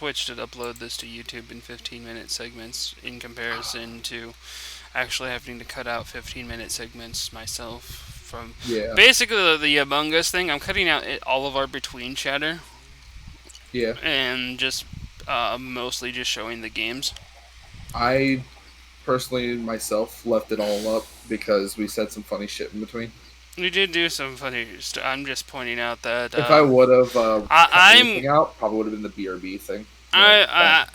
Twitch to upload this to YouTube in 15-minute segments in comparison to actually having to cut out 15-minute segments myself from Yeah, basically the Among Us thing. I'm cutting out all of our between chatter yeah. and just mostly just showing the games. I personally myself left it all up because we said some funny shit in between. We did do some funny stuff. I'm just pointing out that If I would have cut I, anything out, probably would have been the BRB thing. I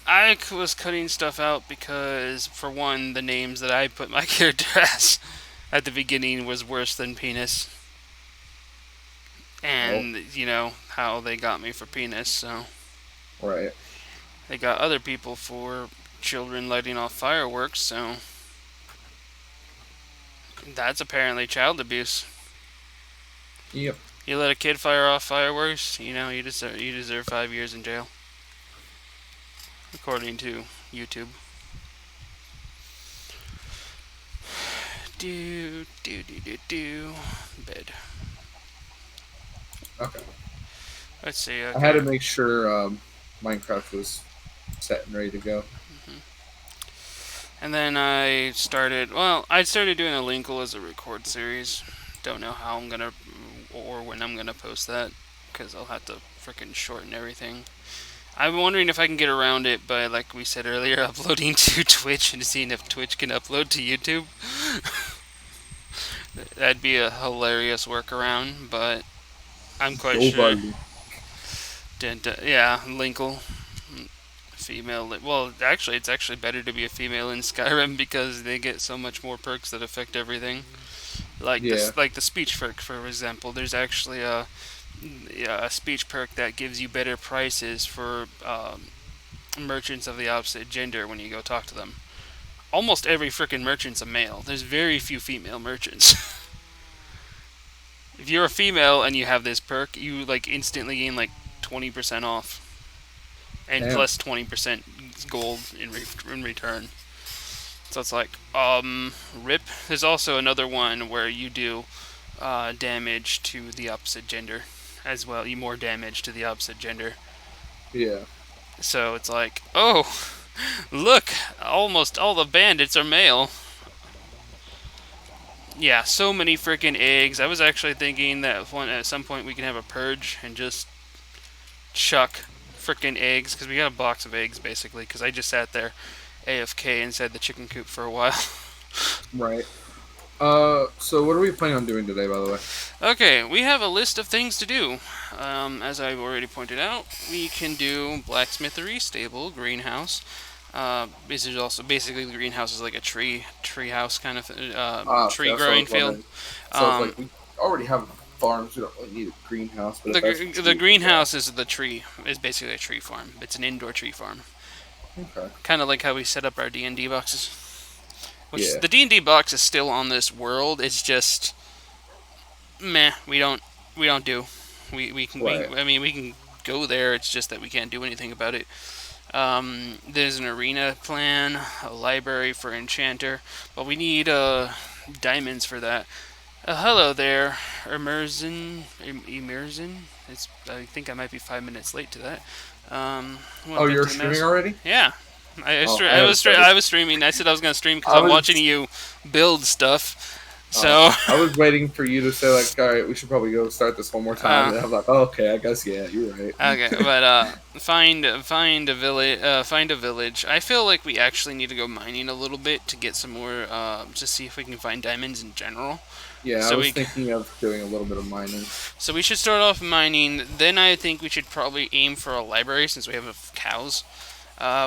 was cutting stuff out because, for one, the names that I put my character as at the beginning was worse than penis, Oh, and you know how they got me for penis, so right. they got other people for children lighting off fireworks. So that's apparently child abuse. Yep. You let a kid fire off fireworks, you know you deserve 5 years in jail, according to YouTube. Do bed. Okay. Let's see. I had Okay. to make sure Minecraft was set and ready to go. And then I started. Well, I started doing a Linkle as a record series. Don't know how I'm gonna or when I'm gonna post that because I'll have to freaking shorten everything. I'm wondering if I can get around it by, like we said earlier, uploading to Twitch and seeing if Twitch can upload to YouTube. That'd be a hilarious workaround, but I'm quite sure. Nobody. Yeah, Linkle. Female. Well, actually, it's actually better to be a female in Skyrim because they get so much more perks that affect everything. Like Yeah. this, like the speech perk, for example. There's actually a speech perk that gives you better prices for merchants of the opposite gender when you go talk to them. Almost every freaking merchant's a male. There's very few female merchants. If you're a female and you have this perk, you like instantly gain like 20% off and Damn. plus 20% gold in return. So it's like, rip. There's also another one where you do damage to the opposite gender as well. You more damage to the opposite gender. Yeah. So it's like, oh, look, almost all the bandits are male. Yeah, so many freaking eggs. I was actually thinking that at some point we can have a purge and just chuck freaking eggs because we got a box of eggs basically. Because I just sat there AFK inside the chicken coop for a while. Right. So what are we planning on doing today, by the way? Okay, we have a list of things to do. As I've already pointed out, we can do blacksmithery, stable, greenhouse. This is also basically the greenhouse is like a tree house kind of Okay, tree that's what I growing was field. wondering. So it's Um, like we already have farms. We don't really need a greenhouse, but if that's the what the you want. greenhouse is basically a tree farm. It's an indoor tree farm, Okay. kind of like how we set up our D&D boxes. Which Yeah. the D&D box is still on this world. It's just meh. We don't do. We can Right. I mean we can go there. It's just that we can't do anything about it. There's an arena plan, a library for enchanter, but we need diamonds for that. Hello there, Immersion. It's I think I might be 5 minutes late to that. Oh, Welcome you're to the streaming mouse. already? Yeah, Oh, I haven't started. I was streaming. I said I was gonna stream because I I'm was watching you build stuff. So I was waiting for you to say like, all right, we should probably go start this one more time. uh, And I'm like, oh, okay, I guess yeah, you're right. okay, but find a village. I feel like we actually need to go mining a little bit to get some more to see if we can find diamonds in general. Yeah, I So was we thinking of doing a little bit of mining. so we should start off mining. Then I think we should probably aim for a library since we have cows.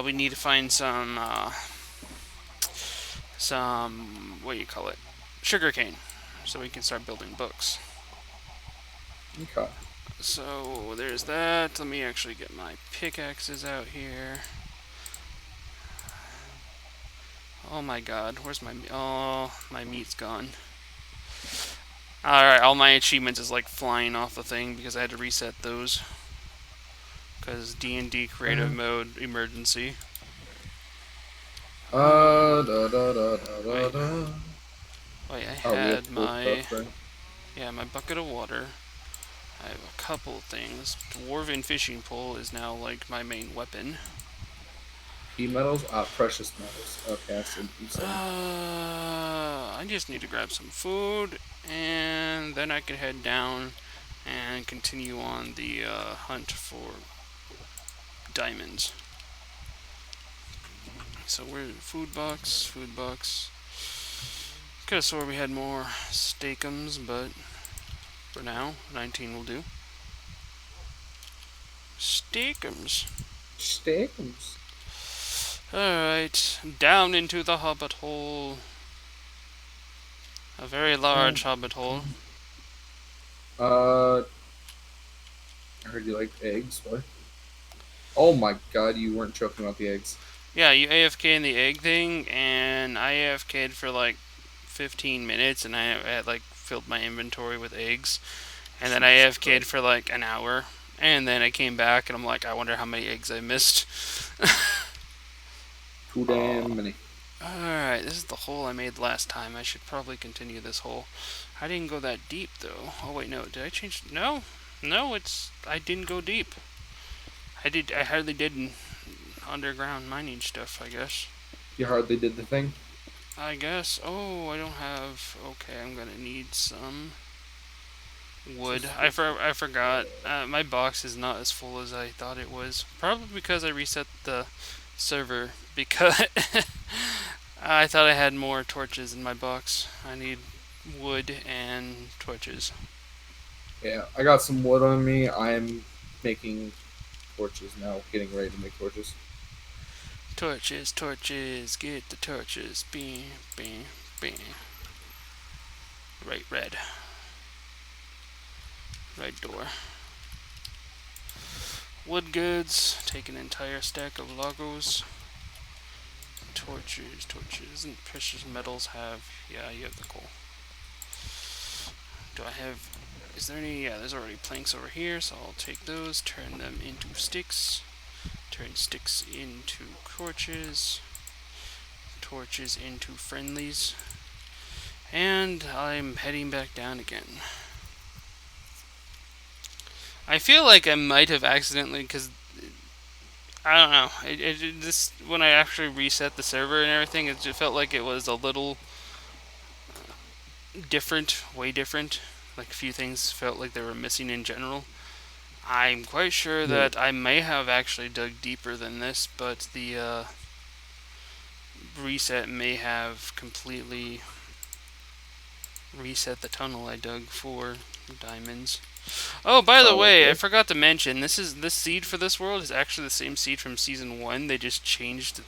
We need to find some what do you call it, sugarcane, so we can start building books. Okay. So there's that. Let me actually get my pickaxes out here. Oh my god, where's my oh my meat's gone. Alright, all my achievements is like flying off the thing because I had to reset those. Because D&D creative Uh, mode emergency. da da da da da Wait, da. wait, I Oh, we have had full my stuff, right? yeah my bucket of water. I have a couple of things. Dwarven fishing pole is now like my main weapon. Key metals? Precious metals. Okay, I see what you're saying. I just need to grab some food, and then I can head down and continue on the hunt for diamonds. So we're food box, food box. Could have swore we had more steakums, but for now, 19 will do. Steakums. Steakums. Alright, down into the hobbit hole. A very large hobbit hole. I heard you like eggs. What? Oh my god, you weren't joking about the eggs. Yeah, you AFK in the egg thing, and I AFK'd for like 15 minutes, and I had like filled my inventory with eggs, and then I AFK'd for like an hour, and then I came back, and I'm like, I wonder how many eggs I missed. Too damn many. Alright, this is the hole I made last time. I should probably continue this hole. I didn't go that deep, though. Oh, wait, no. Did I change? No. No, I didn't go deep. I hardly did underground mining stuff, I guess. You hardly did the thing. I guess. Oh, I don't have... Okay, I'm gonna need some wood. I forgot. My box is not as full as I thought it was. Probably because I reset the server. Because I thought I had more torches in my box. I need wood and torches. Yeah, I got some wood on me. I'm making torches now, getting ready to make torches. Torches, torches, get the torches. Bing, bing, bing. Right, red. Right door. Wood goods. Take an entire stack of logos. Torches, torches. And precious metals have... Yeah, you have the coal. Do I have... Is there any... Yeah, there's already planks over here, so I'll take those, turn them into sticks. Turn sticks into torches. Torches into friendlies. And I'm heading back down again. I feel like I might have accidentally, because I don't know. This when I actually reset the server and everything, it just felt like it was a little different, way different. Like a few things felt like they were missing in general. I'm quite sure that I may have actually dug deeper than this, but the reset may have completely reset the tunnel I dug for diamonds. Oh, by the way, I forgot to mention, this seed for this world is actually the same seed from season 1. They just changed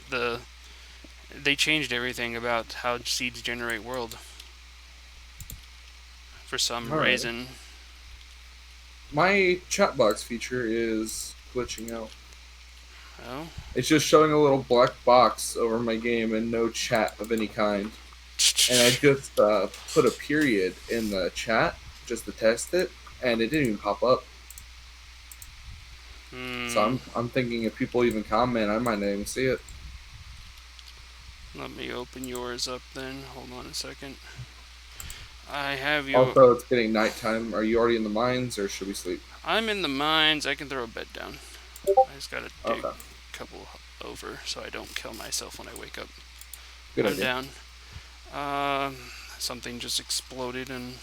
everything about how seeds generate world. For some reason. My chat box feature is glitching out. Oh? It's just showing a little black box over my game and no chat of any kind. And I just put a period in the chat just to test it, and it didn't even pop up. So I'm thinking if people even comment, I might not even see it. Let me open yours up then. Hold on a second. I have you. Also, it's getting nighttime. Are you already in the mines, or should we sleep? I'm in the mines. I can throw a bed down. I just gotta dig a couple over so I don't kill myself when I wake up. Good I'm idea. down. Something just exploded and...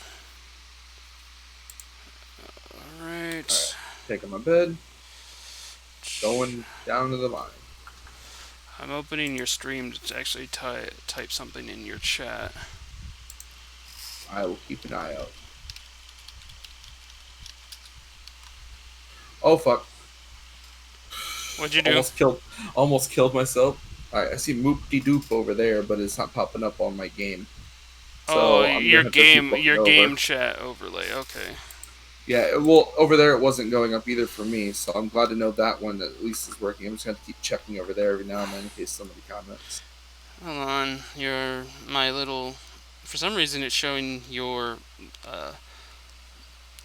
Alright. Taking my bed. Going down to the mine. I'm opening your stream to actually type something in your chat. I will keep an eye out. Oh fuck! What'd you do? Almost killed myself. Alright, I see Moop-de Doop over there, but it's not popping up on my game. So your game chat overlay. Okay. Yeah, well, over there it wasn't going up either for me, so I'm glad to know that one at least is working. I'm just gonna have to keep checking over there every now and then in case somebody comments. Hold on, my little... For some reason it's showing your...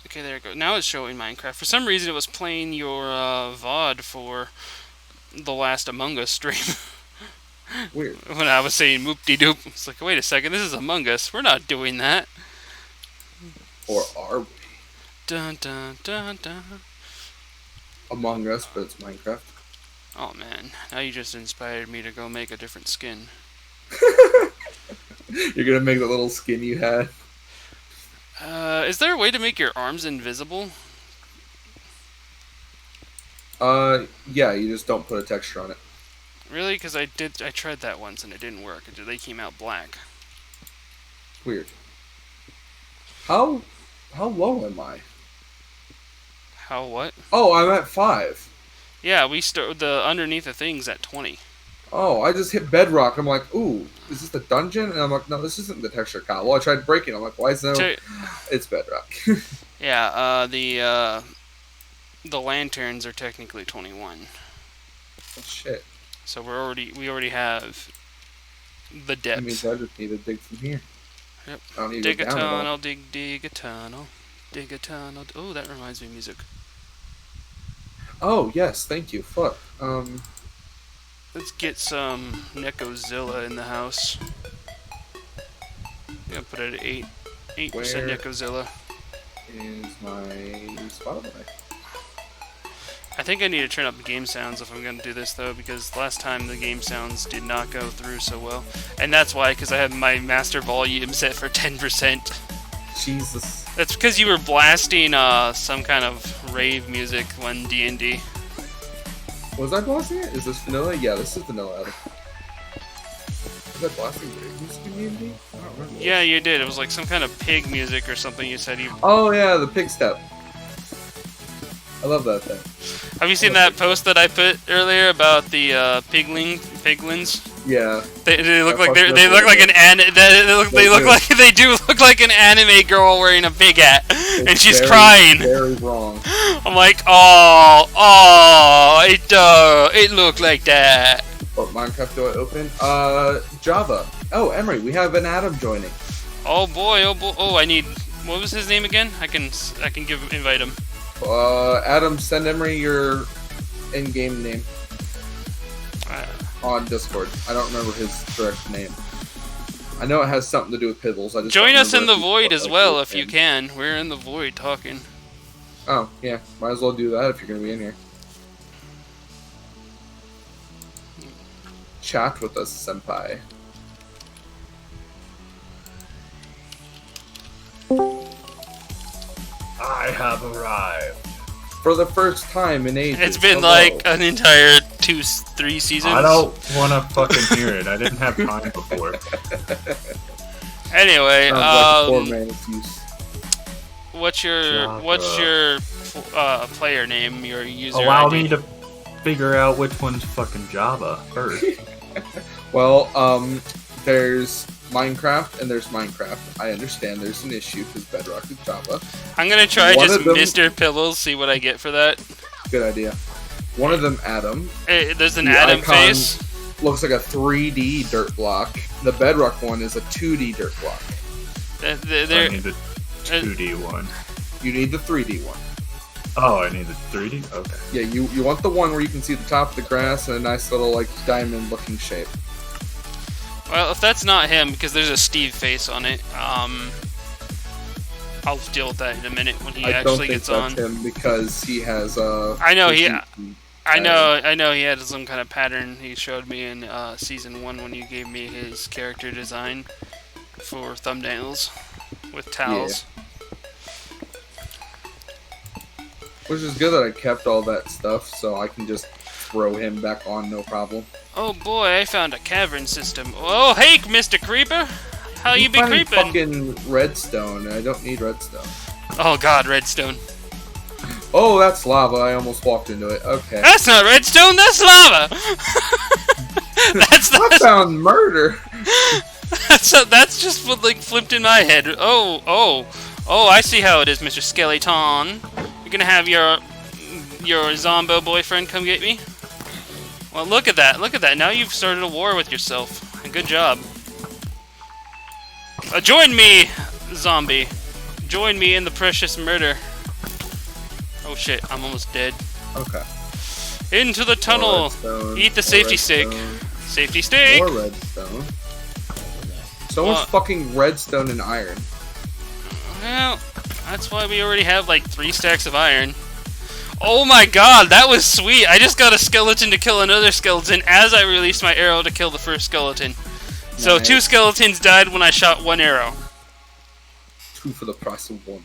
Okay, there it goes. Now it's showing Minecraft. For some reason it was playing your VOD for the last Among Us stream. Weird. When I was saying moop-de-doop, it's like, wait a second, this is Among Us. We're not doing that. Or are we? Dun dun dun dun. Among Us, but it's Minecraft. Oh man, now you just inspired me to go make a different skin. You're gonna make the little skin you had. Is there a way to make your arms invisible? Yeah, you just don't put a texture on it. Really? Because I tried that once and it didn't work. They came out black. Weird. How low am I? How what? Oh, I'm at 5. Yeah, we start the underneath the thing's at 20. Oh, I just hit bedrock. I'm like, ooh, is this the dungeon? And I'm like, no, this isn't the texture cop. Well, I tried breaking. I'm like, why is no? It's bedrock. Yeah, the lanterns are technically 21. Oh, shit. So we already have the depth. That means I just need to dig from here. Yep. I don't need Dig to a go down at all. tunnel, dig a tunnel, dig a tunnel. Oh, that reminds me of music. Oh yes, thank you. Fuck. Let's get some Necozilla in the house. I'm gonna put it at 8% Where- Necozilla. Is my Spotify? I think I need to turn up the game sounds if I'm going to do this, though, because last time the game sounds did not go through so well. And that's why, because I have my master volume set for 10%. Jesus. That's because you were blasting some kind of rave music when D&D. Was I blasting it? Is this vanilla? Yeah, this is vanilla. Was I blasting music in D&D? I don't remember. Yeah, you did. It was like some kind of pig music or something you said you... Oh yeah, the pig step. I love that thing. Have you seen that post that I put earlier about the piglins? Yeah. They look like fucked they up look a like little they look like they do look like an anime girl wearing a pig hat, and It's she's very, crying. Very wrong. I'm like, it looked like that. What Minecraft do I open? Java. Oh, Emery, we have an Adam joining. Oh boy, I need. What was his name again? I can invite him. Adam, send Emery your in-game name on Discord. I don't remember his direct name. I know it has something to do with Pibbles. I just Join don't us in remember the if void he- as well if you can. We're in the void talking. Oh, yeah. Might as well do that if you're going to be in here. Chat with us, senpai. I have arrived. For the first time in ages. It's been Hello. like an entire 2-3 seasons. I don't want to fucking hear it. I didn't have time before. Anyway, Sounds like a poor man excuse. what's your player name? Your user Allow ID? me to figure out which one's fucking Java first. Well, there's Minecraft and there's Minecraft. I understand there's an issue because Bedrock is Java. I'm gonna try One just of them- Mr. Pibbles, see what I get for that. Good idea. One of them, Adam, There's an The Adam icon- face. looks like a 3D dirt block. The Bedrock one is a 2D dirt block. I They're, need the 2D one. You need the 3D one. Oh, I need the 3D? Okay. Yeah, you want the one where you can see the top of the grass and a nice little like diamond looking shape. well, if that's not him, because there's a Steve face on it, I'll deal with that in a minute when he I don't actually think gets that's on. him because he has I know he- PC. I know he had some kind of pattern he showed me in season 1 when you gave me his character design for thumbnails with towels. Which is good that I kept all that stuff so I can just throw him back on no problem. Oh boy, I found a cavern system. Oh hey, Mr. Creeper, how you been Finding creeping? fucking redstone. I don't need redstone. Oh god, redstone. Oh, that's lava. I almost walked into it. Okay. That's not redstone, that's lava. I found murder. that's just what like flipped in my head. Oh, I see how it is, Mr. Skeleton. You're gonna have your Zombo boyfriend come get me? Well, look at that. Now you've started a war with yourself. Good job. Join me, zombie. Join me in the precious murder. Oh shit, I'm almost dead. Okay. Into the tunnel. Redstone, Eat the more safety stick. redstone, Safety stick. More redstone. So Well- much fucking redstone and iron. Well, That's why we already have like 3 stacks of iron. Oh my god, that was sweet! I just got a skeleton to kill another skeleton as I released my arrow to kill the first skeleton. So Nice. 2 skeletons died when I shot 1 arrow. 2 for the price of 1.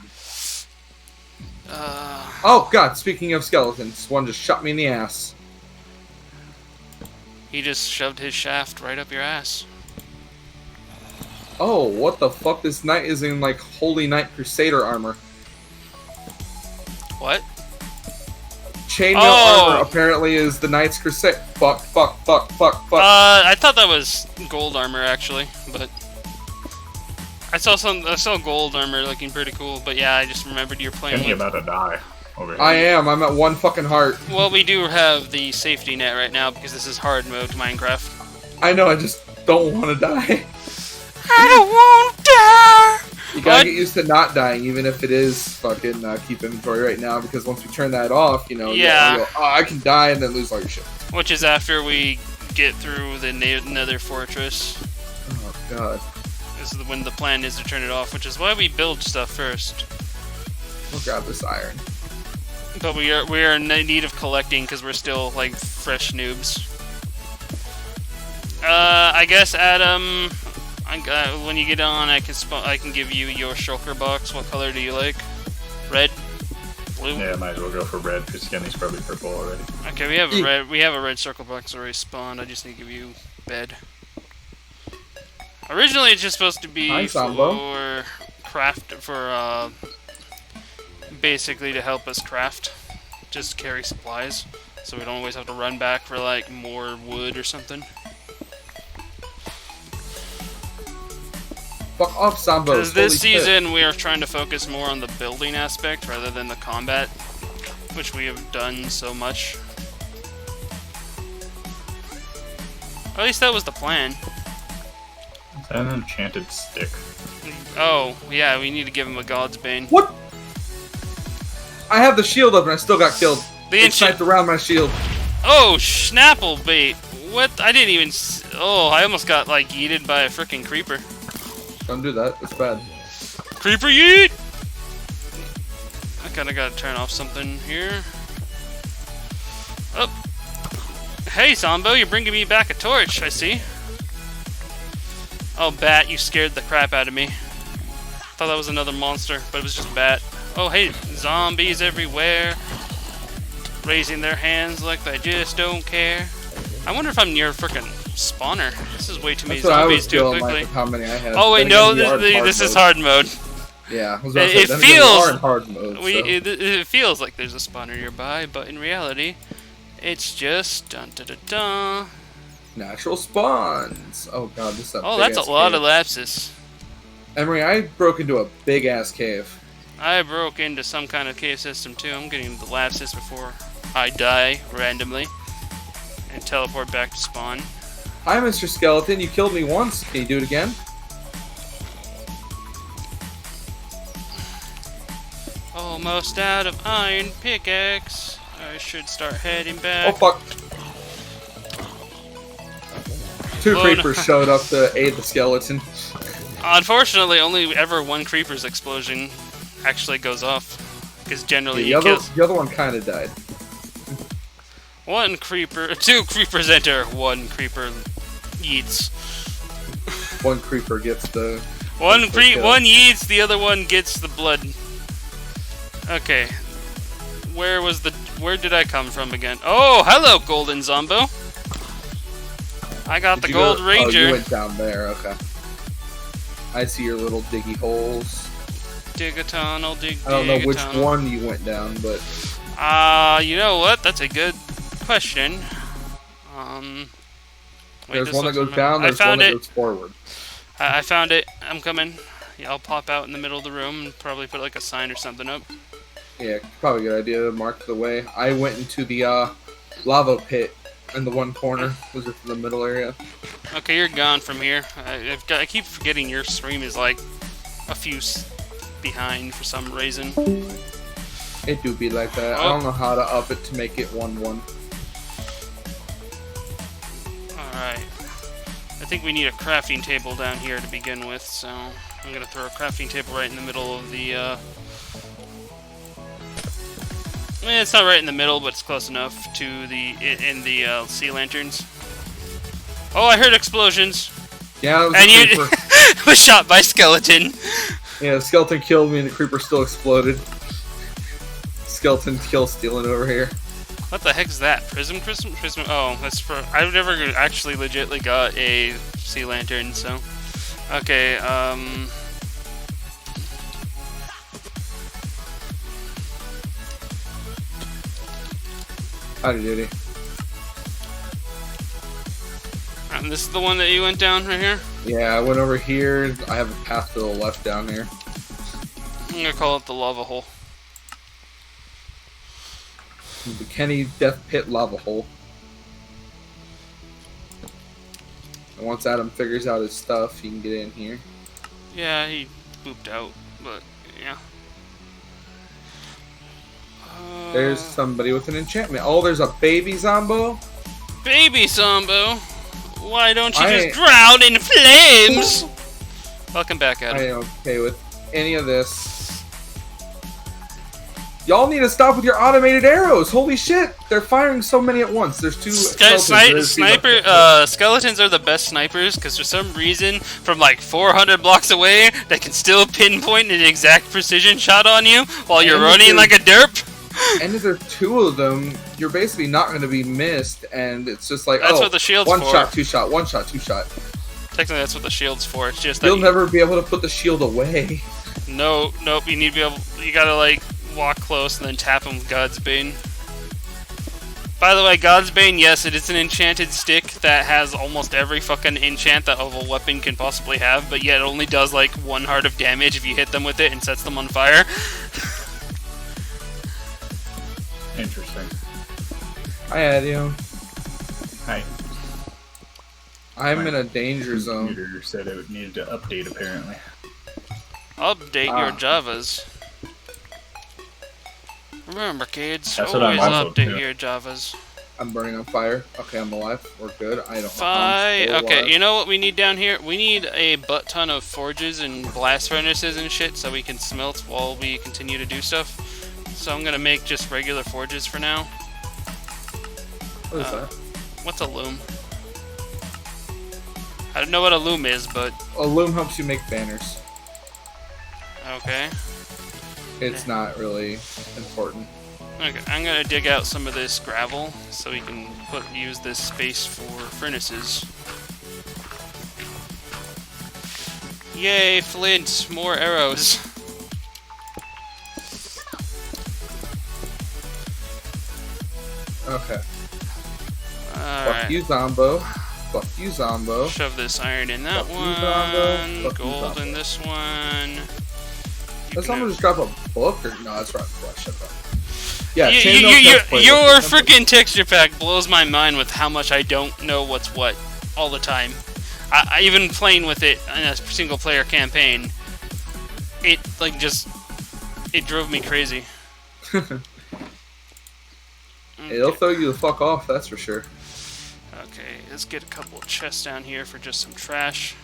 Uh, Oh god, speaking of skeletons, one just shot me in the ass. he just shoved his shaft right up your ass. Oh, what the fuck? This knight is in like Holy Knight Crusader armor. What? Chainmail Oh! armor apparently is the Knight's Crusade. Fuck. I thought that was gold armor actually, but I saw gold armor looking pretty cool. But yeah, I just remembered you're playing. Kenny With, about to die over here. I am. I'm at 1 fucking heart. well, we do have the safety net right now because this is hard mode Minecraft. I know. I just don't want to die. I don't want to die. You gotta What? get used to not dying, even if it is fucking keep inventory right now. Because once we turn that off, you know, Yeah. you go, oh, I can die and then lose all your shit. Which is after we get through the Nether Fortress. Oh god. This is when the plan is to turn it off, which is why we build stuff first. I'll grab this iron. But we are in need of collecting because we're still like fresh noobs. I guess Adam, when you get on, I can give you your shulker box. What color do you like? Red, blue. Yeah, might as well go for red because Kenny's probably purple already. Okay, we have a red. We have a red circle box already spawned. I just need to give you bed. Originally, it's just supposed to be Hi, Sambo. for basically to help us craft, just carry supplies, so we don't always have to run back for like more wood or something. Fuck off, Sambos. Because this Holy shit. season we are trying to focus more on the building aspect rather than the combat, which we have done so much. At least that was the plan. Is that an enchanted stick? Oh, yeah, we need to give him a God's Bane. What? I have the shield up and I still got killed. The It enchant- sniped around my shield. Oh, Schnapple bait. What? I didn't even. Oh, I almost got like yeeted by a freaking creeper. Don't do that. It's bad. Creeper yeet! I kinda gotta turn off something here. Oh. Hey, Zombo, you're bringing me back a torch, I see. Oh, Bat, you scared the crap out of me. Thought that was another monster, but it was just Bat. Oh, hey, zombies everywhere. Raising their hands like they just don't care. I wonder if I'm near a frickin' spawner. This is way too many That's what I zombies was too feeling quickly. like with how many I had. Oh wait, Then no, again, we are in this is mode. hard mode. Yeah, I was about to It say, then again, feels- we are in hard mode. So. It feels like there's a spawner nearby, but in reality, it's just dun dun dun dun. Natural spawns. Oh god, this is a Oh, big that's ass a lot cave. of lapses. Emery, I broke into a big ass cave. I broke into some kind of cave system too. I'm getting the lapses before I die randomly and teleport back to spawn. Hi, Mr. Skeleton. You killed me once. Can you do it again? Almost out of iron pickaxe. I should start heading Oh back. fuck. Two Oh, no. creepers showed up to aid the skeleton. Unfortunately, only ever one creeper's explosion actually goes off. Because generally The he other, kills the other one kind of died. one creeper, 2 creepers enter, 1 creeper eats. One creeper gets the. One kill. eats, the other one gets the blood. Okay. Where did I come from again? Oh, hello, Golden Zombo. I got Did the you Gold go- Ranger. Oh, you went down there. Okay. I see your little diggy holes. Dig a tunnel, dig I don't know a which tunnel. one you went down, but You know what? That's a good question. Wait, there's this one that looks goes down. I There's one found that it. goes forward. I found it. I'm coming. Yeah, I'll pop out in the middle of the room and probably put like a sign or something up. Yeah, probably a good idea to mark the way. I went into the lava pit in the one corner. Was it in the middle area? Okay, you're gone from here. I keep forgetting your stream is like a few behind for some reason. It do be like that. I Oh. don't know how to up it to make it 1-1. Alright. I think we need a crafting table down here to begin with, so I'm gonna throw a crafting table right in the middle of the It's not right in the middle, but it's close enough to the in the sea lanterns. Oh, I heard explosions. Yeah, it was And a you creeper. was shot by skeleton. Yeah, the skeleton killed me and the creeper still exploded. Skeleton kill stealing over here. What the heck is that? Prism? Oh, that's for. I've never actually legitly got a sea lantern, so. Okay, Howdy doody. and this is the one that you went down right here? Yeah, I went over here. I have a path to the left down there. I'm gonna call it the lava hole. The Kenny Death Pit lava hole. And once Adam figures out his stuff, he can get in here. Yeah, he booped out, but yeah. There's somebody with an enchantment. Oh, there's a baby Zombo. Baby Sambo, why don't you I- just drown in flames? Welcome back, Adam. I ain't okay with any of this. Y'all need to stop with your automated arrows. Holy shit, they're firing so many at once. There's two skeletons. Skeletons are the best snipers because for some reason, from like 400 blocks away, they can still pinpoint an exact precision shot on you while you're And running like a derp. And if there's two of them, you're basically not going to be missed, and it's just like, That's oh, what the shield's one for. shot, two shot, one shot, two shot. Technically, that's what the shield's for. It's just that You'll never be able to put the shield away. nope. You need to be able. You gotta like walk close and then tap him with God's Bane. By the way, God's Bane, yes, it is an enchanted stick that has almost every fucking enchant that a weapon can possibly have, but yet it only does like 1 heart of damage if you hit them with it and sets them on fire. Interesting. Hi, Adio. Hi. I'm in a danger zone. Computer said it needed to update apparently. Update your Ah. Javas. Remember, kids, That's what I'm always also update doing. your Javas. I'm burning on fire. Okay, I'm alive. We're good. I don't know. Fine. I'm still Okay, alive. you know what we need down here? We need a butt ton of forges and blast furnaces and shit so we can smelt while we continue to do stuff. So I'm gonna make just regular forges for now. What is that? What's a loom? I don't know what a loom is, but A loom helps you make banners. okay. It's not really important. Okay, I'm gonna dig out some of this gravel so we can use this space for furnaces. Yay, flint! More arrows. Okay. Fuck Alright. you, Zombo. Fuck you, Zombo. Shove this iron in that Fuck you, Zombo. one. Fuck you, Gold Zombo. in this one. Does someone just drop a book or no? That's right. Shut up. Yeah, You- Chainmail Death Plate. your freaking texture pack blows my mind with how much I don't know what's what all the time. I even playing with it in a single player campaign, it like just it drove me crazy. It'll throw you the fuck off, that's for sure. Okay, let's get a couple of chests down here for just some trash.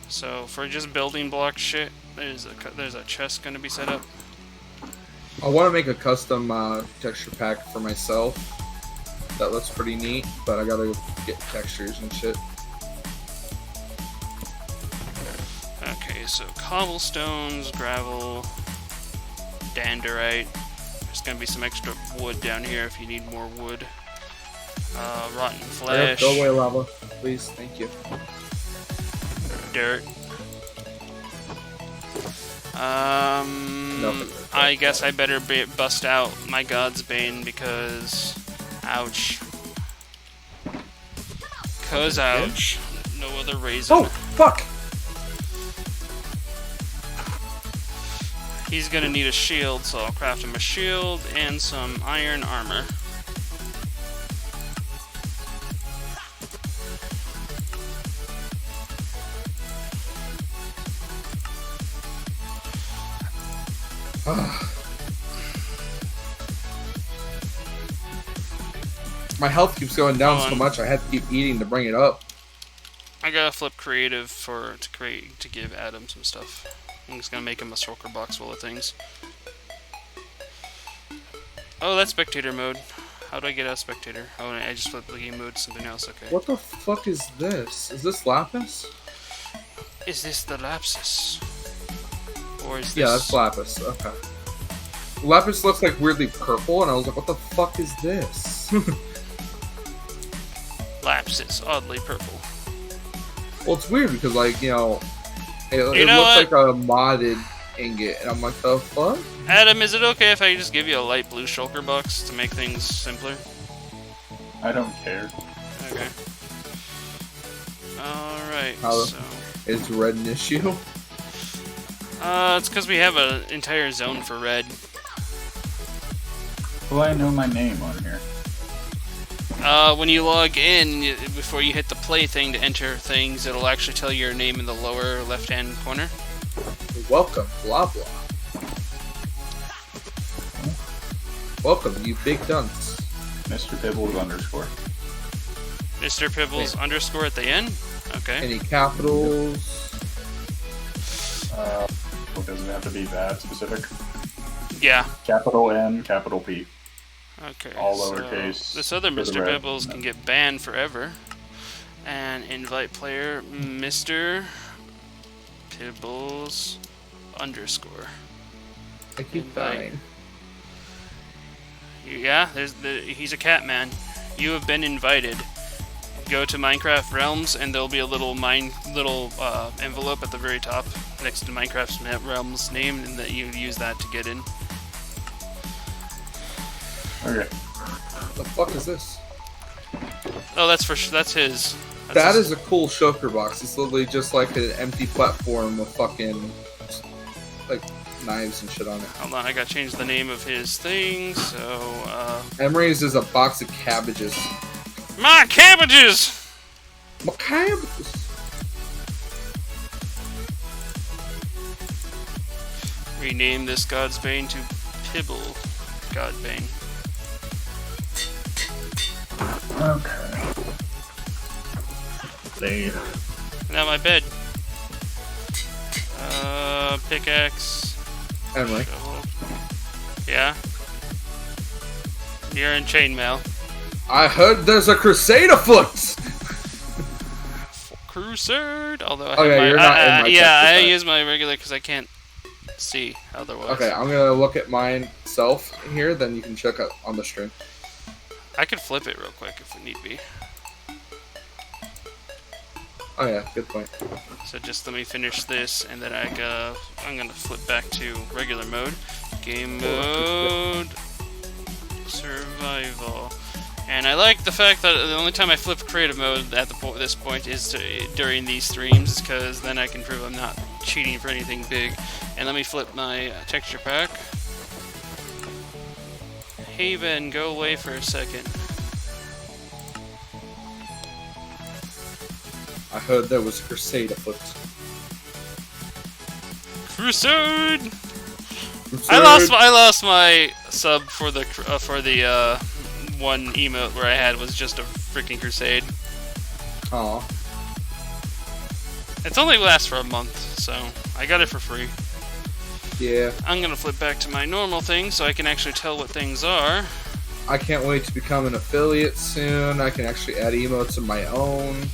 So for just building block shit, there's a chest gonna be set up. I want to make a custom texture pack for myself. That looks pretty neat, but I gotta get textures and shit. Okay, so cobblestones, gravel, danderite. There's gonna be some extra wood down here if you need more wood. Rotten Yep, flesh, go away, lava. Please, thank you. dirt. Nothing. I guess I better bust out my God's Bane because, ouch. Cause ouch. No other reason. Oh, fuck! He's gonna need a shield, so I'll craft him a shield and some iron armor. My health keeps going down Hold so on. much I have to keep eating to bring it up. I gotta flip creative to give Adam some stuff. I'm just gonna make him a shulker box full of things. Oh, that's spectator mode. How do I get out of spectator? Oh, I just flipped the game mode to something else. Okay. What the fuck is this? Is this Lapis? Is this the Lapsus? Or is this... Yeah, that's Lapis. Okay. Lapis looks like weirdly purple, and I was like, what the fuck is this? Lapsus, oddly purple. Well, it's weird because, like, it You know looks what? like a modded ingot, and I'm like, the fuck? Adam, is it okay if I just give you a light blue shulker box to make things simpler? I don't care. Okay. Alright, How- so... Is red an issue? It's because we have an entire zone for red. Well, I know my name on here. When you log in, before you hit the play thing to enter things, it'll actually tell you your name in the lower left-hand corner. Welcome, blah blah. Welcome, you big dunce. Mr. Pibbles underscore. Mr. Pibbles underscore at the end? Okay. Any capitals? Well, does it have to be that specific? Yeah. Capital N, capital P. Okay. All so lowercase this other for the Mr. red. Pibbles can get banned forever. And invite player Mr. Pibbles underscore. I keep Invite. dying. Yeah, he's a cat man. You have been invited. Go to Minecraft Realms, and there'll be a little envelope at the very top next to Minecraft Realms name, and that you use that to get in. Okay. The fuck is this? Oh, that's his. That is a cool shulker box. It's literally just like an empty platform with fucking like knives and shit on it. Hold on, I gotta change the name of his thing. So, Emery's is a box of cabbages. my cabbages. My cabbages. Rename this Godsbane to Pibble Godbane. Okay. Save. Now my bed. Pickaxe. Emery. Shovel. Yeah. You're in chainmail. I heard there's a crusade afoot! Crusade. Although I Oh, have yeah, my, you're not in my yeah, text I with that. use my regular because I can't see otherwise. Okay, I'm gonna look at mine self here, then you can check out on the stream. I could flip it real quick if it need be. Oh yeah, good point. So just let me finish this, and then I'm gonna flip back to regular mode, game mode, survival. And I like the fact that the only time I flip creative mode at this point is during these streams, because then I can prove I'm not cheating for anything big. And let me flip my texture pack. Haven, go away for a second. I heard there was a crusade afoot. Crusade! Crusade. I lost my sub for the one emote where I had was just a freaking crusade. Aw. It's only lasts for a month, so I got it for free. Yeah. I'm gonna flip back to my normal thing so I can actually tell what things are. I can't wait to become an affiliate soon. I can actually add emotes of my own.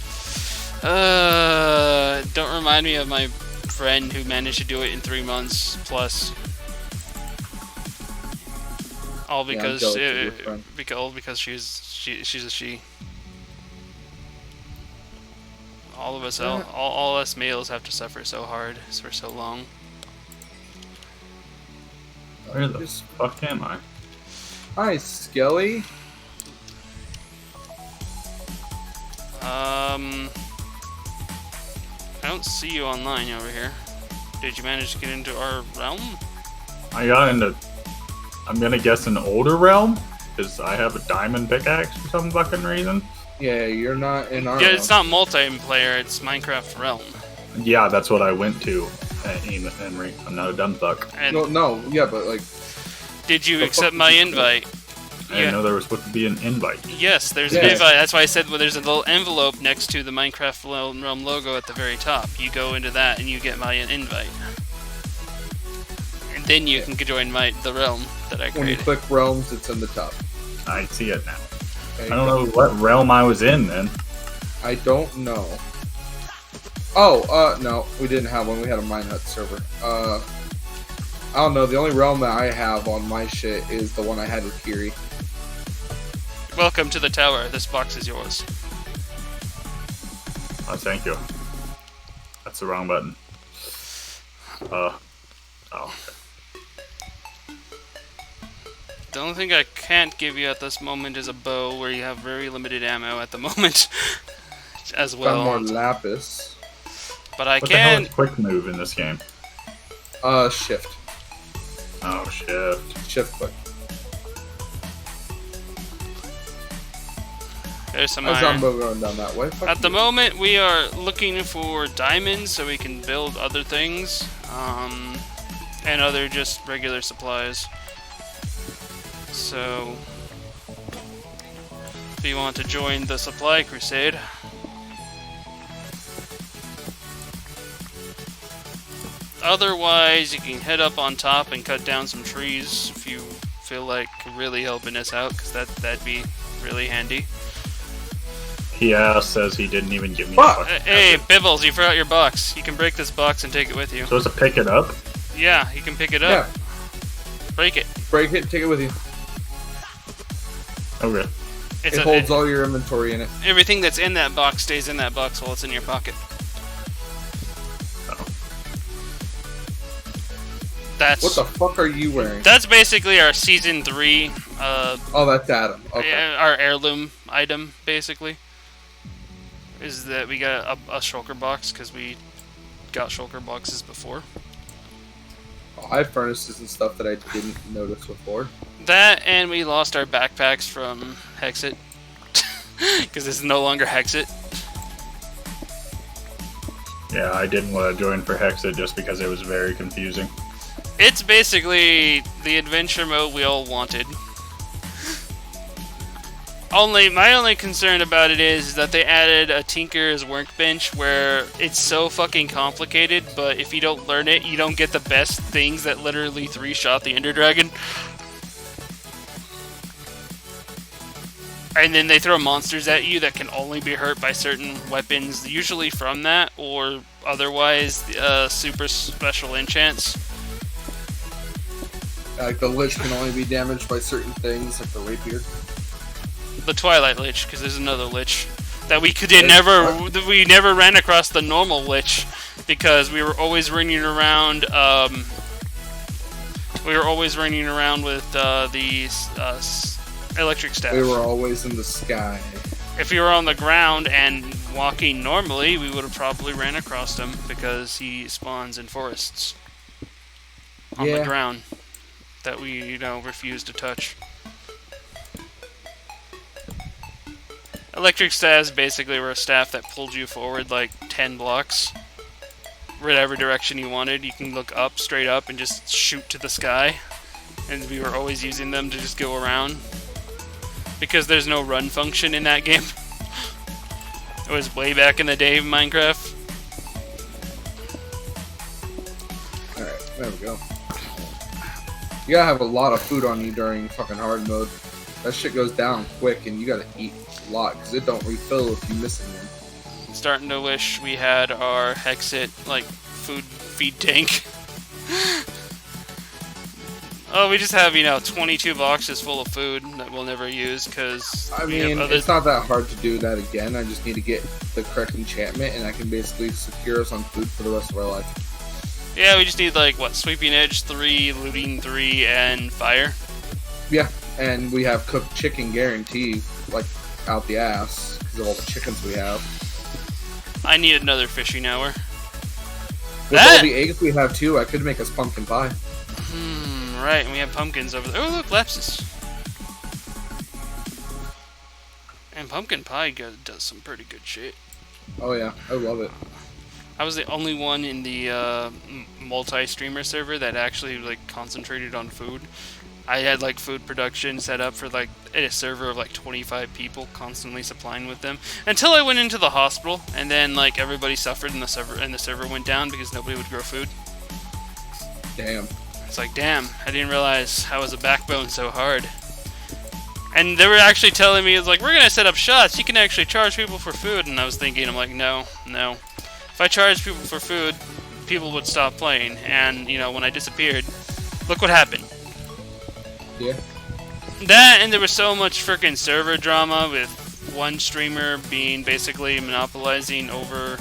Don't remind me of my friend who managed to do it in 3 months plus. All Yeah, I'm because jealous of your friend. because she's a she. All of us Yeah. all us males have to suffer so hard for so long. Where the fuck am I? Hi, Skelly. I don't see you online over here. Did you manage to get into our realm? I got into, I'm gonna guess, an older realm, because I have a diamond pickaxe for some fucking reason. Yeah, you're not in our. Yeah, it's not multiplayer, it's Minecraft Realm. Yeah, that's what I went to at Emery. I'm not a dumb fuck. And No, yeah, but like, did you the accept fuck my did you do? invite? I didn't know there was supposed to be an invite. Yes, there's an Yes. invite. That's why I said there's a little envelope next to the Minecraft Realm logo at the very top. You go into that and you get my invite. And then you can join the realm that I When you created. click realms, it's in the top. I see it now. Okay, I don't know what realm I was in then. I don't know. Oh, no, we didn't have one. We had a Minehut server. I don't know. The only realm that I have on my shit is the one I had with Kiri. Welcome to the tower. This box is yours. Oh, thank you. That's the wrong button. Oh. The only thing I can't give you at this moment is a bow, where you have very limited ammo at the moment, as Got well. more lapis. But I What the hell can. is quick move in this game? Shift. Oh, shift. Shift click. There's some How's iron. Zombo going down that way? Fuck At the you. moment, we are looking for diamonds so we can build other things, and other just regular supplies. So, if you want to join the supply crusade, otherwise you can head up on top and cut down some trees if you feel like really helping us out, because that'd be really handy. He says he didn't even give me Fuck! a fucking Hey, message. Bibbles, you forgot your box. You can break this box and take it with you. Supposed to pick it up? Yeah, you can pick it Yeah, up. Break it. break it, take it with you. Okay. It's It holds all your inventory in it. everything that's in that box stays in that box while it's in your pocket. Oh. That's What the fuck are you wearing? that's basically our season 3, Oh, that's Adam. Okay. our heirloom item. Basically, is that we got a shulker box because we got shulker boxes before. I have furnaces and stuff that I didn't notice before. That, and we lost our backpacks from Hexit because this is no longer Hexit. Yeah, I didn't want to join for Hexit just because it was very confusing. It's basically the adventure mode we all wanted. My only concern about it is that they added a Tinker's Workbench where it's so fucking complicated, but if you don't learn it, you don't get the best things that literally 3-shot the Ender Dragon. And then they throw monsters at you that can only be hurt by certain weapons, usually from that, or otherwise super special enchants. Like the Lich can only be damaged by certain things, like the Rapier. The Twilight Lich, because there's another Lich that we never ran across the normal Lich because we were always running around. We were always running around with the electric staff. They were always in the sky. If we were on the ground and walking normally, we would have probably ran across him because he spawns in forests on the Yeah. ground that we refuse to touch. Electric staffs basically were a staff that pulled you forward like 10 blocks. Whatever direction you wanted, you can look up, straight up, and just shoot to the sky. And we were always using them to just go around. Because there's no run function in that game. It was way back in the day of Minecraft. Alright, there we go. You gotta have a lot of food on you during fucking hard mode. That shit goes down quick and you gotta eat a lot because it don't refill if you miss anything. Starting to wish we had our Hexit, like, food feed tank. Oh, we just have, 22 boxes full of food that we'll never use because I mean, it's not that hard to do that again. I just need to get the correct enchantment and I can basically secure us on food for the rest of our life. Yeah, we just need, Sweeping Edge 3, Looting 3, and Fire. Yeah, and we have cooked chicken guarantee, out the ass because of all the chickens we have. I need another fishing hour. With all the eggs we have too, I could make us pumpkin pie. Right, and we have pumpkins over there. Oh, look, Lapsus. And pumpkin pie does some pretty good shit. Oh yeah, I love it. I was the only one in the multi-streamer server that actually concentrated on food. I had food production set up for a server of 25 people, constantly supplying with them until I went into the hospital, and then everybody suffered and the server went down because nobody would grow food. Damn. It's like, damn, I didn't realize how was a backbone so hard. And they were actually telling me, it's like, we're gonna set up shots. You can actually charge people for food. And I was thinking, I'm like, no. If I charged people for food, people would stop playing. And you know, when I disappeared, look what happened. Yeah. That, and there was so much freaking server drama with one streamer being basically monopolizing over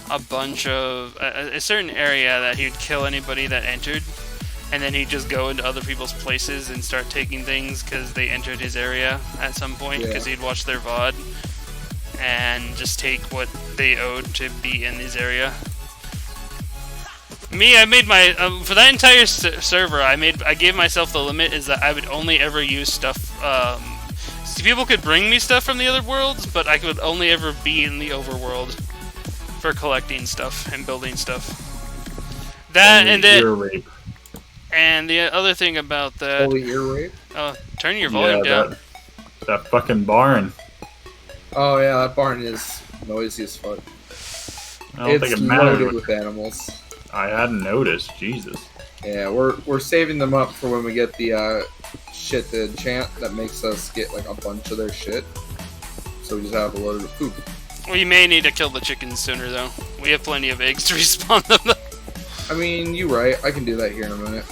a bunch of a certain area that he'd kill anybody that entered, and then he'd just go into other people's places and start taking things because they entered his area at some point because he'd watch their VOD and just take what they owed to be in his area. Me, I made my for that entire server. I gave myself the limit is that I would only ever use stuff. See, people could bring me stuff from the other worlds, but I could only ever be in the overworld for collecting stuff and building stuff. That and then Ear rape. and the other thing about that. Holy ear rape. Turn your volume down. That fucking barn. Oh yeah, that barn is noisy as fuck. I don't think It's it matters. loaded with animals. I hadn't noticed. Jesus. Yeah, we're saving them up for when we get the shit to enchant that makes us get like a bunch of their shit. So we just have a load of food. We may need to kill the chickens sooner though. We have plenty of eggs to respawn them. I mean, you're right. I can do that here in a minute.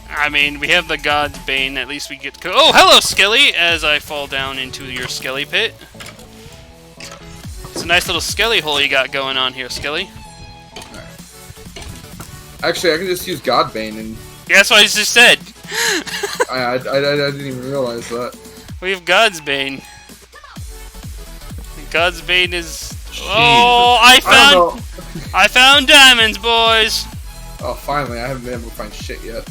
I mean, we have the God's Bane. At least we get. Oh, hello, Skelly! As I fall down into your Skelly pit. It's a nice little Skelly hole you got going on here, Skelly. Actually, I can just use Godbane, and Yeah, that's what I just said. I didn't even realize that. We have God's Bane. God's Bane is. Oh, I found diamonds, boys. Oh, finally! I haven't been able to find shit yet.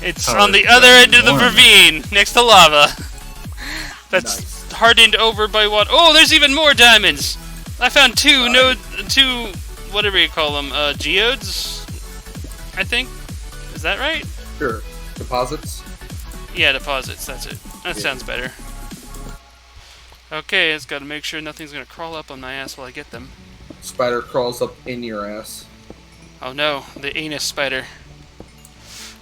It's Oh, on the it's other end of the warm. ravine, next to lava. That's Nice. hardened over by what? Oh, there's even more diamonds. I found two. Whatever you call them, geodes. I think. Is that right? Sure. Deposits. Yeah, deposits. That's it. That Yeah. sounds better. Okay, it's got to make sure nothing's gonna crawl up on my ass while I get them. Spider crawls up in your ass. Oh no, the anus spider.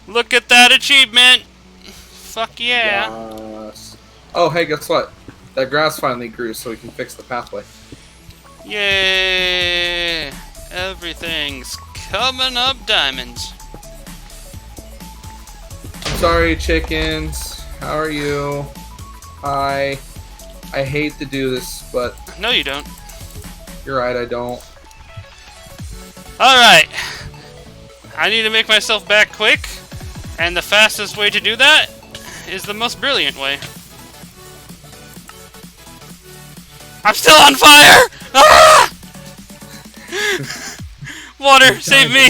Look at that achievement! Fuck yeah! Yes. Oh, hey, guess what? That grass finally grew, so we can fix the pathway. Yay! Everything's coming up diamonds. Sorry, chickens. How are you? Hi. I hate to do this, but No, you don't. you're right, I don't. Alright. I need to make myself back quick, and the fastest way to do that is the most brilliant way. I'm still on fire! Ah! Water, save me!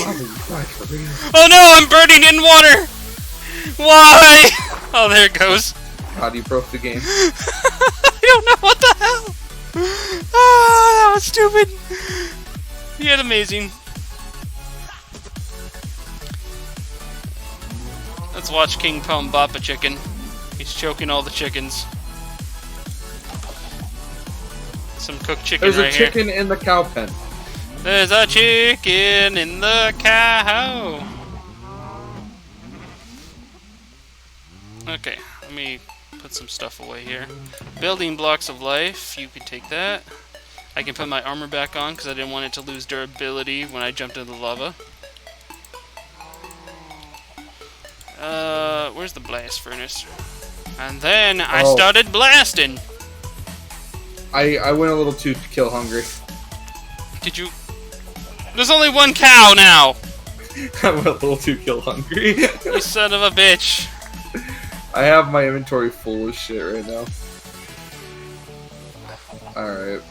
Oh no, I'm burning in water! Why? Oh, there it goes. God, you broke the game. I don't know what the hell. Ah, that was stupid. Yet amazing. Let's watch King Pum bop a chicken. He's choking all the chickens. Some cooked chicken There's a right here. chicken in the cow pen. There's a chicken in the cow. Okay, let me put some stuff away here. Building blocks of life, you can take that. I can put my armor back on because I didn't want it to lose durability when I jumped into the lava. Where's the blast furnace? And then I started blasting. I went a little too kill hungry. Did you? There's only one cow now. I went a little too kill hungry. You son of a bitch. I have my inventory full of shit right now. Alright.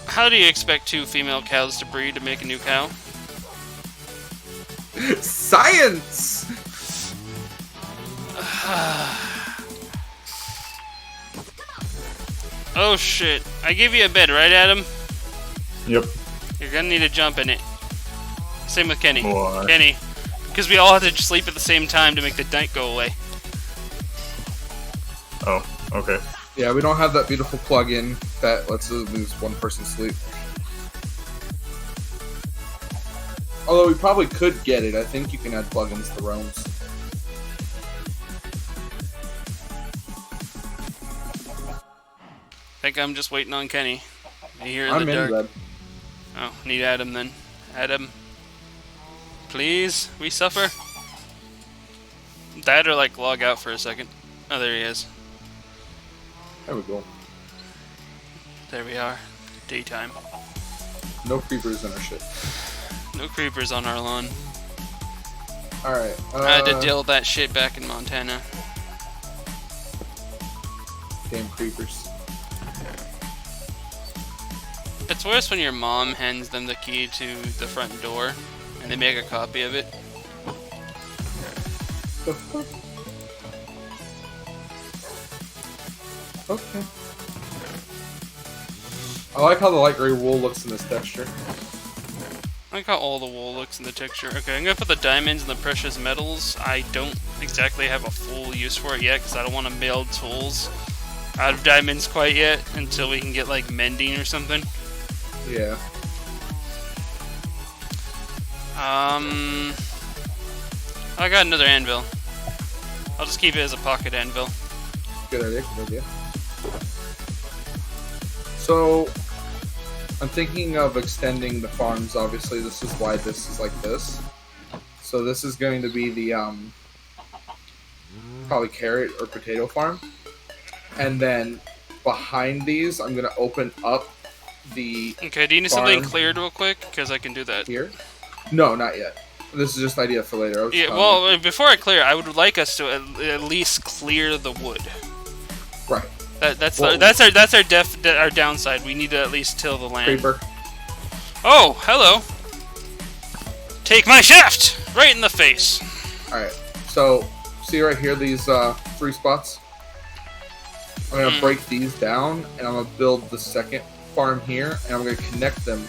How do you expect two female cows to breed to make a new cow? Science! Oh shit. I gave you a bed, right, Adam? Yep. You're gonna need to jump in it. Same with Kenny. Why? Kenny. Because we all have to sleep at the same time to make the night go away. Oh, okay. Yeah, we don't have that beautiful plug-in that lets us lose one person sleep. Although we probably could get it. I think you can add plugins to realms. I think I'm just waiting on Kenny. Here in I'm the in dark. red. Oh, need Adam then. Adam. Please, we suffer. That or like log out for a second. Oh, there he is. There we go. There we are. Daytime. No creepers in our shit. No creepers on our lawn. Alright. I had to deal with that shit back in Montana. Damn creepers. It's worse when your mom hands them the key to the front door and they make a copy of it. The fuck? Okay. I like how the light gray wool looks in this texture. I like how all the wool looks in the texture. Okay, I'm gonna put the diamonds and the precious metals. I don't exactly have a full use for it yet because I don't want to build tools out of diamonds quite yet until we can get like mending or something. Yeah. I got another anvil. I'll just keep it as a pocket anvil. Good idea, good idea. So, I'm thinking of extending the farms, obviously. This is why this is like this. So this is going to be the, probably carrot or potato farm. And then, behind these, I'm going to open up the Okay, do you need farm something cleared real quick? Because I can do that. here. No, not yet. This is just an idea for later. I was Yeah, telling well, before I clear, I would like us to at least clear the wood. you. Right. That's Well- our downside. We need to at least till the land. Creeper. Oh, hello. Take my shaft right in the face. Alright, so, see right here, these 3 spots? I'm going to break these down, and I'm going to build the second farm here, and I'm going to connect them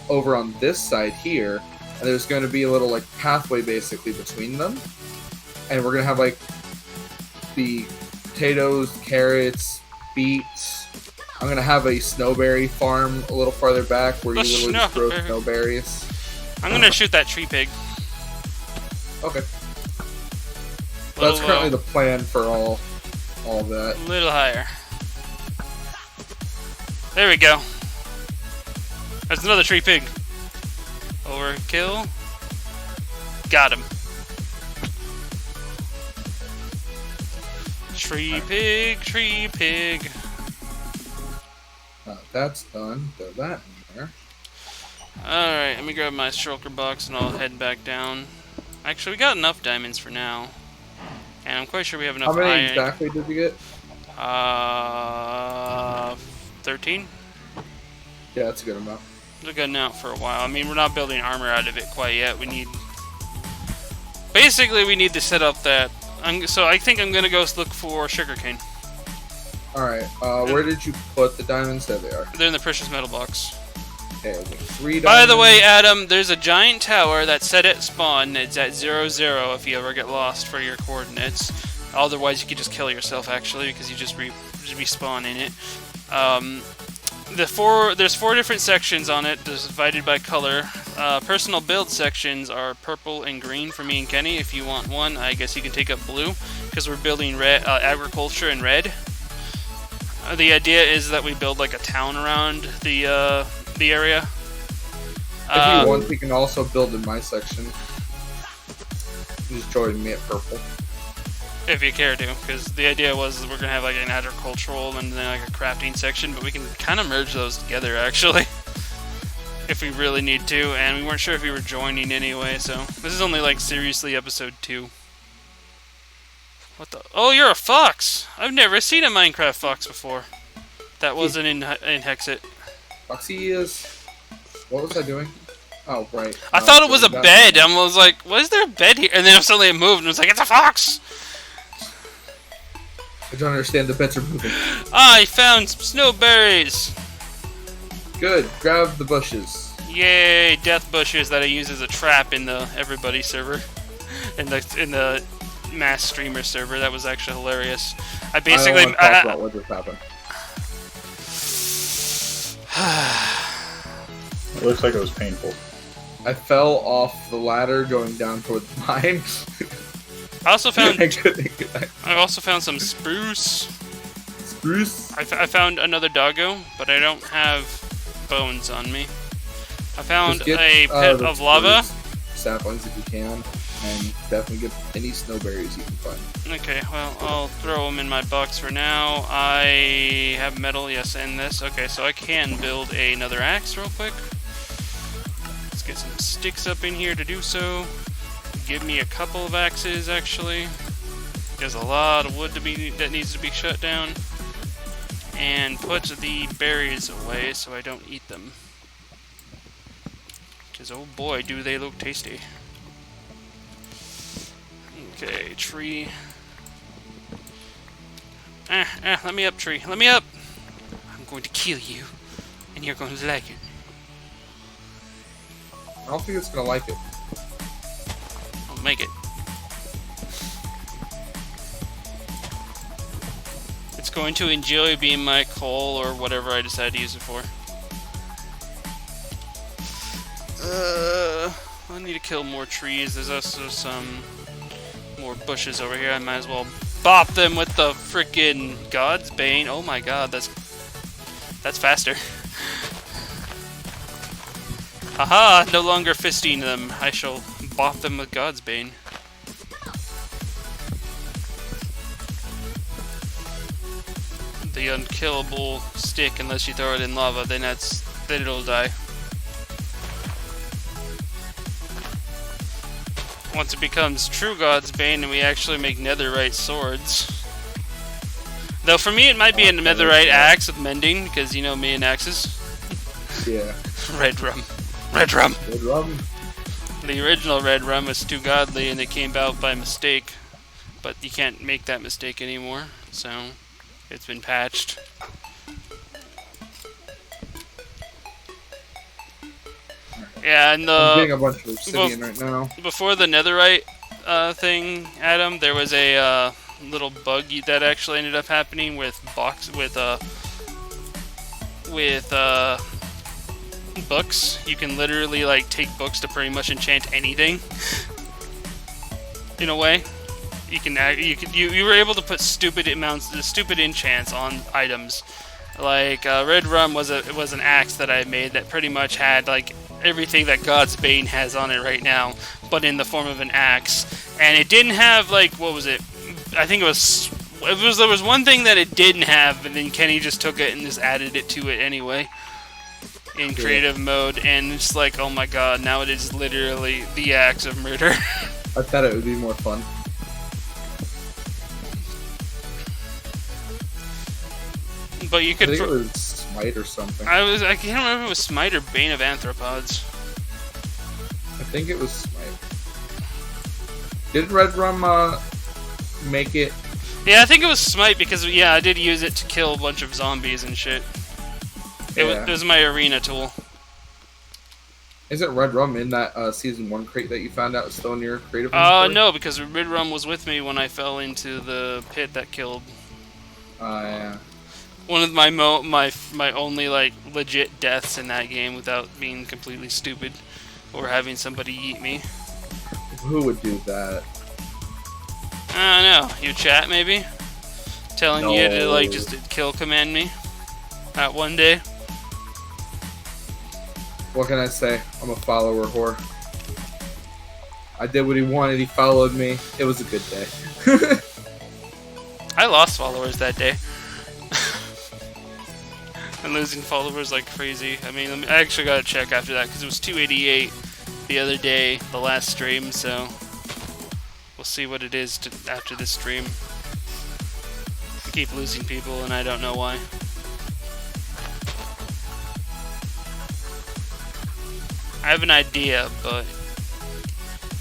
over on this side here, and there's going to be a little, like, pathway, basically, between them, and we're going to have, like, the potatoes, carrots, beets. I'm going to have a snowberry farm a little farther back, where you A literally just grow snowberry. snowberries. I'm gonna shoot that tree pig. Okay. Little That's currently low, the plan for all of that. little higher. There we go. There's another tree pig. Overkill. Got him. Tree pig, tree pig. That's done. Throw that in there. Alright, let me grab my shulker box and I'll head back down. Actually, we got enough diamonds for now. And I'm quite sure we have enough How many iron. exactly did you get? 13? Yeah, that's a good amount. It's a good amount for a while. I mean, we're not building armor out of it quite yet. We need... Basically, we need to set up that... So I think I'm gonna go look for sugarcane. Alright, where did you put the diamonds? There they are. They're in the precious metal box. Okay, we got 3 diamonds. By the way, Adam, there's a giant tower that's set at spawn. It's at 0, if you ever get lost for your coordinates. Otherwise, you could just kill yourself, actually, because you just respawn in it. There's 4 different sections on it, divided by color. Personal build sections are purple and green for me and Kenny. If you want one, I guess you can take up blue, because we're building red, agriculture in red. The idea is that we build like a town around the area. If you want, you can also build in my section. Just join me at purple. If you care to, because the idea was we're gonna have like an agricultural and then like a crafting section, but we can kind of merge those together actually, if we really need to. And we weren't sure if we were joining anyway, so this is only like seriously episode 2. What the? Oh, you're a fox! I've never seen a Minecraft fox before. That wasn't in Hexit. Foxy is. What was I doing? Oh, right. I thought it was a bed. I was like, "What is there a bed here?" And then suddenly it moved, and it was like, "It's a fox!" I don't understand. The beds are moving. I found some snowberries. Good. Grab the bushes. Yay! Death bushes that I use as a trap in the everybody server, in the mass streamer server. That was actually hilarious. I basically I don't want to talk about what just happened. It looks like it was painful. I fell off the ladder going down toward the mine. I also found I couldn't get back. I also found some spruce. Spruce. I found another doggo, but I don't have bones on me. I found Just get, a pit the of lava. spruce saplings if you can, and definitely get any snowberries you can find. Okay, well, I'll throw them in my box for now. I have metal, yes, and this. Okay, so I can build another axe real quick. Let's get some sticks up in here to do so. Give me a couple of axes, actually. There's a lot of wood that needs to be shut down. And put the berries away so I don't eat them. Because, oh boy, do they look tasty. Okay, tree. Let me up, tree. Let me up! I'm going to kill you. And you're going to like it. I don't think it's gonna like it. I'll make it. It's going to enjoy being my coal or whatever I decide to use it for. I need to kill more trees. There's also some more bushes over here. I might as well bop them with the frickin' God's Bane. Oh my god, that's faster. Haha, no longer fisting them. I shall bop them with God's Bane. The unkillable stick, unless you throw it in lava, then it'll die. Once it becomes true God's Bane and we actually make netherite swords. Though for me it might be a netherite axe with mending, because you know me and axes. Yeah. Red rum. Red rum! Red rum. The original red rum was too godly and it came out by mistake. But you can't make that mistake anymore, so it's been patched. Yeah, and I'm getting a bunch of obsidian right now. before the netherite thing, Adam, there was a little bug that actually ended up happening with books. You can literally like take books to pretty much enchant anything. In a way, you were able to put stupid enchants on items. Like red rum was an axe that I made that pretty much had like everything that God's Bane has on it right now, but in the form of an axe. And it didn't have like, what was it? I think there was one thing that it didn't have, and then Kenny just took it and just added it to it anyway in creative mode, and it's like, oh my god, now it is literally the axe of murder. I thought it would be more fun. But you I could. think it was Smite or something. I can't remember if it was Smite or Bane of Anthropods. I think it was Smite. Did Red Rum make it? Yeah, I think it was Smite because I did use it to kill a bunch of zombies and shit. It was my arena tool. Isn't Red Rum in that Season 1 crate that you found out was still in your creative inventory? No, because Red Rum was with me when I fell into the pit that killed. Yeah. One of my only like legit deaths in that game without being completely stupid or having somebody eat me. Who would do that? I don't know. Your chat maybe telling you to like just kill command me that one day. What can I say? I'm a follower whore. I did what he wanted. He followed me. It was a good day. I lost followers that day. And losing followers like crazy. I mean, I actually got to check after that because it was 288 the other day, the last stream, so we'll see what it is after this stream. I keep losing people and I don't know why. I have an idea, but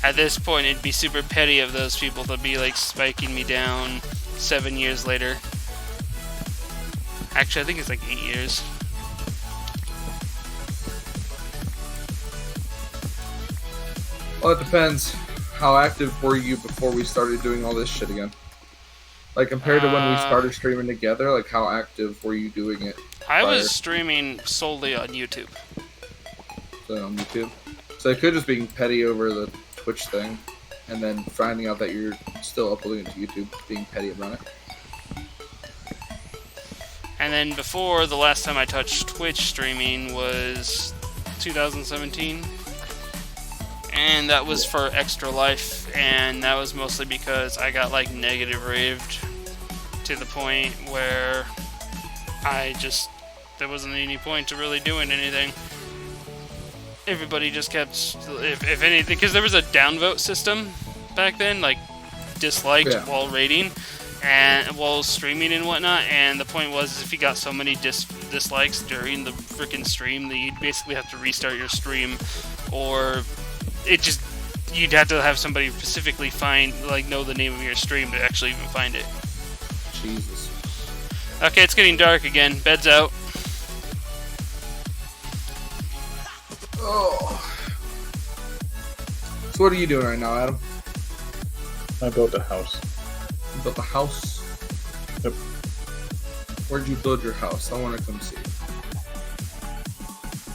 at this point it'd be super petty of those people to be like spiking me down 7 years later. Actually, I think it's like 8 years. Well, it depends. How active were you before we started doing all this shit again? Like, compared to when we started streaming together, like, how active were you doing it? I was streaming solely on YouTube. On YouTube? So it could just being petty over the Twitch thing, and then finding out that you're still uploading it to YouTube, being petty about it. And then before, the last time I touched Twitch streaming was 2017. And that was for Extra Life, and that was mostly because I got like negative raved to the point where there wasn't any point to really doing anything. Everybody just kept, if anything, because there was a downvote system back then, like disliked while rating and while streaming and whatnot, and the point was if you got so many dislikes during the freaking stream that you'd basically have to restart your stream, or you'd have to have somebody specifically know the name of your stream to actually even find it. Jesus. Okay, it's getting dark again. Bed's out. Oh. So what are you doing right now, Adam? I built a house. You built a house? Yep. Where'd you build your house? I want to come see.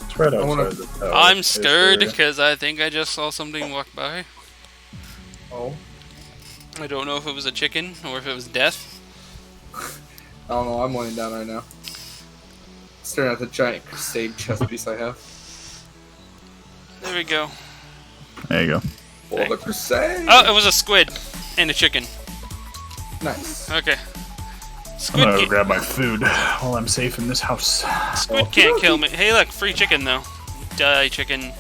It's right I wanna- outside the tower. I'm It's scared there. because I think I just saw something walk by. Oh. I don't know if it was a chicken or if it was death. I don't know, I'm laying down right now. Staring at the giant crusade chest piece I have. There we go. There you go. For the crusade! Oh, it was a squid and a chicken. Nice. Okay. I'm Squid, gonna go grab my food while I'm safe in this house. squid can't kill me. Hey, look, free chicken though. Die, chicken.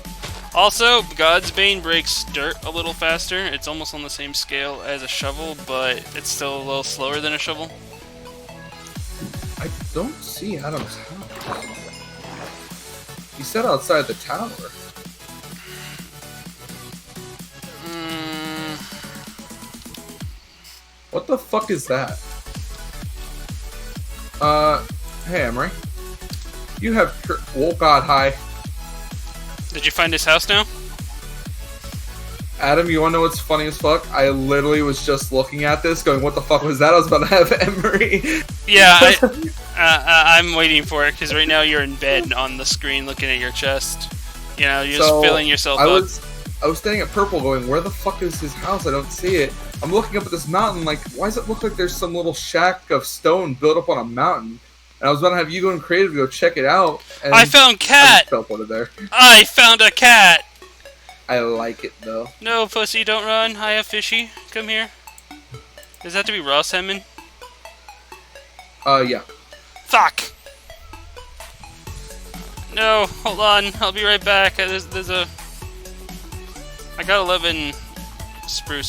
Also, God's Bane breaks dirt a little faster. It's almost on the same scale as a shovel, but it's still a little slower than a shovel. I don't see Adam's house. He said outside the tower. What the fuck is that? Hey Emery. You have oh god, hi. Did you find his house now? Adam, you wanna know what's funny as fuck? I literally was just looking at this going, what the fuck was that? I was about to have Emery. Yeah, I'm waiting for it because right now you're in bed on the screen looking at your chest. You know, you're just filling yourself up. I was standing at purple going, where the fuck is his house? I don't see it. I'm looking up at this mountain like, why does it look like there's some little shack of stone built up on a mountain? And I was about to have you go in creative to go check it out. And I found cat! I just teleported there. I found a cat! I like it though. No, pussy, don't run. I have fishy. Come here. Does that have to be raw salmon? Yeah. Fuck! No, hold on. I'll be right back. There's a... I got 11 spruce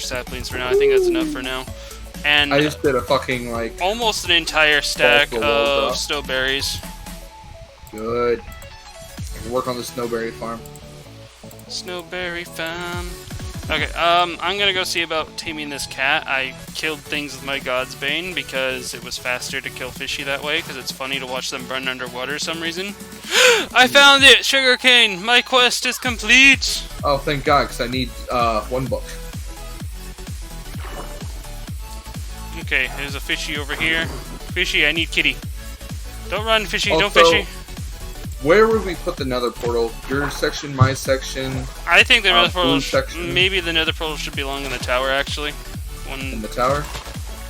saplings for now. I think that's enough for now. And I just did a fucking like almost an entire stack Balls of of snowberries. good. I can work on the snowberry farm. Snowberry farm. Okay, I'm gonna go see about taming this cat. I killed things with my God's Bane because it was faster to kill fishy that way, because it's funny to watch them burn underwater for some reason. I found it! Sugarcane! My quest is complete! Oh, thank God, because I need one book. Okay, there's a fishy over here. Fishy, I need kitty. Don't run, fishy, don't Also, fishy. Where would we put the nether portal? Your section, my section, I think the nether portal, blue section. maybe the nether portal should belong in the tower, actually. in the tower?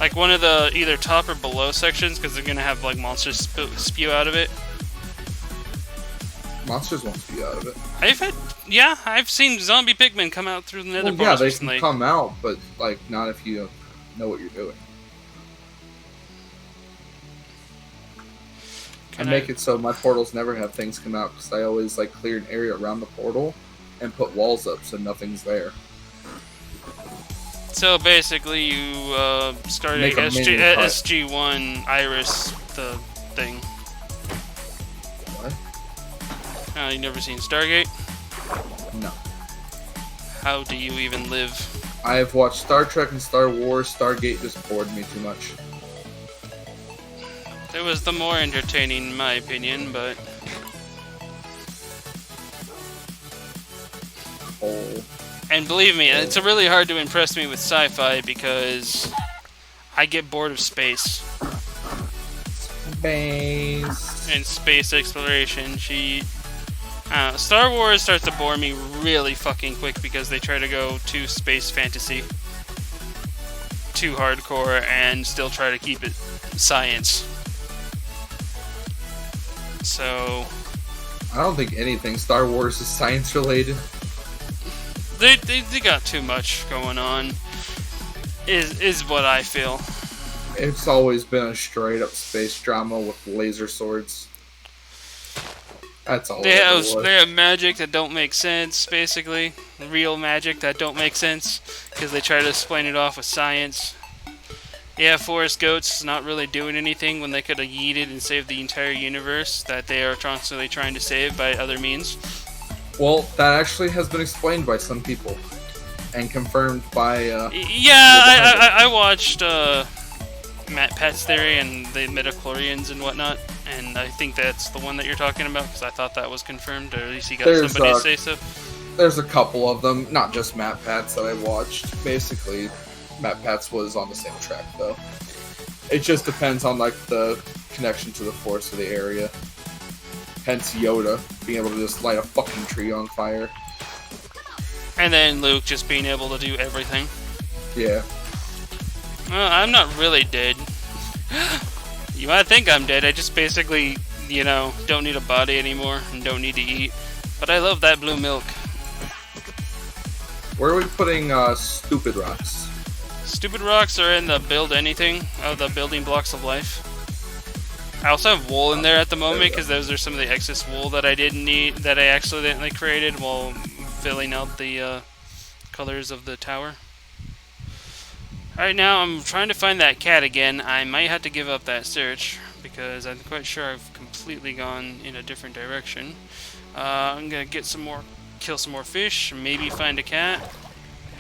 Like one of the either top or below sections, because they're gonna have like monsters spew out of it. Monsters won't be out of it. I've seen zombie pigmen come out through the nether Well, yeah, portals they recently. can come out, but like not if you don't know what you're doing. I make it so my portals never have things come out because I always like clear an area around the portal and put walls up so nothing's there. So basically, you started Make a mini hut. SG1 Iris, the thing. What? You never seen Stargate? No. How do you even live? I have watched Star Trek and Star Wars. Stargate just bored me too much. It was the more entertaining, in my opinion, but Oh. and believe me, it's really hard to impress me with sci-fi because I get bored of space Base. and space exploration. She Star Wars starts to bore me really fucking quick because they try to go too space fantasy, too hardcore, and still try to keep it science. So I don't think anything Star Wars is science related. they got too much going on. Is what I feel. It's always been a straight up space drama with laser swords. That's all. They it have was. they have magic that don't make sense, basically. Real magic that don't make sense because they try to explain it off with science. Yeah, Forest Goats not really doing anything when they could have yeeted and saved the entire universe that they are constantly trying to save by other means. Well, that actually has been explained by some people and confirmed by. I watched Matt Pat's theory and the midichlorians and whatnot, and I think that's the one that you're talking about because I thought that was confirmed, or at least he got There's, somebody to say so. There's a couple of them, not just Matt Pats that I watched. Basically, Matt Pats was on the same track though. It just depends on like the connection to the force of the area. Hence Yoda being able to just light a fucking tree on fire. And then Luke just being able to do everything. Yeah. I'm not really dead. You might think I'm dead. I just basically, don't need a body anymore and don't need to eat. But I love that blue milk. Where are we putting stupid rocks? Stupid rocks are in the build anything of the building blocks of life. I also have wool in there at the moment because those are some of the excess wool that I didn't need, that I accidentally created while filling out the colors of the tower. Alright, now I'm trying to find that cat again. I might have to give up that search because I'm quite sure I've completely gone in a different direction. I'm gonna get some more, kill some more fish, maybe find a cat,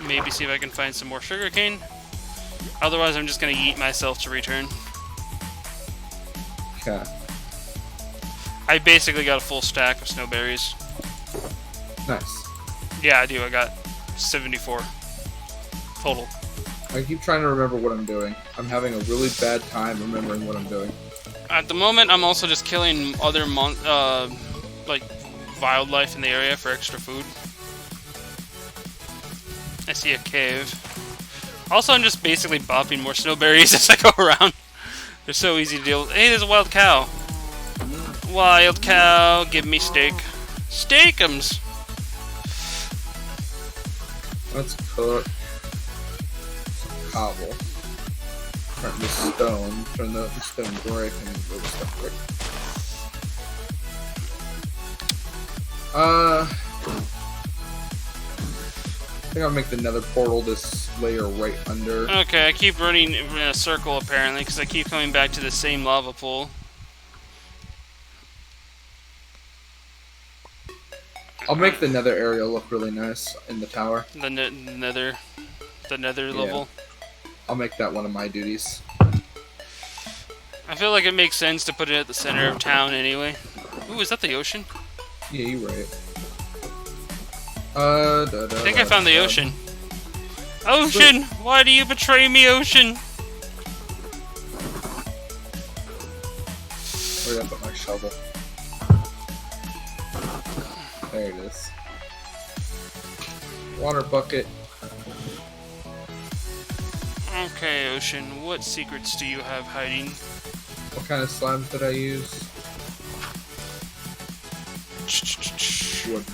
maybe see if I can find some more sugarcane. Otherwise, I'm just gonna eat myself to return. Okay. I basically got a full stack of snowberries. Nice. Yeah, I do. I got 74 total. I keep trying to remember what I'm doing. I'm having a really bad time remembering what I'm doing. At the moment, I'm also just killing other like wildlife in the area for extra food. I see a cave. Also, I'm just basically bopping more snowberries as I go around. They're so easy to deal with. Hey, there's a wild cow. Wild cow, give me steak. Steakums! Let's cook some cobble. Turn the stone. Turn the stone brick and go to stone brick. I think I'll make the nether portal this layer right under. Okay, I keep running in a circle apparently because I keep coming back to the same lava pool. I'll make the nether area look really nice in the tower. The nether level. I'll make that one of my duties. I feel like it makes sense to put it at the center of town anyway. Ooh, is that the ocean? Yeah, you're right. I think I found the ocean. Ocean! Why do you betray me, ocean? Where did I put my shovel? There it is. Water bucket. Okay, ocean, what secrets do you have hiding? What kind of slimes did I use? Wood.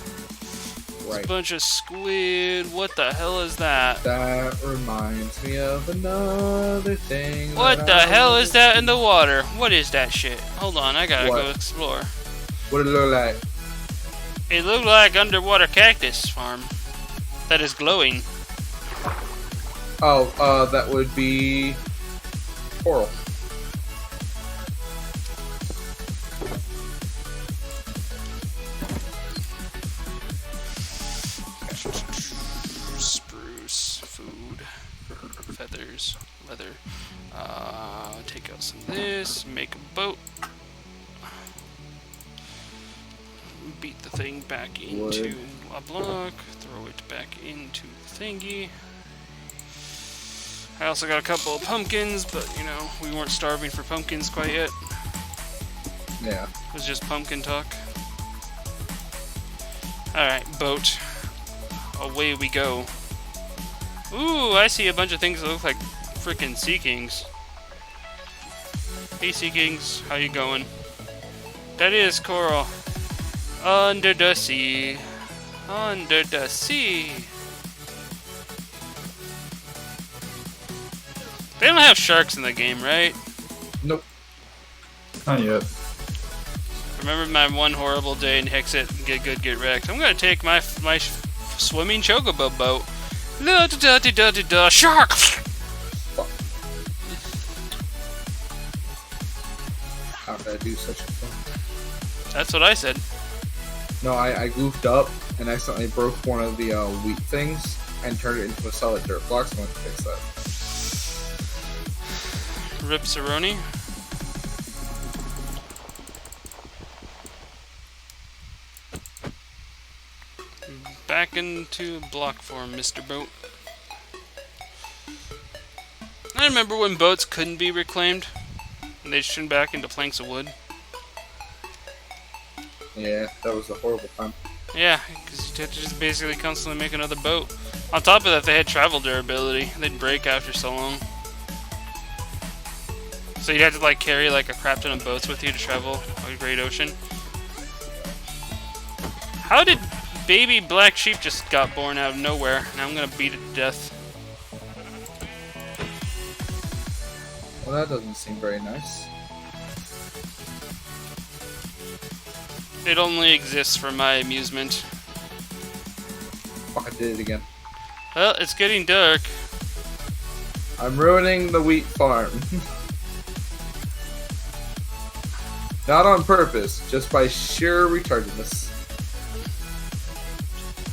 Right. A bunch of squid. What the hell is that? That reminds me of another thing. What the hell is that in the water? What is that shit? Hold on, I gotta What? go explore. What did it look like? It looked like underwater cactus farm that is glowing. Oh, that would be coral. Spruce, food, feathers, leather. Take out some of this, make a boat. Beat the thing back into a block, throw it back into the thingy. I also got a couple of pumpkins, but we weren't starving for pumpkins quite yet. Yeah. It was just pumpkin talk. Alright, boat. Away we go. Ooh, I see a bunch of things that look like freaking Sea Kings. Hey Sea Kings, how you going? That is Coral. Under the sea. Under the sea. They don't have sharks in the game, right? Nope. Not yet. Remember my one horrible day in Hexit? Get good, get wrecked. I'm gonna take my swimming chocobo boat. La da da da da da da. Shark! How did I do such a thing? That's what I said. No, I goofed up and accidentally broke one of the wheat things and turned it into a solid dirt block, so I went to fix that. Rip Cerrone. Back into block form, Mr. Boat. I remember when boats couldn't be reclaimed. And they turned back into planks of wood. Yeah, that was a horrible time. Yeah, because you had to just basically constantly make another boat. On top of that, they had travel durability. They'd break after so long. So you'd have to like carry like a crap ton of boats with you to travel a great ocean. How did baby black sheep just got born out of nowhere? Now I'm gonna beat it to death. Well, that doesn't seem very nice. It only exists for my amusement. Fuck, I did it again. Well, it's getting dark. I'm ruining the wheat farm. Not on purpose, just by sheer retardedness.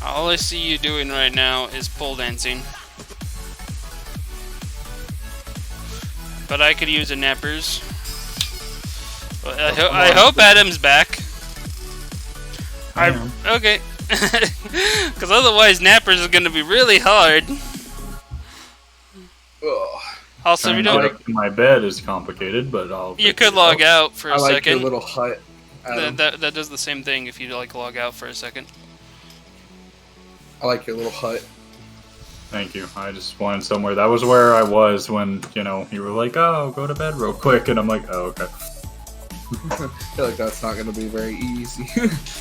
All I see you doing right now is pole dancing. But I could use a nappers. Well, I hope Adam's back. Okay. Because otherwise nappers is going to be really hard. Ugh. Also, if you Trying to don't... get to my bed is complicated, but I'll. You fix could it. log out for a I like second. your little hut, Adam. That does the same thing if you like log out for a second. I like your little hut. Thank you. I just wanted somewhere. That was where I was when, you were like, oh, go to bed real quick. And I'm like, oh, okay. I feel like that's not going to be very easy.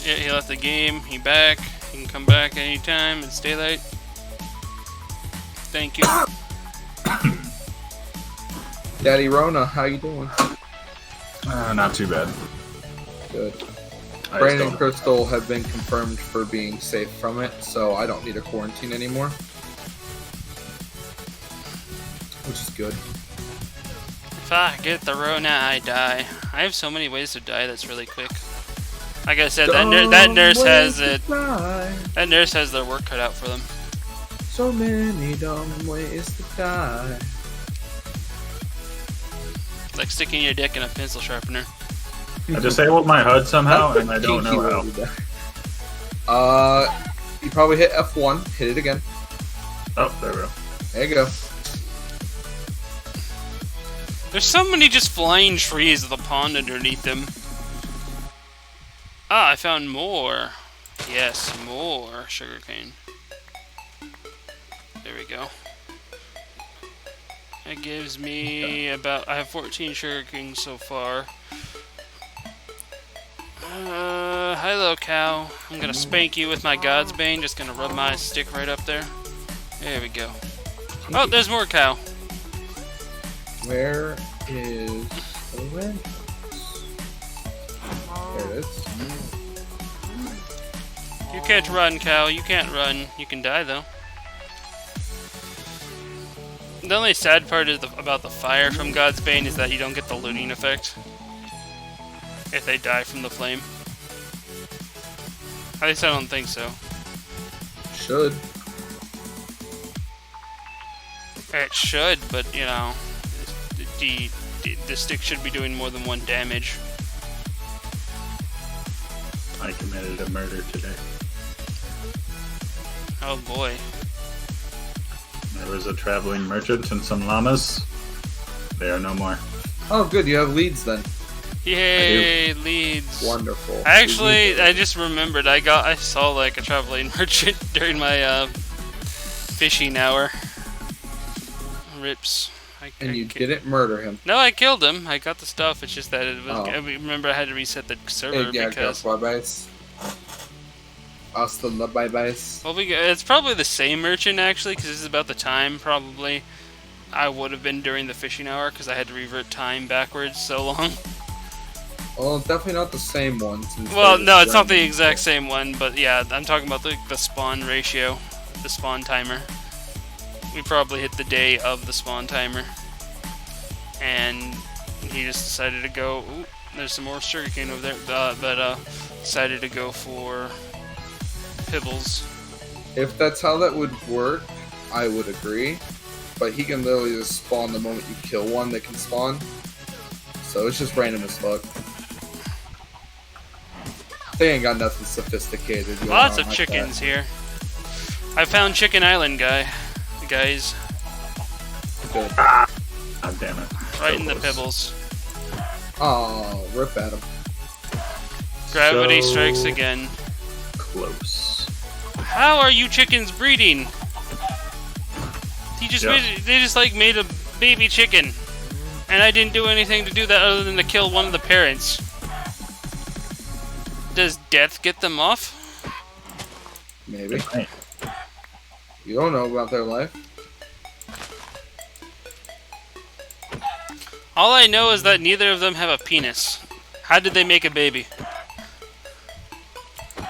Yeah, he left the game. He back. He can come back anytime. It's daylight. Thank you. Daddy Rona, how you doing? Not too bad. Good. I Brandon still- and Crystal have been confirmed for being safe from it, so I don't need a quarantine anymore. Which is good. If I get the Rona, I die. I have so many ways to die that's really quick. Like I said, that nurse has it. That nurse has their work cut out for them. So many dumb ways to die. It's like sticking your dick in a pencil sharpener. I disabled my HUD somehow, and I don't know how. You probably hit F1. Hit it again. Oh, there we go. There you go. There's so many just flying trees with a pond underneath them. Ah, I found more. Yes, more sugarcane. There we go. That gives me about... I have 14 sugarcane so far. Hi, little cow. I'm gonna spank you with my God's Bane. Just gonna rub my stick right up there. There we go. Oh, there's more cow. Where is the red? There it is. You can't run, cow. You can't run. You can die, though. The only sad part is about the fire from God's Bane is that you don't get the looting effect if they die from the flame. At least I don't think so. Should. It should, but you know, the stick should be doing more than one damage. I committed a murder today. Oh boy. There was a traveling merchant and some llamas. They are no more. Oh, good. You have leads then. Yay, leads. Wonderful. Actually, I just remembered I saw like a traveling merchant during my fishing hour. Rips. And you didn't murder him. No, I killed him. I got the stuff. It's just that it was. Oh. I remember I had to reset the server Yeah, because. bye-byes. Hasta la bye-byes. Well, it's probably the same merchant actually, because this is about the time probably I would have been during the fishing hour because I had to revert time backwards so long. Well, definitely not the same one. Well, no, it's not the exact same one, but yeah, I'm talking about the spawn ratio, the spawn timer. We probably hit the day of the spawn timer, and he just decided to go. Ooh, there's some more sugarcane over there, but decided to go for Pibbles. If that's how that would work, I would agree. But he can literally just spawn the moment you kill one that can spawn. So it's just random as fuck. They ain't got nothing sophisticated. Lots of chickens here. I found Chicken Island, guys. Good. God damn it. Right So in the close. Pibbles. Oh, rip at him. Gravity So strikes again. Close. How are you chickens breeding? They just like made a baby chicken, and I didn't do anything to do that other than to kill one of the parents. Does death get them off? Maybe. Hey, You don't know about their life. All I know is that neither of them have a penis. How did they make a baby?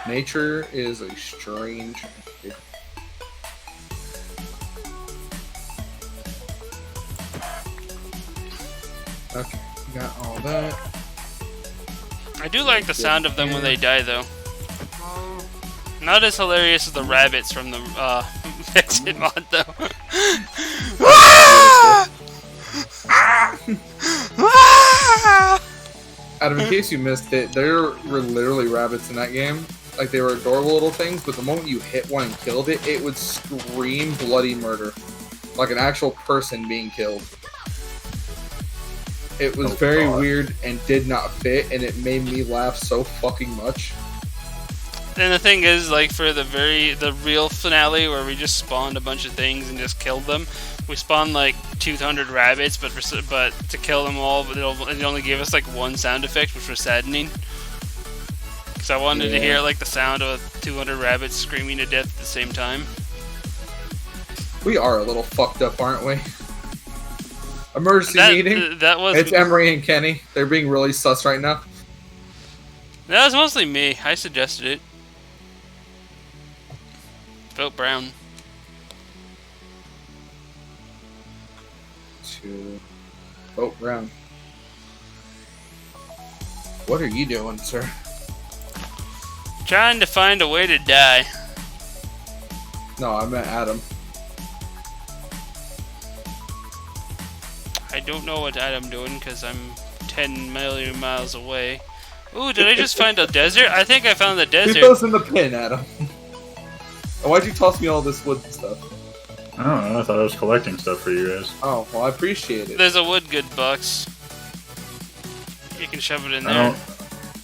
Nature is a strange. Okay, got all that. I do like the sound of them when they die, though. Not as hilarious as the rabbits from the Exit mod, though. Adam, in case you missed it, there were literally rabbits in that game. Like, they were adorable little things, but the moment you hit one and killed it, it would scream bloody murder. Like an actual person being killed. It was Oh, very God. weird and did not fit, and it made me laugh so fucking much. And the thing is, like, for the real finale where we just spawned a bunch of things and just killed them, we spawned like 200 rabbits, but to kill them all, but it only gave us like one sound effect, which was saddening. Because I wanted to hear like the sound of 200 rabbits screaming to death at the same time. We are a little fucked up, aren't we? Emergency meeting. That was It's Emery and Kenny. They're being really sus right now. that was mostly me. I suggested it. Vote Brown. To vote Brown. What are you doing, sir? Trying to find a way to die. No, I meant Adam. I don't know what I'm doing because I'm 10 million miles away. Ooh, did I just find a desert? I think I found the Who desert. throws in the pin, Adam? And why'd you toss me all this wood and stuff? I don't know. I thought I was collecting stuff for you guys. Oh, well, I appreciate it. There's a wood good box. You can shove it in I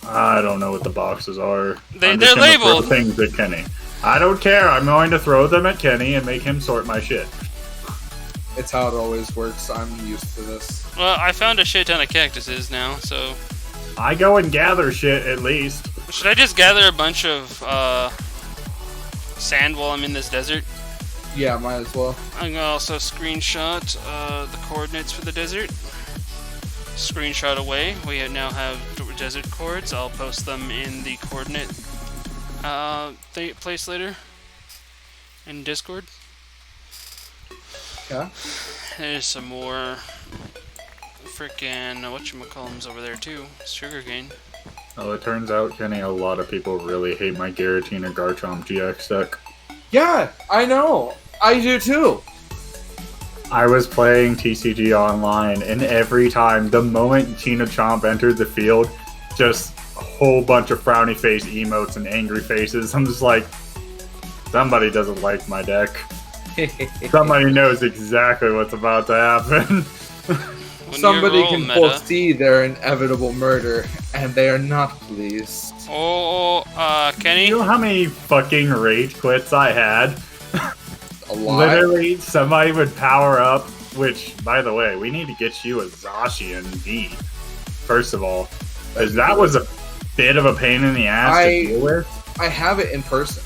there. don't know what the boxes are. They're I'm just gonna throw labeled. things at Kenny. I don't care. I'm going to throw them at Kenny and make him sort my shit. It's how it always works. I'm used to this. Well, I found a shit ton of cactuses now, so... I go and gather shit at least. Should I just gather a bunch of sand while I'm in this desert? Yeah, might as well. I'm gonna also screenshot the coordinates for the desert. Screenshot away. We now have desert coords. I'll post them in the coordinate place later in Discord. Okay. There's some more frickin' whatchamacallums over there too. Sugarcane. Well, it turns out, Kenny, a lot of people really hate my Giratina Garchomp GX deck. Yeah, I know. I do too. I was playing TCG Online, and every time, the moment Tina Chomp entered the field, just a whole bunch of frowny face emotes and angry faces. I'm just like, somebody doesn't like my deck. Somebody knows exactly what's about to happen. When Somebody you're can meta. foresee their inevitable murder, and they are not pleased. Kenny? You know how many fucking rage quits I had? A lot. Literally, somebody would power up, which, by the way, we need to get you a Zacian V, first of all. Because that was a bit of a pain in the ass to deal with. I have it in person.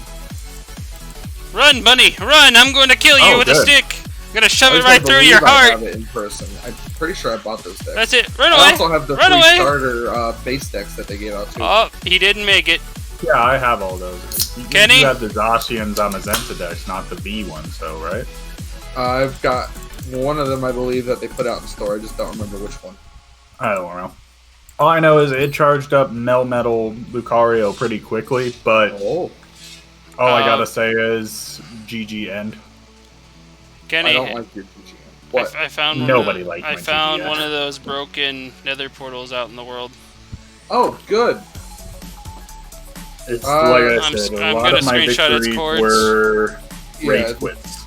Run, bunny, run! I'm going to kill you Oh, with a good. stick! I'm gonna shove I it just right don't through believe your I heart! have it in person. I'm pretty sure I bought those decks. That's it, run I away! also have the Run free away! starter base decks that they gave out too. Oh, he didn't make it. Yeah, I have all those. Kenny? You have the Zacians on Mazenta decks, not the V ones, though, right? I've got one of them, I believe, that they put out in the store. I just don't remember which one. I don't know. All I know is it charged up Melmetal Lucario pretty quickly, but Oh, all I gotta say is GG end. Kenny, I don't like your GGN. What? I found Nobody liked I my found GGN. one of those broken nether portals out in the world. Oh, good. It's I'm like I s- said, a I'm lot gonna of my screenshot its victories cords. were rage Yeah. quits.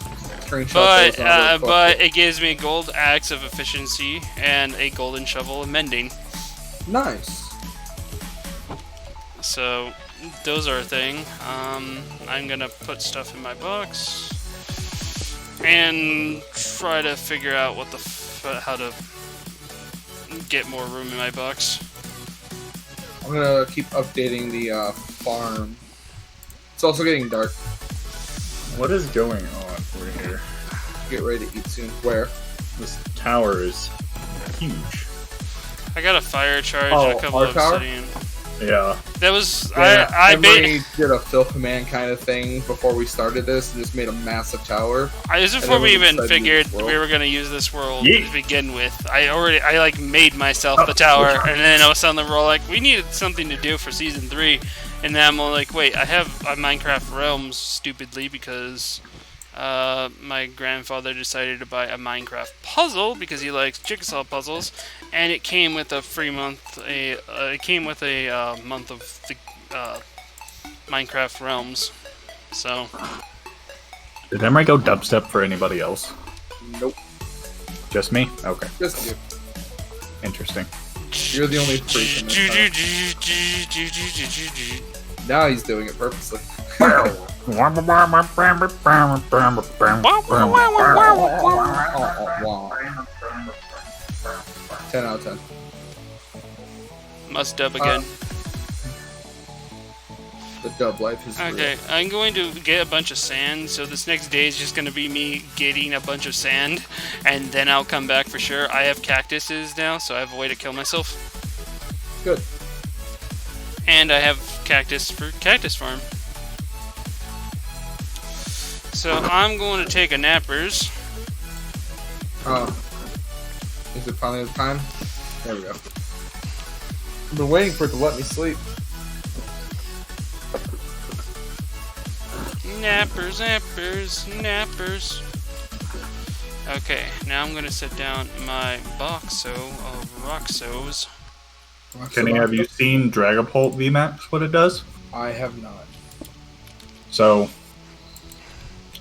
Screenshot But those, and I'll but fuck it gives me a gold axe of efficiency and a golden shovel of mending. it. Nice. So those are a thing. I'm gonna put stuff in my box and try to figure out what how to get more room in my box. I'm gonna keep updating the farm. It's also getting dark. What is going on over here? Get ready to eat soon. Where? This tower is huge. I got a fire charge Oh, and a couple our of tower? obsidian. Yeah. That was Yeah, I Emery did a fill command kind of thing before we started this and just made a massive tower. this is and before we then we even decided to figured use this world. we were gonna use this world Yeet. to begin with. I like made myself the tower, and then all of a sudden we're all like, we needed something to do for season 3, and then I'm all like, wait, I have a Minecraft Realms stupidly because my grandfather decided to buy a Minecraft puzzle because he likes jigsaw puzzles, and it came with a free month. It came with a month of the Minecraft Realms. So Did Emery go dubstep for anybody else? Nope. Just me? Okay. Just you. Interesting. You're the only freak in this Now he's doing it purposely. 10 out of 10. Must dub again. The dub life is Okay, real. I'm going to get a bunch of sand, so this next day is just going to be me getting a bunch of sand, and then I'll come back for sure. I have cactuses now, so I have a way to kill myself. Good. And I have cactus for cactus farm. So I'm going to take a nappers. Is it finally the time? There we go. I've been waiting for it to let me sleep. Nappers, nappers, nappers. Okay, now I'm going to set down my boxo of Roxos. Kenny, have you seen Dragapult VMAX, what it does? I have not. So,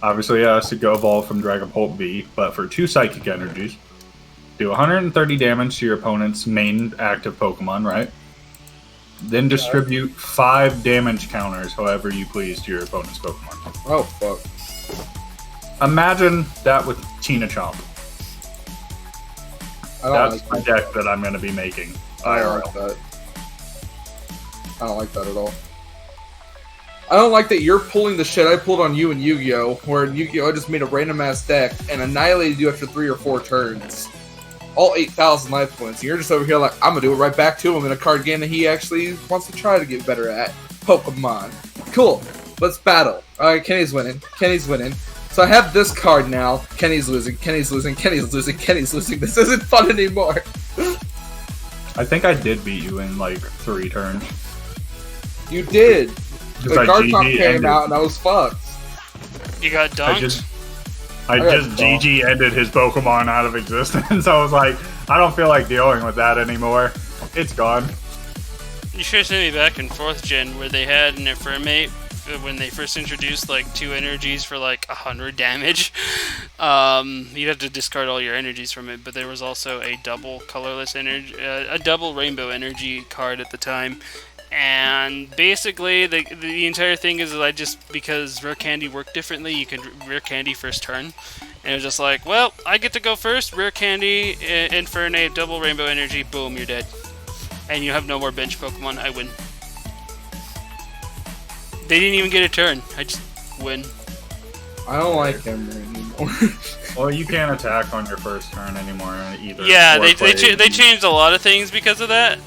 obviously it has to go evolve from Dragapult V, but for 2 Psychic Energies, do 130 damage to your opponent's main active Pokemon, right? Then distribute 5 damage counters however you please to your opponent's Pokemon. Oh, fuck. Imagine that with Tina Chomp. I don't That's like my that. deck that I'm going to be making. I don't like that. I don't like that at all. I don't like that you're pulling the shit I pulled on you in Yu-Gi-Oh! Where in Yu-Gi-Oh! I just made a random ass deck and annihilated you after 3 or 4 turns. All 8,000 life points. And you're just over here like, I'm gonna do it right back to him in a card game that he actually wants to try to get better at. Pokemon. Cool. Let's battle. Alright, Kenny's winning. Kenny's winning. So I have this card now. Kenny's losing. Kenny's losing. Kenny's losing. Kenny's losing. This isn't fun anymore. I think I did beat you in like 3 turns. You did. Because The I Garchomp GG came ended. out and I was fucked. You got dunked? I got just GG ended his Pokemon out of existence. I was like, I don't feel like dealing with that anymore. It's gone. You should have sent me back in 4th gen where they had an Affirmate when they first introduced like 2 energies for like 100 damage. You'd have to discard all your energies from it, but there was also a double colorless energy, a double rainbow energy card at the time. And basically, the entire thing is that because Rare Candy worked differently, you could Rare Candy first turn. And it was just like, well, I get to go first, Rare Candy, Infernape, double rainbow energy, boom, you're dead. And you have no more bench Pokemon, I win. They didn't even get a turn, I just win. I don't like him anymore. Well, you can't attack on your first turn anymore either. Yeah, Or they play- changed a lot of things because of that,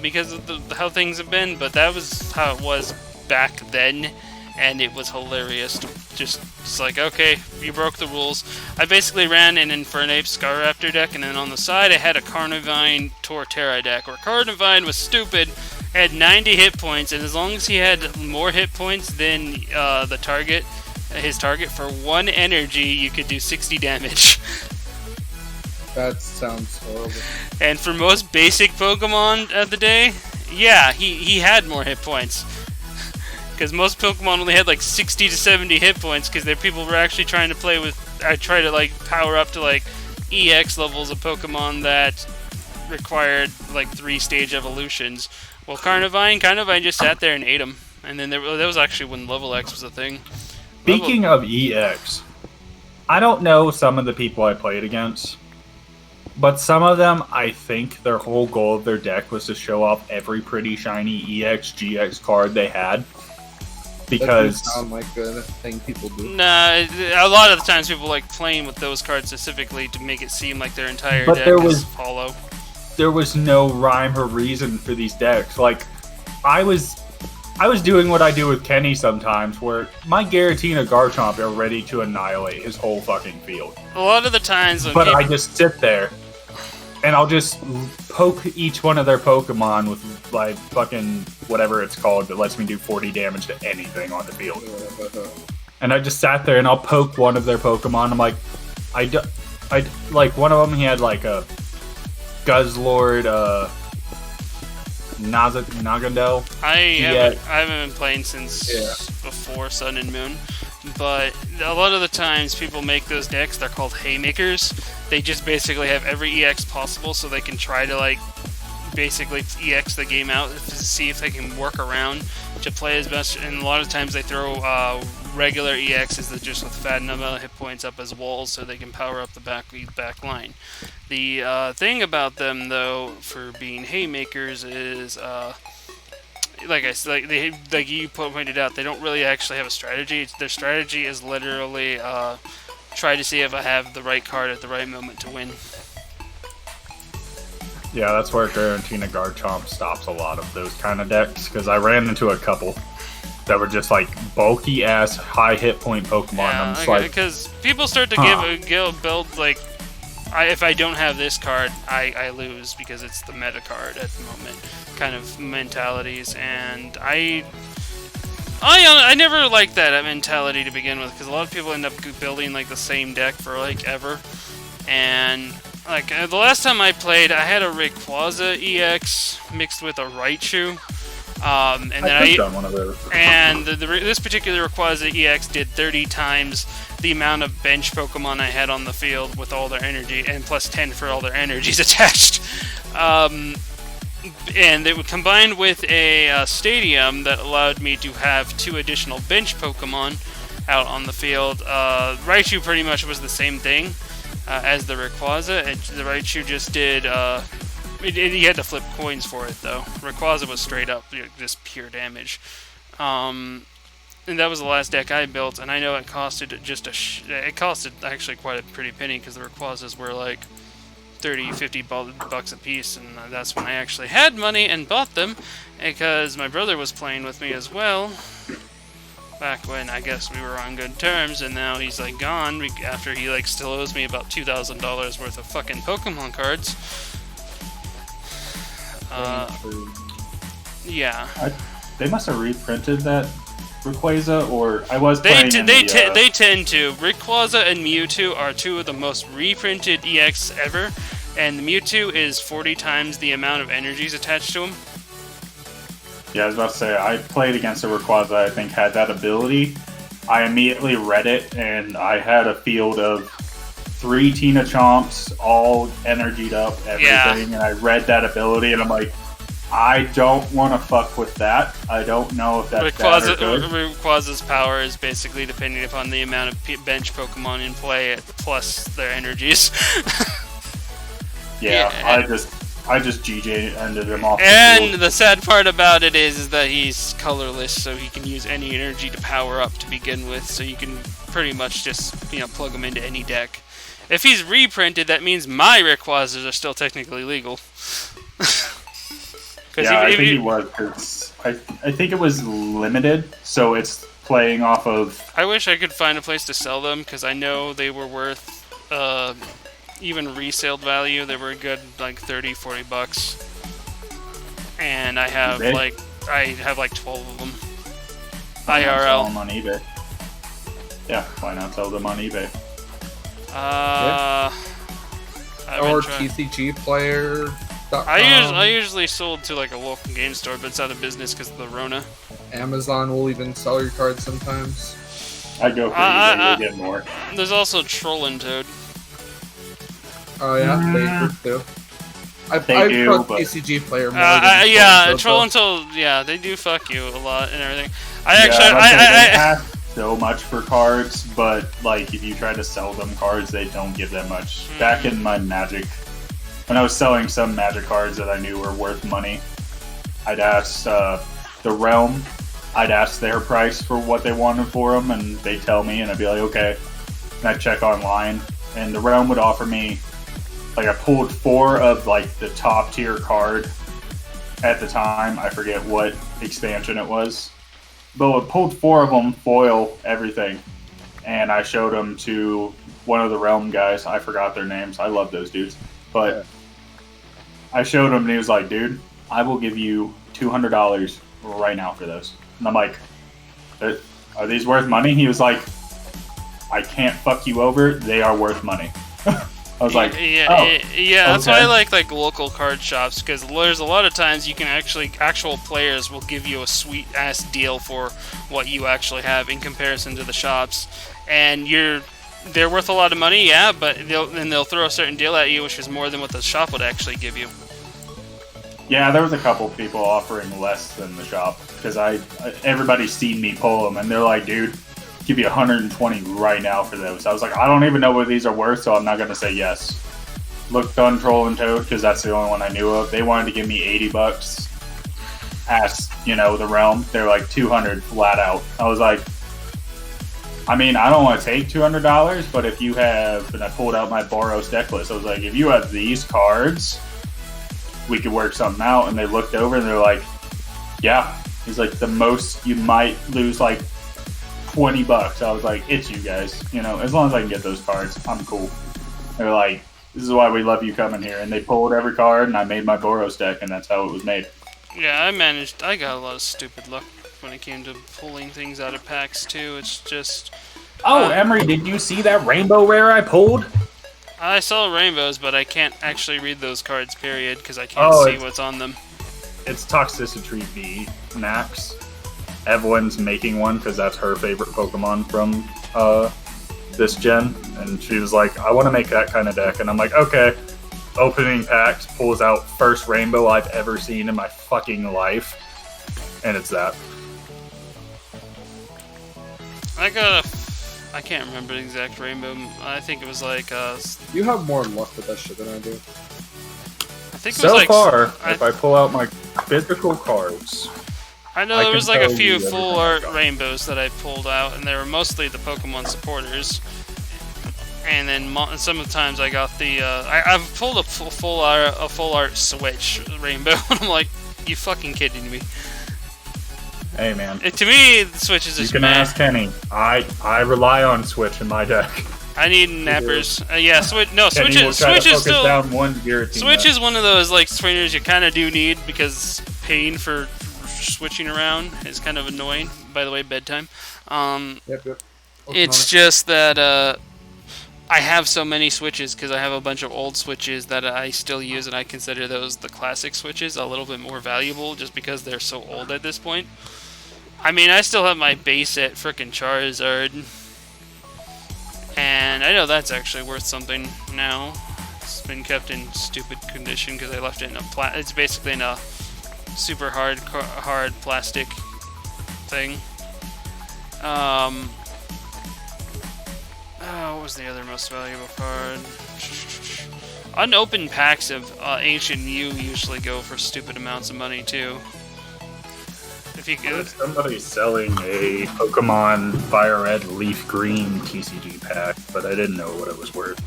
because of how things have been, but that was how it was back then, and it was hilarious. Just like, okay, you broke the rules. I basically ran an Infernape Scaraptor deck, and then on the side I had a Carnivine Torterra deck, where Carnivine was stupid, had 90 hit points, and as long as he had more hit points than his target for 1 energy, you could do 60 damage. That sounds horrible. And for most basic Pokemon of the day, yeah, he had more hit points. Because most Pokemon only had like 60 to 70 hit points, because people were actually trying to play with, try to like power up to like EX levels of Pokemon that required like 3-stage evolutions. Well, Carnivine just sat there and ate them. And then that was actually when Level X was a thing. Speaking of EX, I don't know some of the people I played against, but some of them, I think their whole goal of their deck was to show off every pretty shiny EX, GX card they had. That Because doesn't sound like a thing people do. Nah, a lot of the times people like playing with those cards specifically to make it seem like their entire But deck there is was- hollow. there was no rhyme or reason for these decks. Like, I was doing what I do with Kenny sometimes, where my Giratina Garchomp are ready to annihilate his whole fucking field. A lot of the times when But people, I just sit there, and I'll just poke each one of their Pokemon with, like, fucking whatever it's called that lets me do 40 damage to anything on the field. And I just sat there, and I'll poke one of their Pokemon. I'm like, like, one of them, he had, like, a Guzzlord, Nagandel. I Yeah. haven't been playing since Yeah. before Sun and Moon, but a lot of the times people make those decks. They're called haymakers. They just basically have every EX possible, so they can try to like basically EX the game out to see if they can work around to play as best. And a lot of times they throw regular EXs that just with fat amount of hit points up as walls, so they can power up the back line. The thing about them, though, for being haymakers is, like I said, like you pointed out, they don't really actually have a strategy. Their strategy is literally try to see if I have the right card at the right moment to win. Yeah, that's where Giratina Garchomp stops a lot of those kind of decks, because I ran into a couple that were just like bulky ass high hit point Pokemon. and I'm just like, because people start to build like, if I don't have this card, I lose because it's the meta card at the moment, kind of mentalities, and I never liked that mentality to begin with, because a lot of people end up building like the same deck for like ever, and like the last time I played, I had a Rayquaza EX mixed with a Raichu. And then I done one of those. and this particular Rayquaza EX did 30 times the amount of bench Pokemon I had on the field with all their energy, and plus 10 for all their energies attached. And it would combined with a stadium that allowed me to have 2 additional bench Pokemon out on the field. Raichu pretty much was the same thing as the Rayquaza, and the Raichu just did. You had to flip coins for it, though. Rayquaza was straight up just pure damage. And that was the last deck I built, and I know it costed just it costed actually quite a pretty penny, because the Rayquazas were like 30-50 bucks a piece, and that's when I actually had money and bought them, because my brother was playing with me as well. Back when I guess we were on good terms, and now he's like gone after he like still owes me about $2,000 worth of fucking Pokemon cards. Yeah. They must have reprinted that Rayquaza, or I was They playing in the, tend to. Rayquaza and Mewtwo are 2 of the most reprinted EX ever, and the Mewtwo is 40 times the amount of energies attached to him. Yeah, I was about to say, I played against a Rayquaza that I think had that ability. I immediately read it, and I had a field of 3 Tina Chomps, all energied up, everything, Yeah. and I read that ability, and I'm like, I don't want to fuck with that. I don't know if that's bad or good. Rayquaza's power is basically depending upon the amount of bench Pokemon in play plus their energies. Yeah, Yeah. I just GJ ended him off. And the sad part about it is that he's colorless, so he can use any energy to power up to begin with. So you can pretty much just plug him into any deck. If he's reprinted, that means my Rayquazas are still technically legal. Yeah, I think he was. 'Cause I think it was limited, so it's playing off of. I wish I could find a place to sell them because I know they were worth even resale value. They were a good like $30-40, and I have They- like 12 of them. Why not sell IRL. them on eBay? Yeah, why not sell them on eBay? I've Or been trying- TCGplayer.com. I usually sold to like a local game store, but it's out of business because of the Rona. Amazon will even sell your cards sometimes. I'd go for eBay to get more. There's also Trollin Toad. Oh yeah, they do too. I do, trust but- TCG Player more Yeah, than Trollin Toad. Yeah, they do fuck you a lot and everything. I Yeah, actually, they ask so much for cards, but like if you try to sell them cards, they don't give that much. Back in my Magic, when I was selling some Magic cards that I knew were worth money, I'd ask the Realm. I'd ask their price for what they wanted for them, and they'd tell me, and I'd be like, okay. And I'd check online, and the Realm would offer me, like, I pulled 4 of like the top tier card at the time. I forget what expansion it was. But I pulled 4 of them, foil, everything. And I showed them to one of the Realm guys. I forgot their names. I love those dudes. But I showed him, and he was like, dude, I will give you $200 right now for those. And I'm like, are these worth money? He was like, I can't fuck you over. They are worth money. I was like, yeah. That's why okay. I like local card shops because there's a lot of times you can actual players will give you a sweet ass deal for what you actually have in comparison to the shops, and they're worth a lot of money, yeah, but they'll throw a certain deal at you which is more than what the shop would actually give you. yeah, there was a couple people offering less than the shop because everybody's seen me pull them, and they're like, dude, give you 120 right now for those. I was like, I don't even know what these are worth, so I'm not gonna say yes. Looked on Trollin Toad because that's the only one I knew of. They wanted to give me $80. Asked, the Realm. They're like 200 flat out. I was like, I mean, I don't want to take $200, but if you have, and I pulled out my Boros deck list. I was like, if you have these cards, we could work something out. And they looked over and they're like, yeah. He's like, the most you might lose like $20. I was like, it's you guys. As long as I can get those cards, I'm cool. They're like, this is why we love you coming here. And they pulled every card, and I made my Boros deck, and that's how it was made. Yeah, I got a lot of stupid luck when it came to pulling things out of packs too. It's just Oh, Emery, did you see that rainbow rare I pulled? I saw rainbows, but I can't actually read those cards. Period, because I can't see what's on them. It's Toxicity V Max. Evelyn's making one because that's her favorite Pokemon from this gen, and she was like, I want to make that kind of deck, and I'm like, okay. Opening packs, pulls out first rainbow I've ever seen in my fucking life, and it's that. I can't remember the exact rainbow. I think it was like You have more luck with that shit than I do. I think it So was like far, if I pull out my physical cards, I know I there can was like a tell few you full everything I art got. rainbows that I pulled out, and they were mostly the Pokemon supporters. And then some of the times I got the I've pulled a full art Switch rainbow, and I'm like, you fucking kidding me? hey man, To me, the Switch is you just can meh. ask Kenny. I rely on Switch in my deck. I need nappers. Yeah, Switch. No, Kenny Switch will is try to Switch is focus still. down one Giratina. Switch is one of those like trainers you kind of do need because paying for switching around is kind of annoying. By the way, bedtime. Yep. It's just that I have so many switches because I have a bunch of old switches that I still use, and I consider those the classic switches a little bit more valuable just because they're so old at this point. I mean, I still have my base set frickin' Charizard, and I know that's actually worth something now. It's been kept in stupid condition because I left it in a it's basically in a super hard plastic thing. Oh, what was the other most valuable card? Unopened packs of Ancient Mew usually go for stupid amounts of money too. If you could, Somebody's selling a Pokemon Fire Red Leaf Green TCG pack, but I didn't know what it was worth.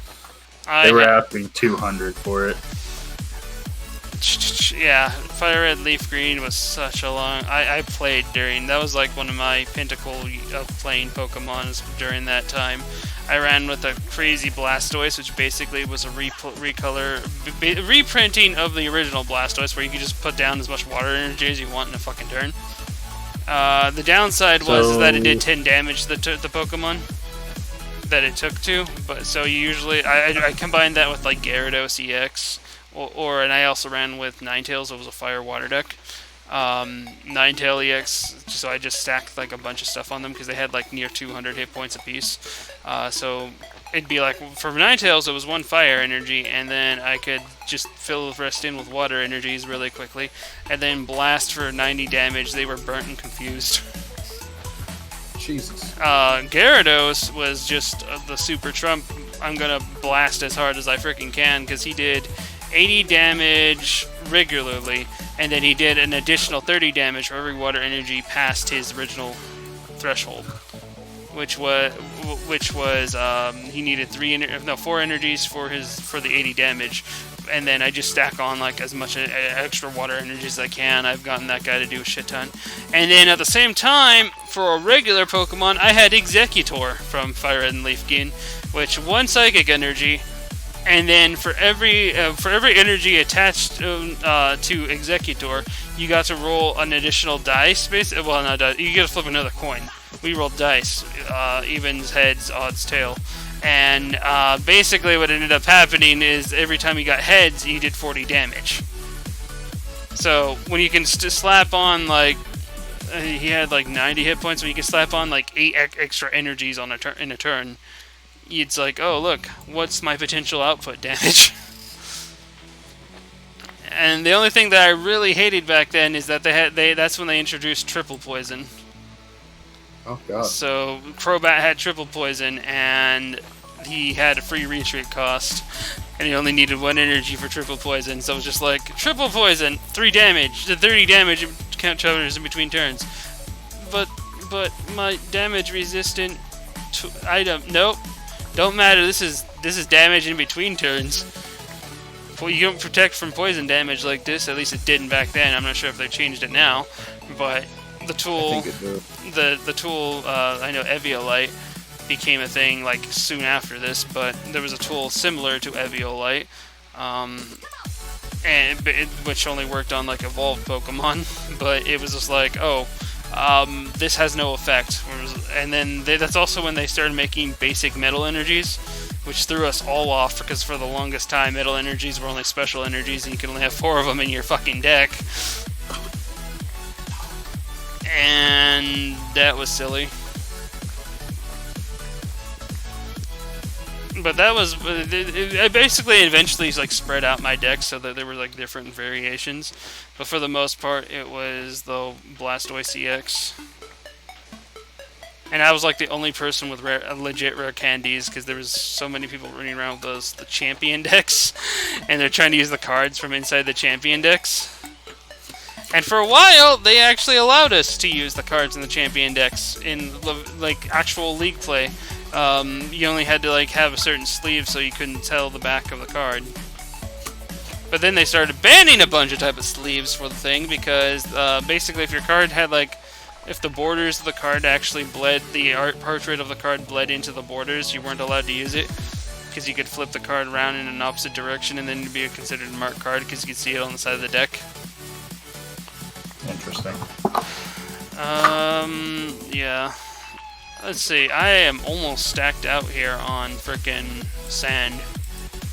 They were asking $200 for it. Yeah, Fire Red Leaf Green was such a long... I played during... That was like one of my pinnacle of playing Pokemon during that time. I ran with a crazy Blastoise, which basically was a reprinting of the original Blastoise, where you could just put down as much water energy as you want in a fucking turn. The downside was that it did 10 damage to the Pokemon that it took to, but so you usually... I combined that with like Gyarados EX, and I also ran with Ninetales. It was a Fire Water deck. Ninetale EX, so I just stacked like a bunch of stuff on them because they had like near 200 hit points apiece. So it'd be like, for Ninetales it was 1 fire energy, and then I could just fill the rest in with water energies really quickly, and then blast for 90 damage. They were burnt and confused. Jesus. Gyarados was just the super trump. I'm gonna blast as hard as I freaking can because he did 80 damage regularly, and then he did an additional 30 damage for every water energy past his original threshold, which was he needed 4 energies for the 80 damage, and then I just stack on like as much extra water energy as I can. I've gotten that guy to do a shit ton, and then at the same time for a regular Pokemon I had Executor from Fire Red and Leaf Green, which 1 psychic energy. And then for every energy attached to Executor, you got to roll an additional dice. Well, not dice. You got to flip another coin. We rolled dice, evens, heads, odds, tail, and basically what ended up happening is every time you got heads, you did 40 damage. So when you can slap on like he had like 90 hit points, when you can slap on like 8 extra energies on in a turn. It's like, oh look, what's my potential output damage? And the only thing that I really hated back then is that that's when they introduced triple poison. Oh god. So Crobat had triple poison, and he had a free retreat cost, and he only needed 1 energy for triple poison. So it was just like, triple poison, 3 damage, the 30 damage count counters in between turns. But my damage resistant item, nope. Don't matter, this is damage in between turns. Well, you don't protect from poison damage like this, at least it didn't back then. I'm not sure if they've changed it now, but the tool, I know Eviolite became a thing like soon after this, but there was a tool similar to Eviolite, which only worked on like evolved Pokemon, but it was just like, oh, this has no effect. And then that's also when they started making basic metal energies, which threw us all off, because for the longest time metal energies were only special energies and you could only have 4 of them in your fucking deck. And that was silly. But that was I basically eventually like spread out my deck so that there were like different variations, but for the most part it was the Blastoise EX, and I was like the only person with legit rare candies, because there was so many people running around with the champion decks, and they're trying to use the cards from inside the champion decks. And for a while, they actually allowed us to use the cards in the champion decks in like actual league play. You only had to like have a certain sleeve so you couldn't tell the back of the card. But then they started banning a bunch of type of sleeves for the thing, because basically if your card had like, if the borders of the card actually bled, the portrait of the card bled into the borders, you weren't allowed to use it, because you could flip the card around in an opposite direction and then it'd be considered a marked card because you could see it on the side of the deck. Interesting. Yeah. let's see. I am almost stacked out here on frickin' sand.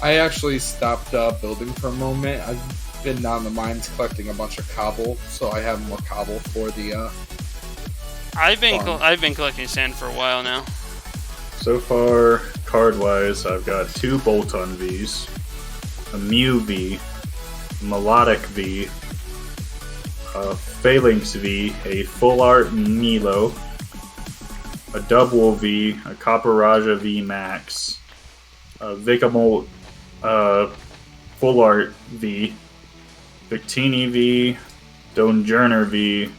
I actually stopped building for a moment. I've been down the mines collecting a bunch of cobble, so I have more cobble for the. I've been farm. I've been collecting sand for a while now. So far, card-wise, I've got 2 Bolton Vs, a Mew V, a Melodic V, a Phalanx V, a Full Art Milo, a Double V, a Copper V Max, a Vicamolt Full Art V, Victini V, Donjourner V,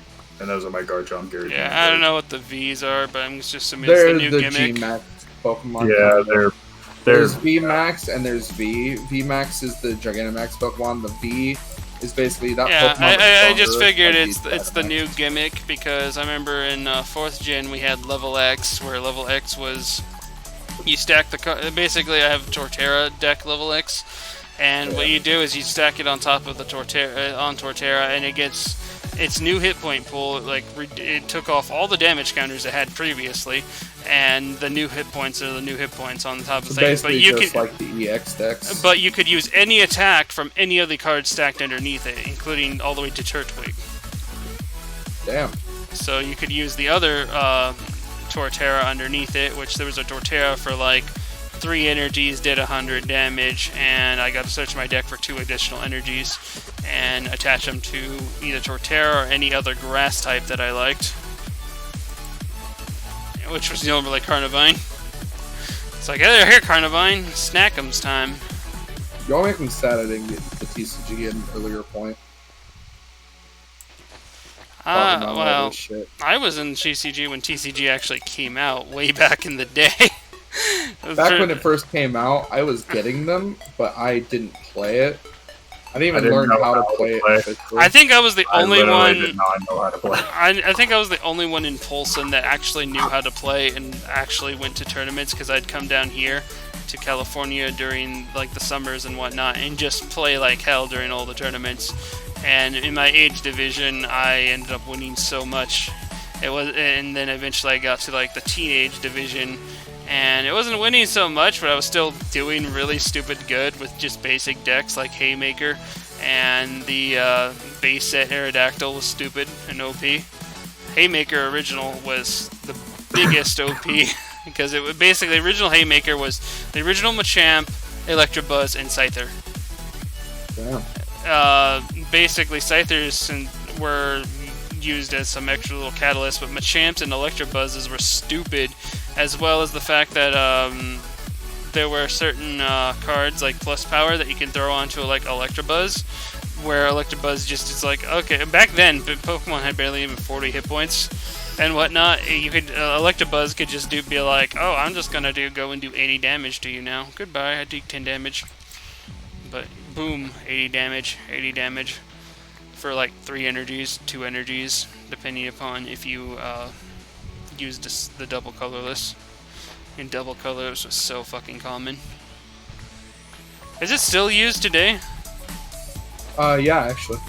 and those are my Garchomp Gary. Yeah, I don't know what the V's are, but I'm just assuming They're it's the new the gimmick. G-Max Pokemon. Yeah, they're There's VMAX and there's V. VMAX is the Gigantamax Pokemon. The V is basically that Yeah, Pokemon. I just stronger, figured like it's the new gimmick because I remember in 4th gen we had Level X, where Level X was you stack the basically I have Torterra deck Level X, and what you do is you stack it on top of the Torterra, and it gets its new hit point pool. Like it took off all the damage counters it had previously, and the new hit points are the new hit points on the top of the So thing. basically But you just can like the EX decks. but you could use any attack from any of the cards stacked underneath it, including all the way to Turtwig. Damn. So you could use the other Torterra underneath it, which there was a Torterra for like 3 energies, did 100 damage, and I got to search my deck for 2 additional energies and attach them to either Torterra or any other grass type that I liked, which was normally Carnivine. It's like, hey, here, Carnivine, snack'em's time. Y'all make me sad I didn't get the TCG at an earlier point. Talking about all Well, this shit. I was in TCG when TCG actually came out, way back in the day. Back when it first came out, I was getting them, but I didn't play it. I didn't even learn know how to play it. officially. I think I was the only I literally one. did not know how to play. I think I was the only one in Folsom that actually knew how to play and actually went to tournaments, because I'd come down here to California during like the summers and whatnot and just play like hell during all the tournaments. And in my age division, I ended up winning so much. And then eventually I got to like the teenage division, and it wasn't winning so much, but I was still doing really stupid good with just basic decks like Haymaker, and the base set Aerodactyl was stupid and OP. Haymaker original was the biggest OP because it was basically original Haymaker was the original Machamp, Electabuzz, and Scyther. Damn. Basically Scythers were used as some extra little catalyst, but Machamps and Electabuzzes were stupid, as well as the fact that there were certain cards like Plus Power that you can throw onto like Electabuzz, where Electabuzz just is like, okay, back then Pokemon had barely even 40 hit points and whatnot. You could Electabuzz could just be like, oh, I'm just gonna go and do 80 damage to you now. Goodbye, I do 10 damage. But boom, 80 damage for like 3 energies, 2 energies, depending upon if you used the double colorless. And double colors was so fucking common. Is it still used today? Yeah, actually.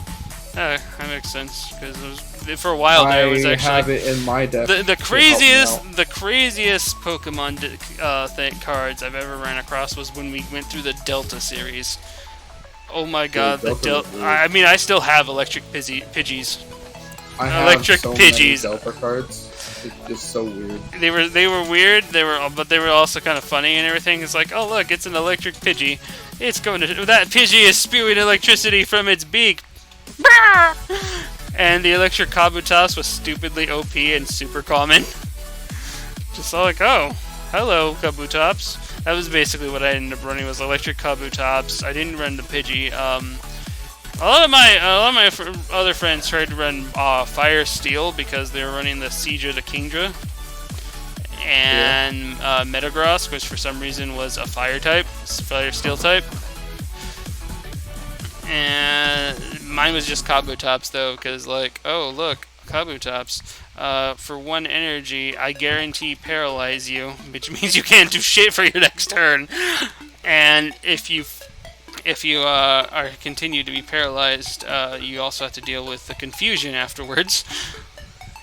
That makes sense, because for a while there it was I actually have it in my deck. the to help me out. craziest Pokemon cards I've ever ran across was when we went through the Delta series. Oh my god, the Delta was Delta! weird. I mean, I still have electric Pidgeys. I have Electric so Pidgeys. many Delta cards. It's just so weird. They were weird. But they were also kind of funny and everything. It's like, oh look, it's an electric Pidgey. It's going to that Pidgey is spewing electricity from its beak. And the electric Kabutops was stupidly OP and super common. Just like, oh, hello Kabutops. That was basically what I ended up running, was electric Kabutops. I didn't run the Pidgey. A lot of my other friends tried to run Fire Steel because they were running the Siege of the Kingdra, and Metagross, which for some reason was a Fire Steel type. And mine was just Kabutops though, because like, oh look, Kabutops. For 1 energy, I guarantee paralyze you, which means you can't do shit for your next turn. And if you are continue to be paralyzed, you also have to deal with the confusion afterwards.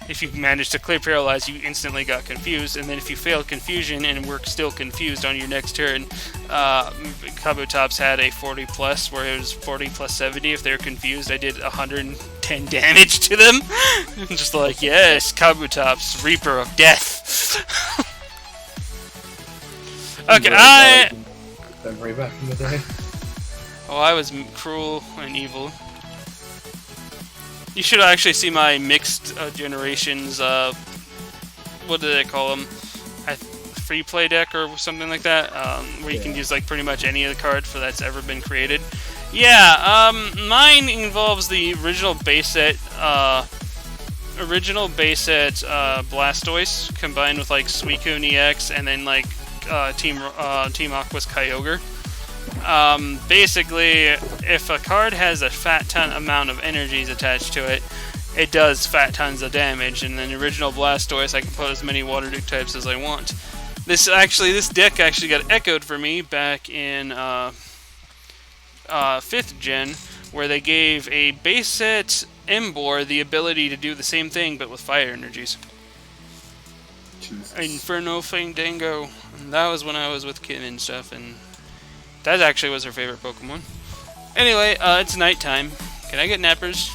If you managed to clear Paralyze, you instantly got confused, and then if you failed Confusion and were still confused on your next turn, Kabutops had a 40 plus, where it was 40 plus 70 if they were confused. I did 110 damage to them. Just like, yes, Kabutops, Reaper of Death. Okay, Memory back in the day. Oh, I was cruel and evil. You should actually see my mixed generations, what do they call them? Free play deck or something like that, where you can use like pretty much any of the cards that's ever been created. Yeah, mine involves the original base set Blastoise combined with like Suicune EX and then like Team Aqua's Kyogre. Basically, if a card has a fat ton amount of energies attached to it, it does fat tons of damage. And then the original Blastoise, I can put as many Water Duke types as I want. This deck actually got echoed for me back in 5th gen, where they gave a base set Emboar the ability to do the same thing, but with fire energies. Jesus. Inferno Fandango. And that was when I was with Kim and stuff, and that actually was her favorite Pokemon. Anyway, it's nighttime. Can I get nappers?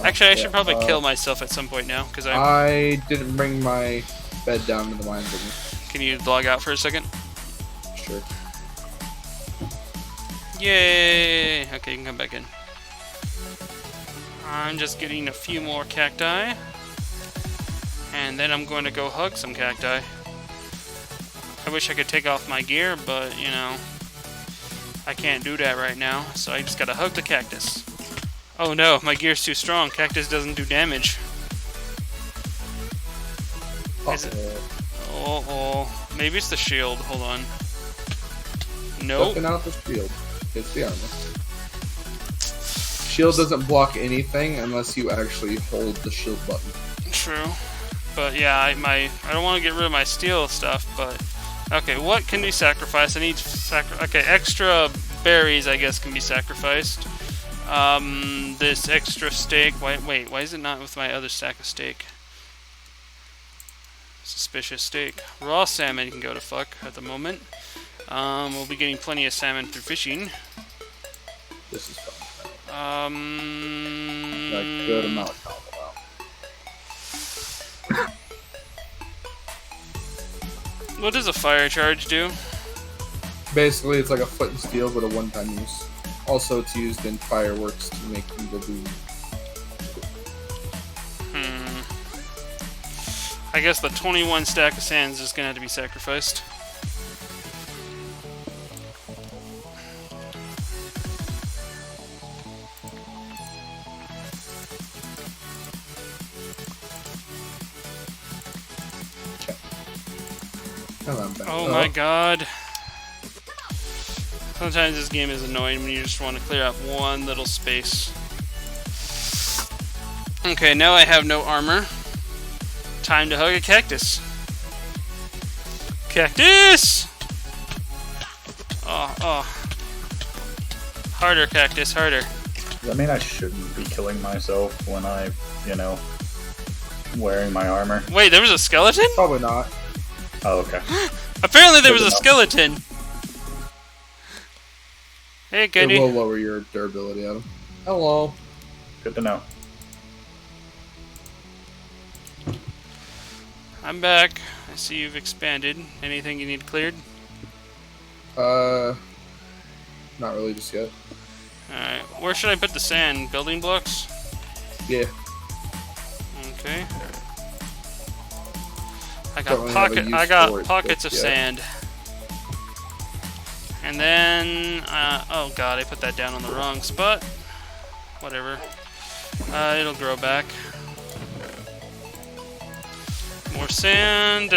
Actually, I should probably kill myself at some point now, because I didn't bring my bed down to the mines with me. Can you log out for a second? Sure. Yay! Okay, you can come back in. I'm just getting a few more cacti. And then I'm going to go hug some cacti. I wish I could take off my gear, but, you know, I can't do that right now, so I just gotta hug the cactus. Oh no, my gear's too strong. Cactus doesn't do damage. Is it? Oh, maybe it's the shield. Hold on. Nope. Stepping out the shield. It's the armor. Shield doesn't block anything unless you actually hold the shield button. True. But yeah, I don't want to get rid of my steel stuff, but... Okay, what can be sacrificed? I need okay, extra berries, I guess, can be sacrificed. This extra steak... Wait, why is it not with my other stack of steak? Suspicious steak. Raw salmon can go to fuck at the moment. We'll be getting plenty of salmon through fishing. This is fun. A Good amount of combo. What does a fire charge do? Basically, it's like a foot and steel, but a one-time use. Also, it's used in fireworks to make evil boom. I guess the 21 stack of sand is just gonna have to be sacrificed. Oh my god. Sometimes this game is annoying when you just want to clear out one little space. Okay, now I have no armor. Time to hug a cactus. Cactus! Oh. Harder, cactus, harder. Does that mean I shouldn't be killing myself when I, wearing my armor? Wait, there was a skeleton? Probably not. Oh, okay. Apparently there was a skeleton. Hey, It Kenny. will lower your durability, Adam. Hello. Good to know. I'm back. I see you've expanded. Anything you need cleared? Not really just yet. Alright, where should I put the sand? Building blocks? Yeah. Okay. I Don't really have a use for it pockets of just yet. sand. And then, oh god, I put that down on the wrong spot. Whatever. It'll grow back. More sand,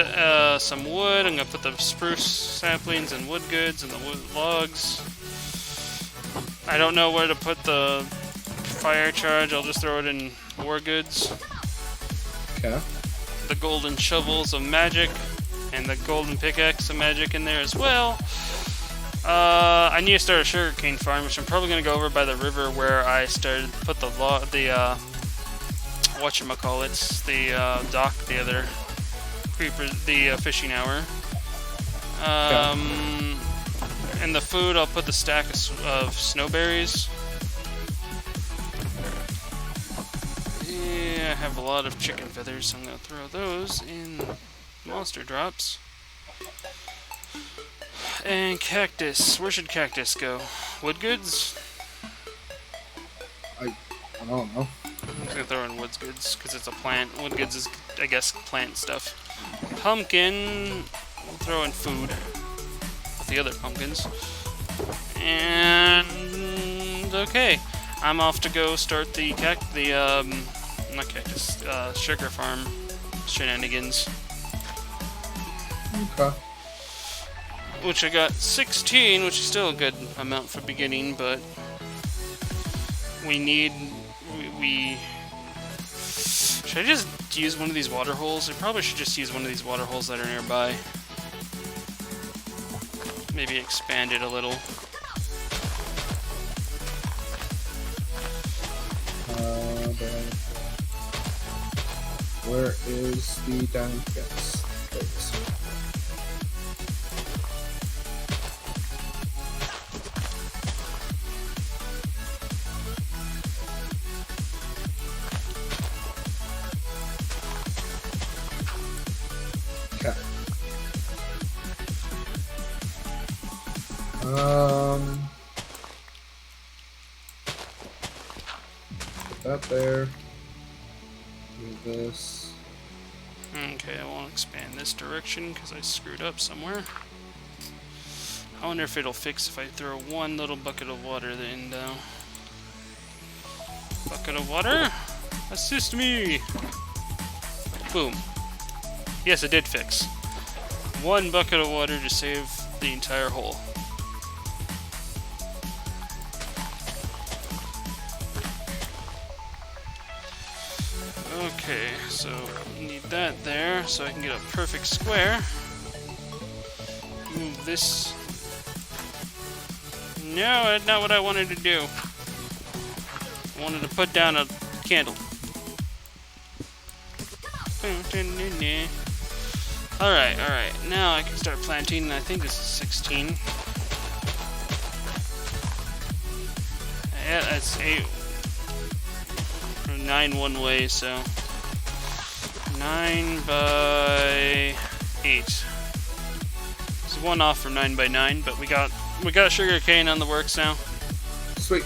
some wood. I'm gonna put the spruce saplings and wood goods and the wood logs. I don't know where to put the fire charge. I'll just throw it in war goods. Okay. The golden shovels of magic and the golden pickaxe of magic in there as well. I need to start a sugarcane farm, which I'm probably gonna go over by the river where I started. Put the whatchamacallits, the dock, the other creeper, the fishing hour. And the food, I'll put the stack of snowberries. Yeah, I have a lot of chicken feathers, so I'm gonna throw those in monster drops. And cactus. Where should cactus go? Wood goods? I don't know. I'm just gonna throw in wood goods because it's a plant. Wood goods is, I guess, plant stuff. Pumpkin. We'll throw in food with the other pumpkins. And okay, I'm off to go start the not cactus, sugar farm shenanigans. Okay. Which I got 16, which is still a good amount for beginning, but we need, should I just use one of these water holes? I probably should just use one of these water holes that are nearby. Maybe expand it a little. Where is the diamond pickaxe? There it is. Okay. Put that there. Do this. Okay, I won't expand this direction because I screwed up somewhere. I wonder if it'll fix if I throw one little bucket of water in though. Bucket of water? Assist me! Boom. Yes, it did fix. One bucket of water to save the entire hole. Okay, so need that there so I can get a perfect square. Move this. No, that's not what I wanted to do. I wanted to put down a candle. Alright, now I can start planting. I think this is 16. Yeah, that's 8. 9 one way, so 9 by 8. It's one off from 9 by 9, but we got sugar cane on the works now, Sweet.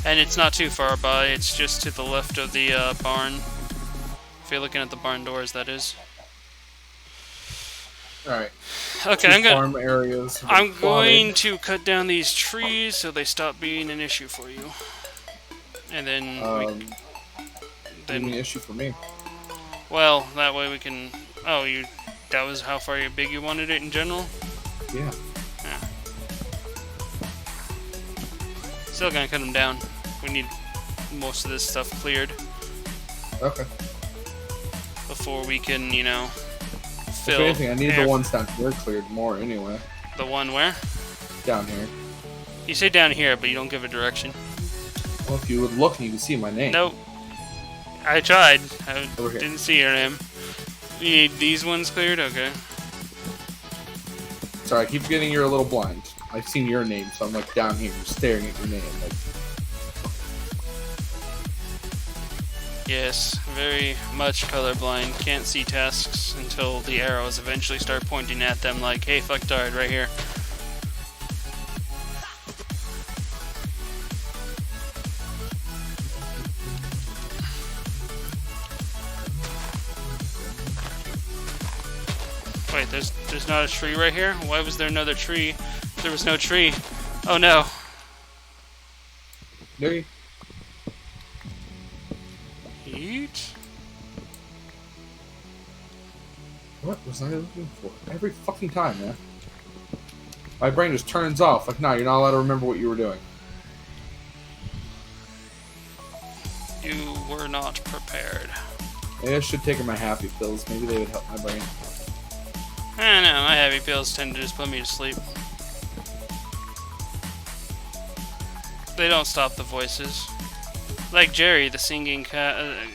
and it's not too far by. It's just to the left of the barn. If you're looking at the barn doors, that is. Alright. Okay, Farm areas. I'm going to cut down these trees so they stop being an issue for you. And then an issue for me. well, that way we can. Oh, that was how far big you wanted it in general? Yeah. Yeah. Still gonna cut them down. We need most of this stuff cleared Okay. before we can, you know, If fill. anything, I need the ones down here cleared more anyway. The one where? Down here. You say down here, but you don't give a direction. Well, if you would look, you can see my name. Nope. I tried. I Over here. didn't see your name. You need these ones cleared? Okay. Sorry, I keep getting you're a little blind. I've seen your name, so I'm like down here staring at your name. Like, Yes, very much colorblind. Can't see tasks until the arrows eventually start pointing at them like, hey, fucktard, right here. Wait, there's not a tree right here? Why was there another tree? There was no tree. Oh no. there you. Eat? What was I looking for? Every fucking time, man. My brain just turns off. Like, no, you're not allowed to remember what you were doing. You were not prepared. Maybe I should take my happy pills. Maybe they would help my brain. I don't know, my heavy pills tend to just put me to sleep. They don't stop the voices. Like Jerry, the singing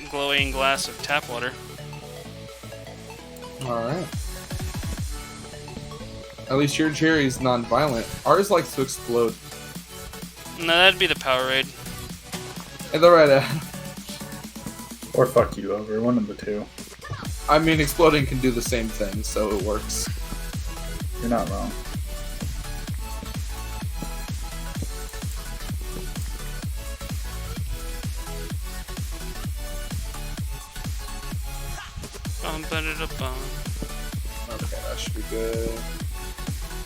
glowing glass of tap water. Alright. At least your Jerry's non-violent. Ours likes to explode. No, that'd be the Powerade. Hey, the right Or fuck you over, one of the two. I mean, exploding can do the same thing, so it works. You're not wrong. Bum-ba-da-da-bum. Okay, that should be good.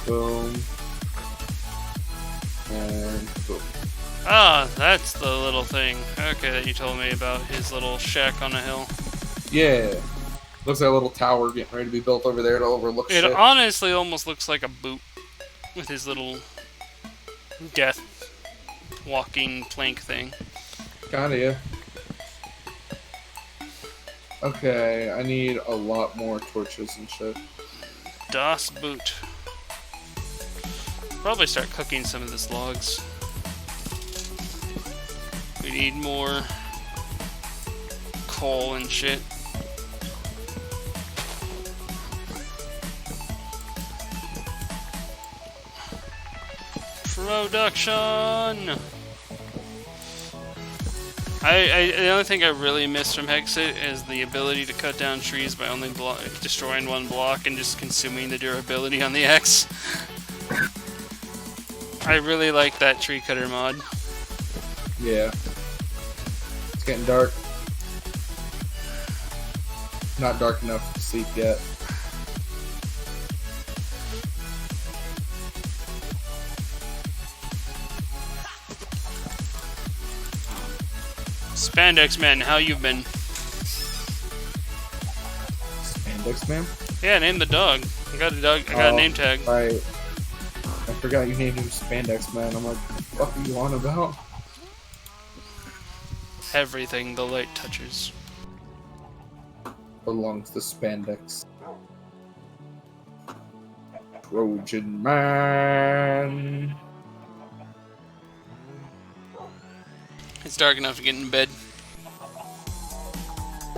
Boom. And boom. Ah, that's the little thing. Okay, that you told me about his little shack on a hill. Yeah. Looks like a little tower getting ready to be built over there to overlook It shit. honestly almost looks like a boot with his little death walking plank thing. Kinda, yeah. Okay, I need a lot more torches and shit. Das Boot. Probably start cooking some of this logs. We need more coal and shit. Production! The only thing I really miss from Hexit is the ability to cut down trees by only destroying one block and just consuming the durability on the X. I really like that tree cutter mod. Yeah. It's getting dark. Not dark enough to sleep yet. Spandex Man, how you been? Spandex Man? Yeah, name the dog. I got a dog. I got a name tag. Right. I forgot you named him Spandex Man. I'm like, what the fuck are you on about? Everything the light touches. Belongs to Spandex. Trojan Man. It's dark enough to get in bed.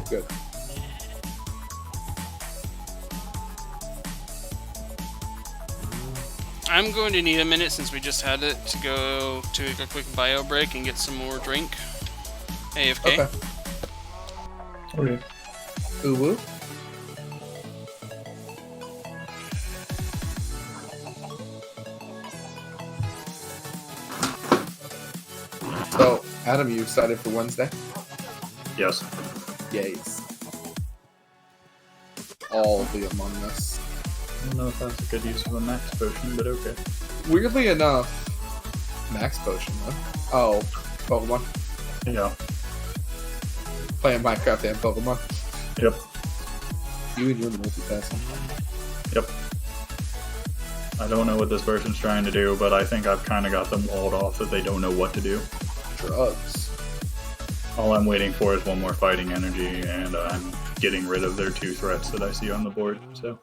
Good. I'm going to need a minute since we just had it to go take a quick bio break and get some more drink. AFK. Okay. Okay. Ooh woo. So, Adam, you excited for Wednesday? Yes. Yes. All the Among Us. I don't know if that's a good use of a max potion, but okay. Weirdly enough, Max Potion, though. Oh, Pokemon. Yeah. Playing Minecraft and Pokemon. Yep. You and your multitasking. Yep. I don't know what this person's trying to do, but I think I've kind of got them walled off that they don't know what to do. Drugs. All I'm waiting for is one more fighting energy, and I'm getting rid of their 2 threats that I see on the board. So,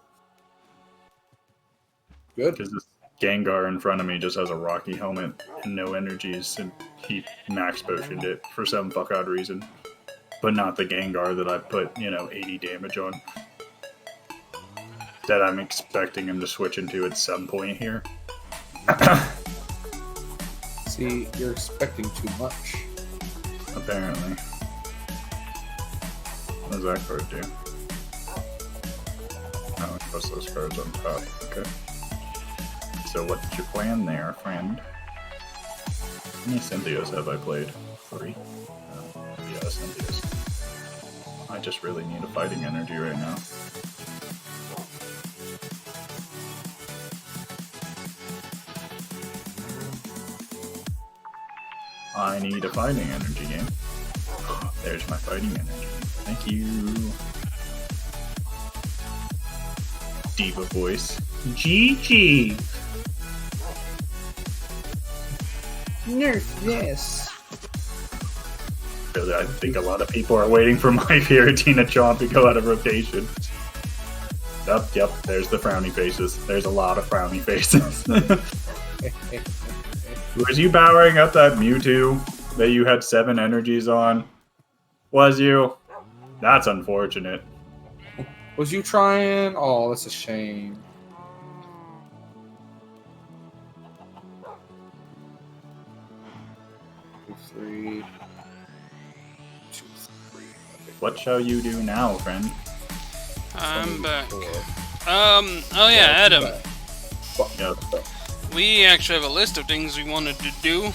Good. because this Gengar in front of me just has a rocky helmet and no energies, and he max potioned it for some fuck odd reason. But not the Gengar that I put, 80 damage on. That I'm expecting him to switch into at some point here. See, you're expecting too much. Apparently. What does that card do? Oh, it puts those cards on top. Okay. So what's your plan there, friend? How many Cynthias have I played? 3? Yeah, Cynthias. I just really need a fighting energy right now. I need a fighting energy game. There's my fighting energy. Thank you. Diva voice. GG! Nerf, yes. Really, I think a lot of people are waiting for my Fiorentina Chomp to go out of rotation. Yep, there's the frowny faces. There's a lot of frowny faces. Was you powering up that Mewtwo that you had 7 energies on? Was you? That's unfortunate. Was you trying? Oh, that's a shame. Two, three. Two, three. Okay. What shall you do now, friend? I'm back. 4. Oh yeah, Adam. Yep. We actually have a list of things we wanted to do.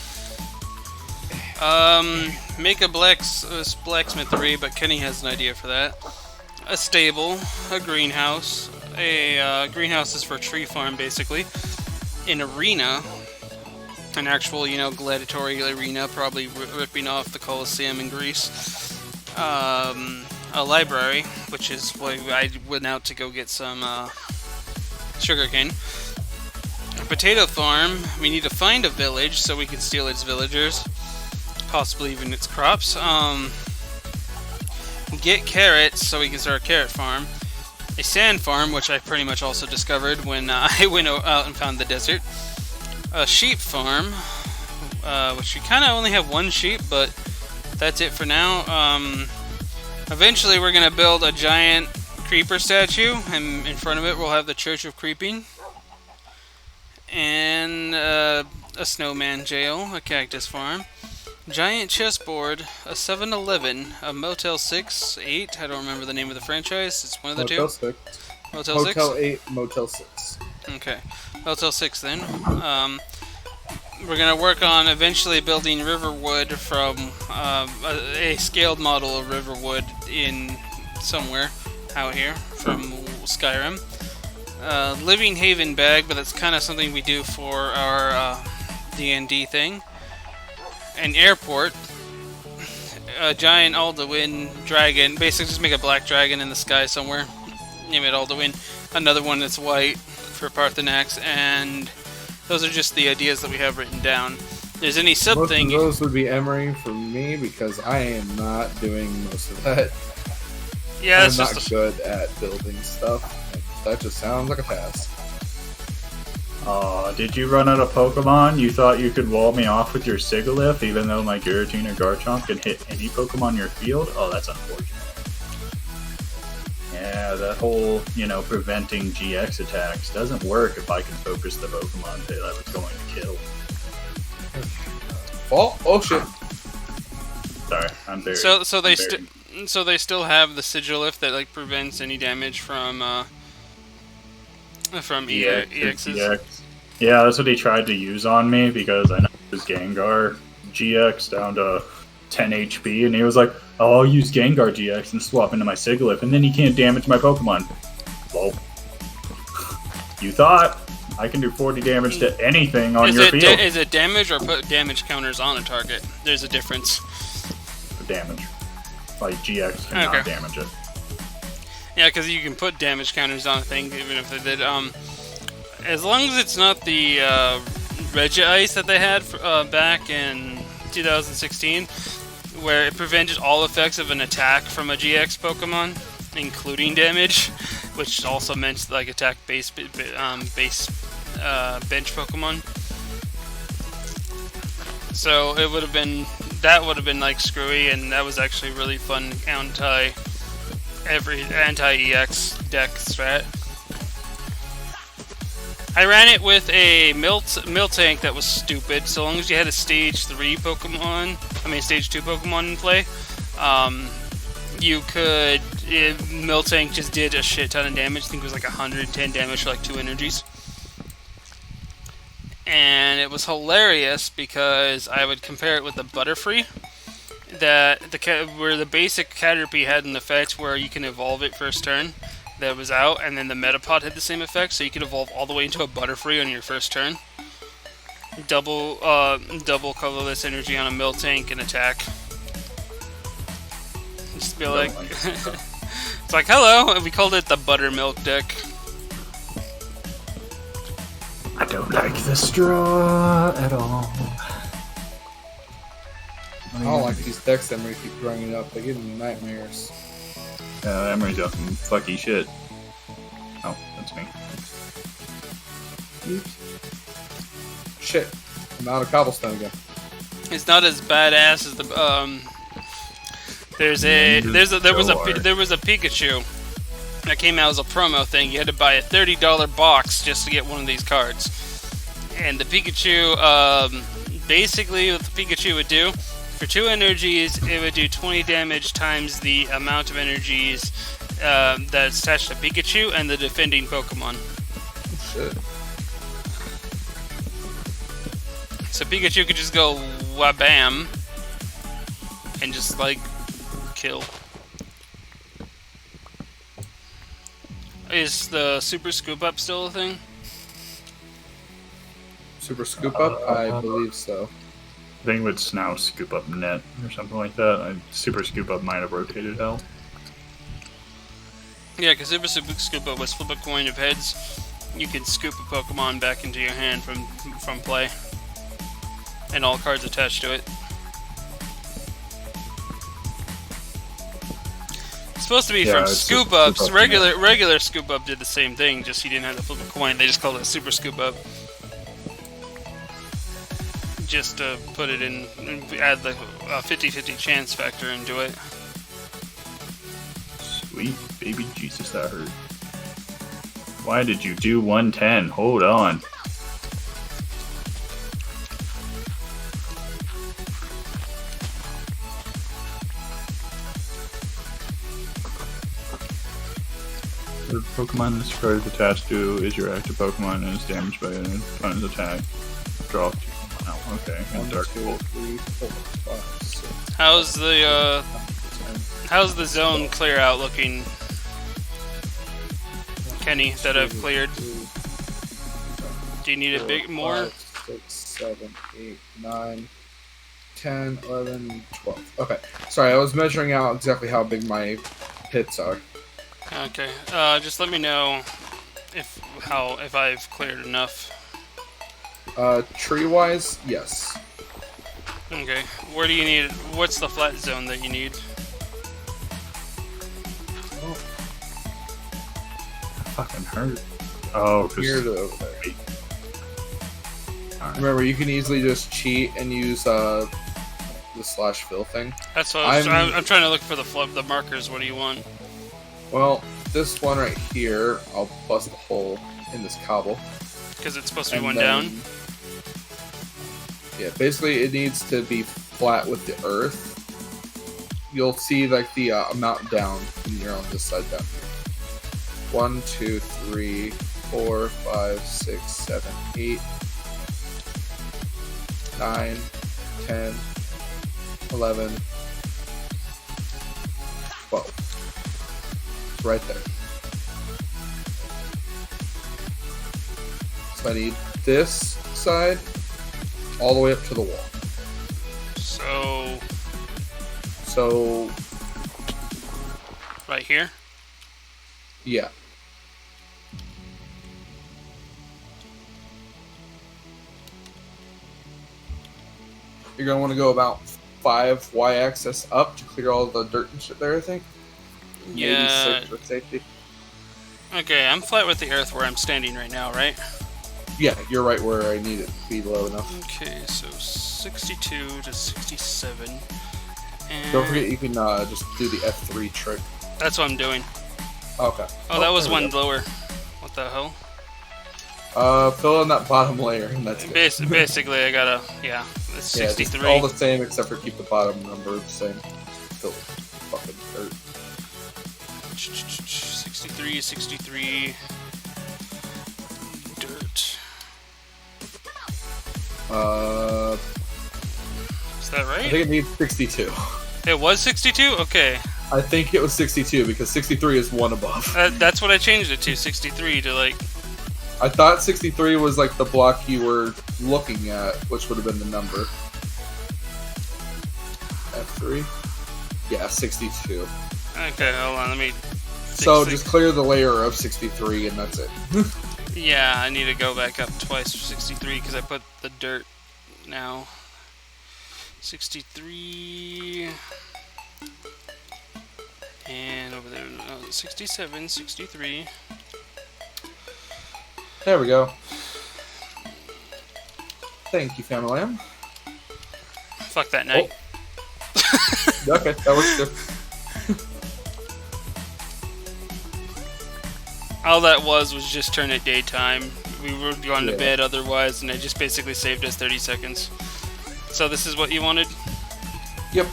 Make a blacksmithery, but Kenny has an idea for that. A stable, a greenhouse. Greenhouse is for tree farm, basically. An arena. An actual, gladiatorial arena, probably ripping off the Colosseum in Greece. A library, which is why I went out to go get some sugarcane. A potato farm. We need to find a village so we can steal its villagers, possibly even its crops. Get carrots so we can start a carrot farm. A sand farm, which I pretty much also discovered when I went out and found the desert. A sheep farm, which we kind of only have 1 sheep, but that's it for now. Eventually we're going to build a giant creeper statue, and in front of it we'll have the Church of Creeping. And a snowman jail, a cactus farm, giant chessboard, a 7-Eleven, a Motel 6, 8, I don't remember the name of the franchise, it's one of the Motel two. 6. Motel 6? Motel 8, Motel 6. Okay, Motel 6 then. We're going to work on eventually building Riverwood from a scaled model of Riverwood in somewhere out here from Skyrim. Living Haven bag, but that's kind of something we do for our D&D thing. An airport. A giant Alduin dragon. Basically just make a black dragon in the sky somewhere. Name it Alduin. Another one that's white for Parthenax, and those are just the ideas that we have written down. If there's any sub Most thing. of those would be Emery for me because I am not doing most of that. Yeah, I'm that's not just good at building stuff. That just sounds like a task. Did you run out of Pokemon? You thought you could wall me off with your Sigilyph, even though my Giratina Garchomp can hit any Pokemon in your field? Oh, that's unfortunate. Yeah, that whole, preventing GX attacks doesn't work if I can focus the Pokemon that I was going to kill. Oh shit. Sorry, I'm very... So they still have the Sigilyph that prevents any damage from EXs. EX. Yeah, that's what he tried to use on me because I know his Gengar GX down to 10 HP, and he was like, "Oh, I'll use Gengar GX and swap into my Sigilyph, and then he can't damage my Pokemon." Well, you thought I can do 40 damage to anything on your field. Is it damage or put damage counters on a target? There's a difference. Damage. Like, GX cannot damage it. Yeah, because you can put damage counters on a thing, even if they did. As long as it's not the Regice that they had back in 2016, where it prevented all effects of an attack from a GX Pokemon, including damage, which also meant attack base bench Pokemon. So it would have been screwy, and that was actually really fun anti-EX deck strat. I ran it with a Miltank that was stupid. So long as you had a stage 2 Pokemon in play, you could... Miltank just did a shit ton of damage. I think it was 110 damage for 2 energies. And it was hilarious because I would compare it with the Butterfree. Where the basic Caterpie had an effect where you can evolve it first turn. That was out, and then the Metapod had the same effect, so you could evolve all the way into a Butterfree on your first turn. Double colorless energy on a Miltank and attack. Just be like, it's like, hello, and we called it the Buttermilk deck. I don't like the straw at all. I don't like these decks that Emery keep bringing up. They give me nightmares. Emery's up some fucky shit. Oh, that's me. Shit. I'm out of cobblestone again. It's not as badass as the there was a Pikachu that came out as a promo thing. You had to buy a $30 box just to get one of these cards. And the Pikachu, basically what the Pikachu would do, for 2 energies, it would do 20 damage times the amount of energies that's attached to Pikachu and the defending Pokemon. Shit. So Pikachu could just go wabam and just like kill. Is the Super Scoop Up still a thing? Super Scoop Up? I believe so. I think it's now Scoop Up Net or something like that. Super Scoop Up might have rotated out. Yeah, because Super Scoop Up was flip a coin of heads. You could scoop a Pokemon back into your hand from play. And all cards attached to it. It's supposed to be from Scoop Ups. Scoop Up, Regular Scoop Up did the same thing, just you didn't have to flip a coin. They just called it Super Scoop Up. Just to put it in, add the 50-50 chance factor into it. Sweet baby Jesus, that hurt. Why did you do 110? Hold on. The Pokemon this card is attached to is your active Pokemon and is damaged by an opponent's attack. Draw 2. Wow, okay. And Dark 2, Bolt. 3, 4, 5, 6. How's the zone clear out looking, Kenny, that I've cleared? Do you need a big more? 5, 6, 7, 8, 9, 10, 11, 12. Okay. Sorry, I was measuring out exactly how big my hits are. Okay. Just let me know if I've cleared enough. Tree-wise, yes. Okay. Where do you need? What's the flat zone that you need? Fucking hurt. Oh, Here to over there. Remember, you can easily just cheat and use the /fill thing. That's what I'm trying to look for the markers. What do you want? Well, this one right here, I'll bust a hole in this cobble. Because it's supposed to be And one then- down. Yeah, basically it needs to be flat with the earth. You'll see like the amount down when you're on this side down here. 1, 2, 3, 4, 5, 6, 7, 8, 9, 10, 11, 12. It's right there. So I need this side all the way up to the wall. So, Right here? yeah. You're going to want to go about 5 y-axis up to clear all the dirt and shit there, I think. Yeah. Maybe 6 for safety. Okay, I'm flat with the earth where I'm standing right now, right? Yeah, you're right where I need it to be low enough. Okay, so 62 to 67. And Don't forget you can just do the F3 trick. that's what I'm doing. Okay. Oh, that was there we one go. lower. What the hell? Fill in that bottom layer, and that's it. Basically, I gotta, yeah, it's Yeah, just 63. all the same except for keep the bottom number the same. Fill it. Fucking dirt. 63. Dirt. Is that I right? think it needs 62. It was 62? Okay. I think it was 62 because 63 is one above. That's what I changed it to, 63 to like... I thought 63 was like the block you were looking at, which would have been the number. F3? Yeah, 62. Okay, hold on, let me... So just clear the layer of 63 and that's it. Yeah, I need to go back up twice for 63 because I put the dirt now. 63... And over there, 67, 63. There we go. Thank you, Family Lamb. Fuck that night. Okay, that works too. All that was just turn it daytime. We were going to Yeah. bed otherwise, and it just basically saved us 30 seconds. So this is what you wanted? Yep.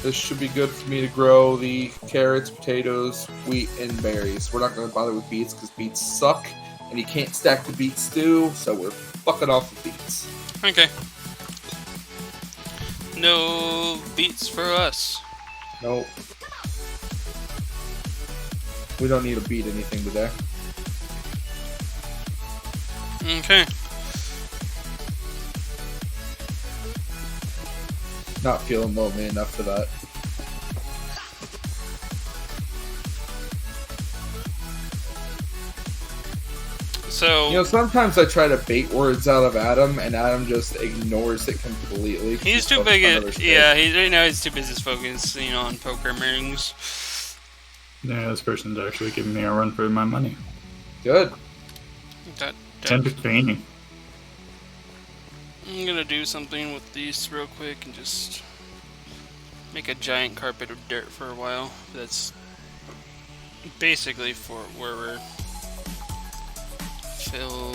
This should be good for me to grow the carrots, potatoes, wheat, and berries. We're not going to bother with beets because beets suck, and you can't stack the beet stew, so we're fucking off the beets. Okay. No beats for us. Nope. We don't need to beat anything today. Okay. Not feeling lonely enough for that. So You know, sometimes I try to bait words out of Adam, and Adam just ignores it completely. he's too focused big. on other shit. Yeah, right now he's too busy focusing on poker rings. Yeah, this person's actually giving me a run for my money. Good. That, It's entertaining. I'm gonna do something with these real quick and just make a giant carpet of dirt for a while. That's basically for where we're fill,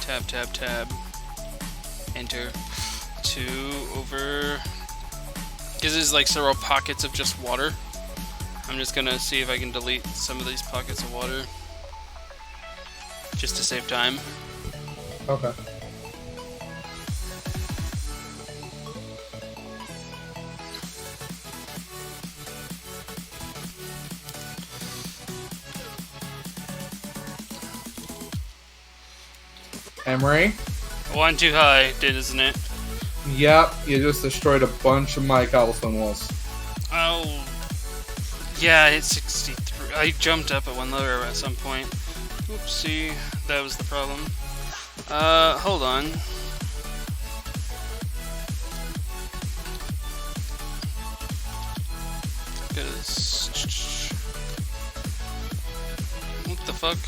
tab, tab, tab, enter, 2 over, because there's like several pockets of just water. I'm just gonna see if I can delete some of these pockets of water just to save time. Okay. Emery? One too high, isn't it? Yep, you just destroyed a bunch of my cobblestone walls. Oh, yeah, it's 63. I jumped up at one lower at some point. Oopsie, that was the problem. Hold on. What the fuck?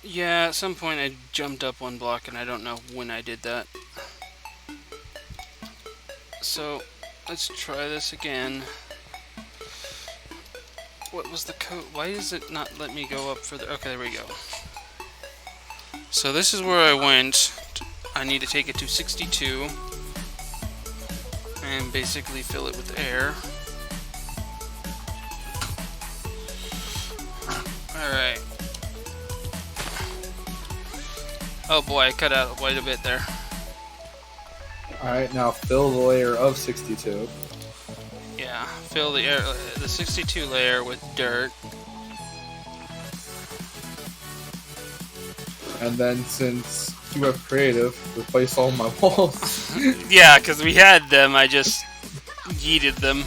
Yeah, at some point I jumped up one block and I don't know when I did that. So, let's try this again. What was the code? Why does it not let me go up further? Okay, there we go. So this is where I went. I need to take it to 62 and basically fill it with air. Alright. Oh boy, I cut out quite a bit there. Alright, now fill the layer of 62. Yeah, fill the air, the 62 layer with dirt. And then since you have creative, replace all my walls. Yeah, because we had them, I just yeeted them.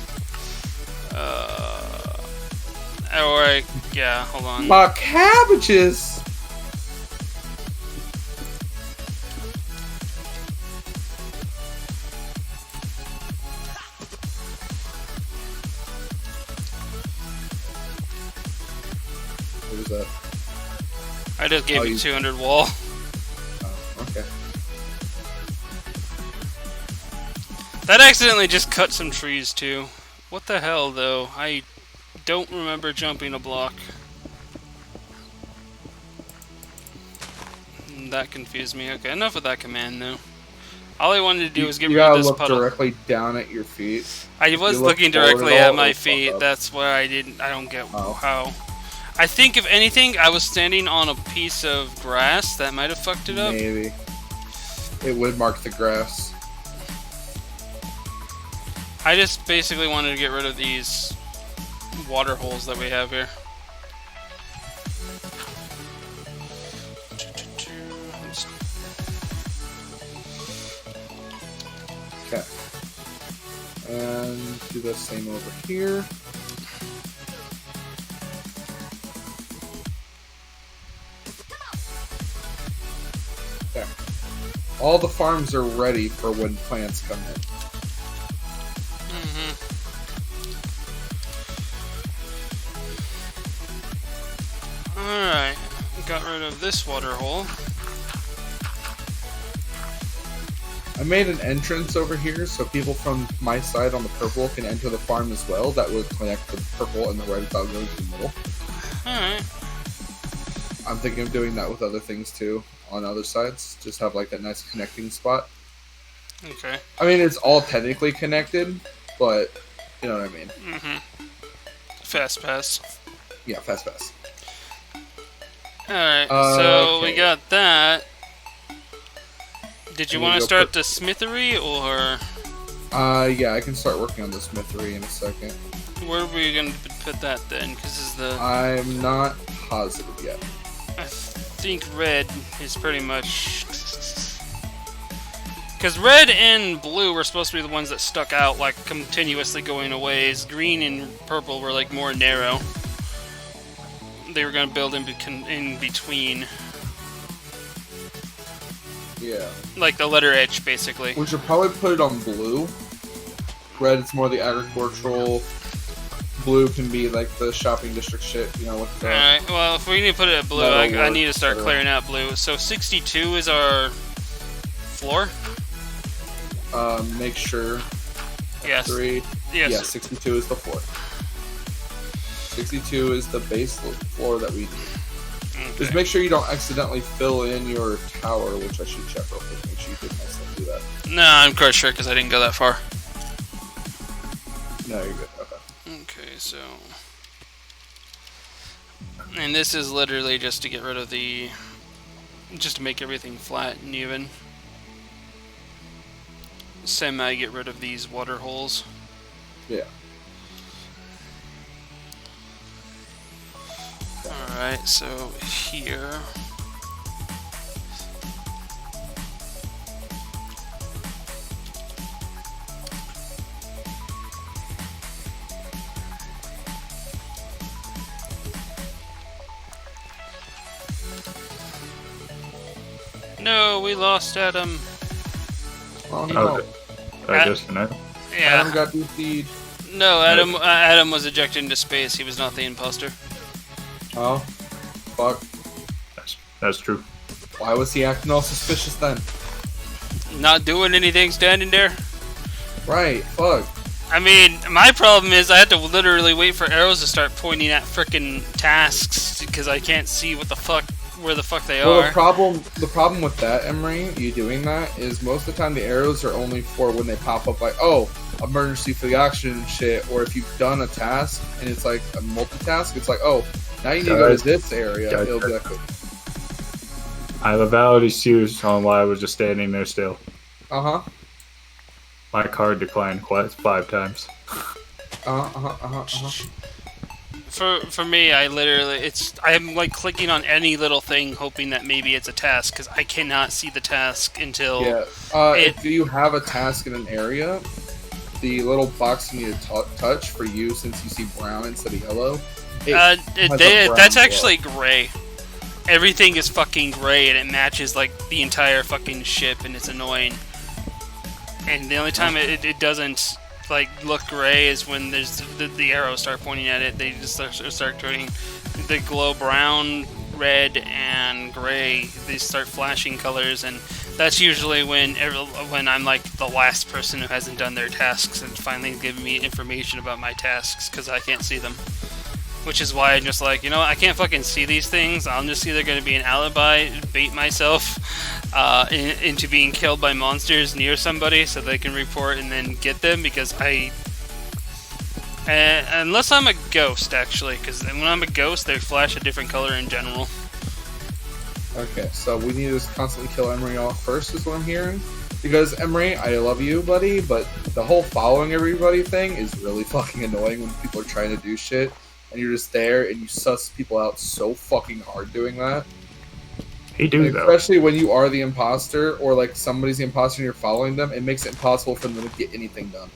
Yeah, hold on. My cabbages! What was that? I just gave Oh, you you- 200 wall. Oh, okay. That accidentally just cut some trees too. What the hell though? I don't remember jumping a block. That confused me. Okay, enough of that command though. All I wanted to do was get You rid of gotta this look puddle. directly down at your feet. I was you look looking forward directly at all, at my it'll fuck feet. up. That's why I don't get Oh. how. I think if anything, I was standing on a piece of grass that might have fucked it up. Maybe. It would mark the grass. I just basically wanted to get rid of these water holes that we have here. Okay. And do the same over here. Okay. All the farms are ready for when plants come in. Alright, got rid of this water hole. I made an entrance over here so people from my side on the purple can enter the farm as well. That would connect the purple and the red without going to the middle. Alright. I'm thinking of doing that with other things too on other sides. Just have like that nice connecting spot. Okay. I mean, it's all technically connected, but you know what I mean. Mm-hmm. Fast pass. Yeah, fast pass. Alright, so we Okay. got that. Did you And want you to go start put- the smithery, or Yeah, I can start working on the smithery in a second. where were you going to put that then? Because this is the... I'm not positive yet. I think red is pretty much... Because red and blue were supposed to be the ones that stuck out, like, continuously going away. As green and purple were, like, more narrow. They were going to build in between. Yeah. Like, the letter H, basically. We should probably put it on blue. Red, it's more the agricultural. Blue can be like the shopping district shit, you know, with the... Alright, well, if we need to put it at blue, That'll I work, need to start so- clearing out blue. So 62 is our floor? Make sure. Yes. 3. Yes. Yeah, 62 is the floor. 62 is the base floor that we need. Okay. Just make sure you don't accidentally fill in your tower, which I should check real quick. Make sure you did myself do that. No, I'm quite sure because I didn't go that far. No, you're good. Okay. Okay, so... And this is literally just to get rid of the... Just to make everything flat and even. Semi get rid of these water holes. Yeah. Alright, so here... No, we lost Adam. Oh Oh, no. did I disconnect? Adam Yeah. got DC'd. No, Adam was ejected into space. He was not the imposter. Oh. Fuck. That's true. Why was he acting all suspicious then? Not doing anything, standing there. Right. Fuck. I mean, my problem is I had to literally wait for arrows to start pointing at frickin' tasks because I can't see what the fuck, where the fuck they Well, are. the problem with that, Emery, you doing that is most of the time the arrows are only for when they pop up like, oh, emergency for the action and shit, or if you've done a task and it's like a multitask, it's like, oh, now you need to go to this area. Guys. It'll be like, I have a valid excuse on why I was just standing there still. uh-huh, My card declined quite 5 times. For me, I literally, I'm like clicking on any little thing hoping that maybe it's a task because I cannot see the task until... Yeah. If you have a task in an area, the little box you need to touch for you, since you see brown instead of yellow, has a brown that's glow. actually gray. Everything is fucking gray and it matches like the entire fucking ship and it's annoying. And the only time it doesn't like look gray is when there's the arrows start pointing at it. They just start turning the glow brown, red, and gray. They start flashing colors, and that's usually when I'm like the last person who hasn't done their tasks and finally giving me information about my tasks because I can't see them. Which is why I'm just like, you know what, I can't fucking see these things. I'm just either going to be an alibi, bait myself into being killed by monsters near somebody so they can report and then get them, because unless I'm a ghost, actually, because when I'm a ghost, they flash a different color in general. Okay, so we need to constantly kill Emery off first, is what I'm hearing. Because, Emery, I love you, buddy, but the whole following everybody thing is really fucking annoying when people are trying to do shit, and you're just there, and you suss people out so fucking hard doing that. He do And though. especially when you are the imposter, or like somebody's the imposter and you're following them, it makes it impossible for them to get anything done.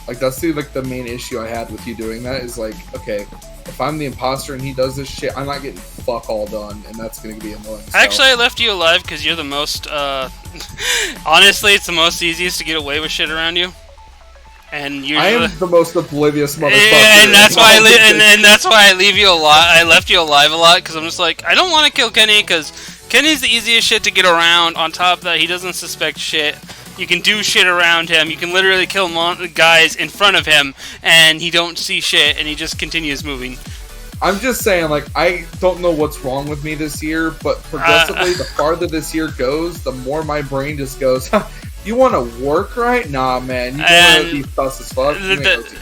Like that's the main issue I had with you doing that is like, okay, if I'm the imposter and he does this shit, I'm not getting fuck all done, and that's gonna be annoying. So- Actually, I left you alive because you're the most, honestly, it's the most easiest to get away with shit around you. And usually, I am the most oblivious motherfucker. and that's why and that's why I leave you alive. I left you alive a lot because I'm just like, I don't want to kill Kenny because Kenny's the easiest shit to get around. On top of that, he doesn't suspect shit. You can do shit around him. You can literally kill guys in front of him, and he don't see shit, and he just continues moving. I'm just saying, like, I don't know what's wrong with me this year, but progressively, the farther this year goes, the more my brain just goes, you want to work right? Nah, man. You want to be sus as fuck?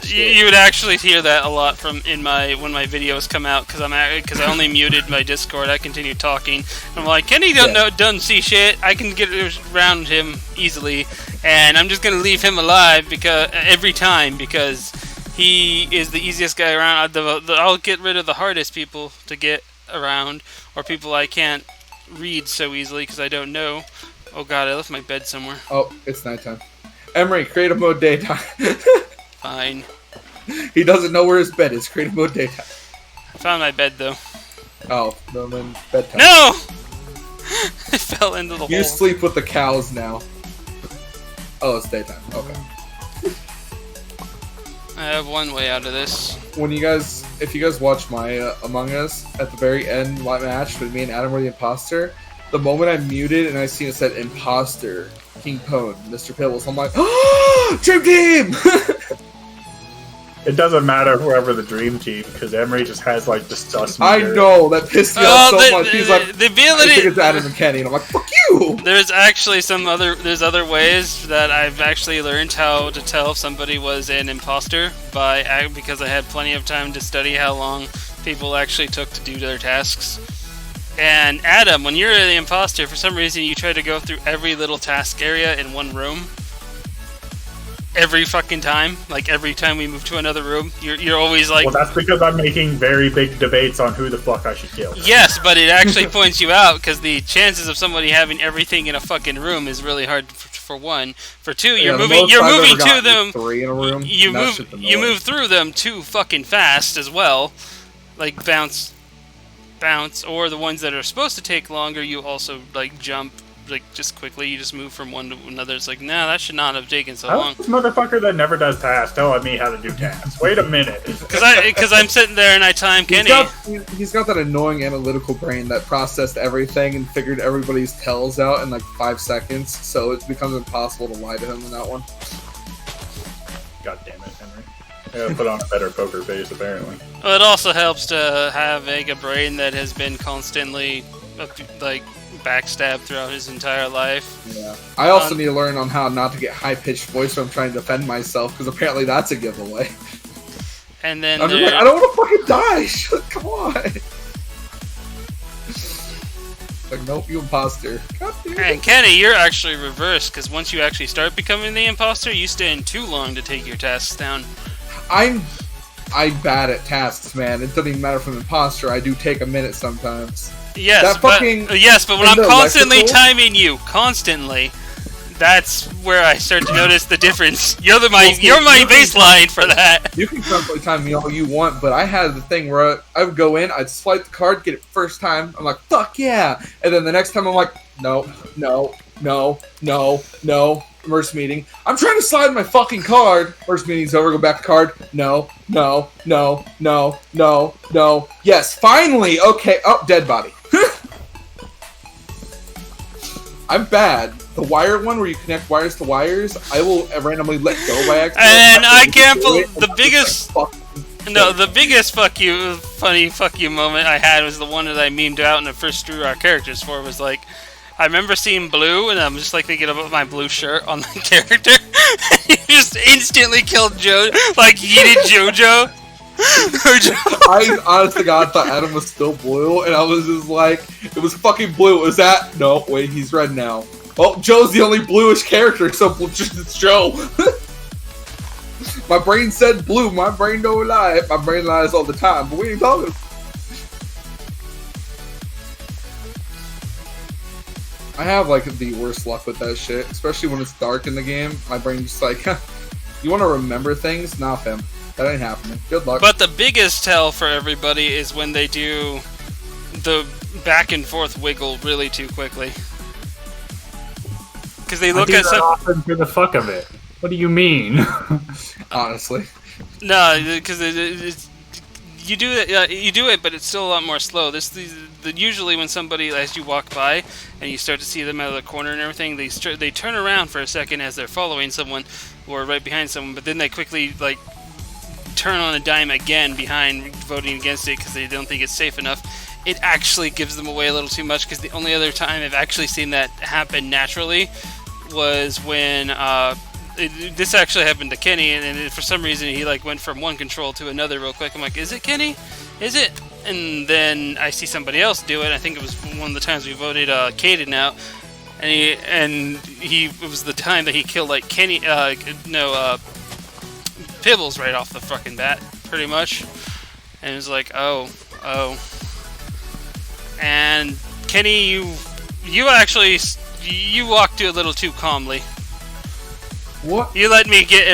You would actually hear that a lot from when my videos come out because I only muted my Discord. I continue talking. I'm like, Kenny doesn't see shit. I can get around him easily, and I'm just gonna leave him alive every time because he is the easiest guy around. I'll get rid of the hardest people to get around, or people I can't read so easily because I don't know. Oh god, I left my bed somewhere. Oh, it's nighttime. Emery, creative mode daytime. Fine. He doesn't know where his bed is. Creative mode daytime. I found my bed though. Oh, no, then bedtime. No! I fell into the hole. You sleep with the cows now. Oh, it's daytime. Okay. I have one way out of this. If you guys watch my Among Us, at the very end match when me and Adam were the imposter, the moment I muted and I seen it said imposter, King Pone, Mr. Pibbles, I'm like, oh, Dream Team! It doesn't matter whoever the dream team, because Emery just has like the sus I meter. know, that pissed me off so much. He's like, the I ability. think it's Adam and Kenny, and I'm like, fuck you! There's actually there's other ways that I've actually learned how to tell if somebody was an imposter because I had plenty of time to study how long people actually took to do their tasks. And Adam, when you're the imposter, for some reason you try to go through every little task area in one room. Every fucking time, like every time we move to another room, you're always like. Well, that's because I'm making very big debates on who the fuck I should kill. Yes, but it actually points you out because the chances of somebody having everything in a fucking room is really hard. For one, for two, you're moving to them. 3 in a room. You move through them too fucking fast as well, like bounce, or the ones that are supposed to take longer. You also like jump. Like just quickly, you just move from one to another. It's like, nah, that should not have taken so long. This motherfucker that never does tasks telling me how to do tasks. Wait a minute. Because I'm sitting there and I time Kenny. He's got that annoying analytical brain that processed everything and figured everybody's tells out in like 5 seconds. So it becomes impossible to lie to him in that one. God damn it, Henry. I gotta put on a better poker face, apparently. Well, it also helps to have a brain that has been constantly like backstabbed throughout his entire life. Yeah. I also need to learn on how not to get high-pitched voice when I'm trying to defend myself, because apparently that's a giveaway. And then I'm just like, I don't want to fucking die! Come on! Like, nope, you imposter. God damn it. And Kenny, you're actually reversed, because once you actually start becoming the imposter, you stand too long to take your tasks down. I'm bad at tasks, man. It doesn't even matter if I'm an imposter. I do take a minute sometimes. Yes, but when I'm constantly timing you, that's where I start to notice the difference. You're my baseline for that. You can constantly time me all you want, but I had the thing where I would go in, I'd swipe the card, get it first time, I'm like, fuck yeah! And then the next time I'm like, no. Emergency meeting. I'm trying to slide my fucking card. Emergency meeting's over, go back to card. No. Yes, finally! Okay, oh, dead body. I'm bad. The wire one where you connect wires to wires, I will randomly let go by accident. And I can't believe the biggest fuck you moment I had was the one that I memed out and I first drew our characters for. Was like, I remember seeing blue and I'm just like thinking about my blue shirt on the character. He just instantly killed Joe, like yeeted JoJo. I honestly God thought Adam was still blue, and I was just like, it was fucking blue. Was that? No, wait, he's red now. Oh, Joe's the only bluish character, so it's Joe. My brain said blue. My brain don't lie. My brain lies all the time, but we ain't talking. I have like the worst luck with that shit, especially when it's dark in the game. My brain just like, you want to remember things? Nah, fam. That ain't happening. Good luck. But the biggest tell for everybody is when they do the back and forth wiggle really too quickly. Because they look at often for the fuck of it. What do you mean? Honestly. No, because you do it, but it's still a lot more slow. Usually when somebody, as you walk by and you start to see them out of the corner and everything, they turn around for a second as they're following someone or right behind someone, but then they quickly like turn on a dime again behind, voting against it because they don't think it's safe enough. It actually gives them away a little too much, because the only other time I've actually seen that happen naturally was when this actually happened to Kenny, and for some reason he like went from one control to another real quick. I'm like, is it Kenny? Is it? And then I see somebody else do it. I think it was one of the times we voted Caden out, and it was the time that he killed like Kenny, Pibbles right off the fucking bat, pretty much. And it was like, oh. And Kenny, you actually walked a little too calmly. What? You let me get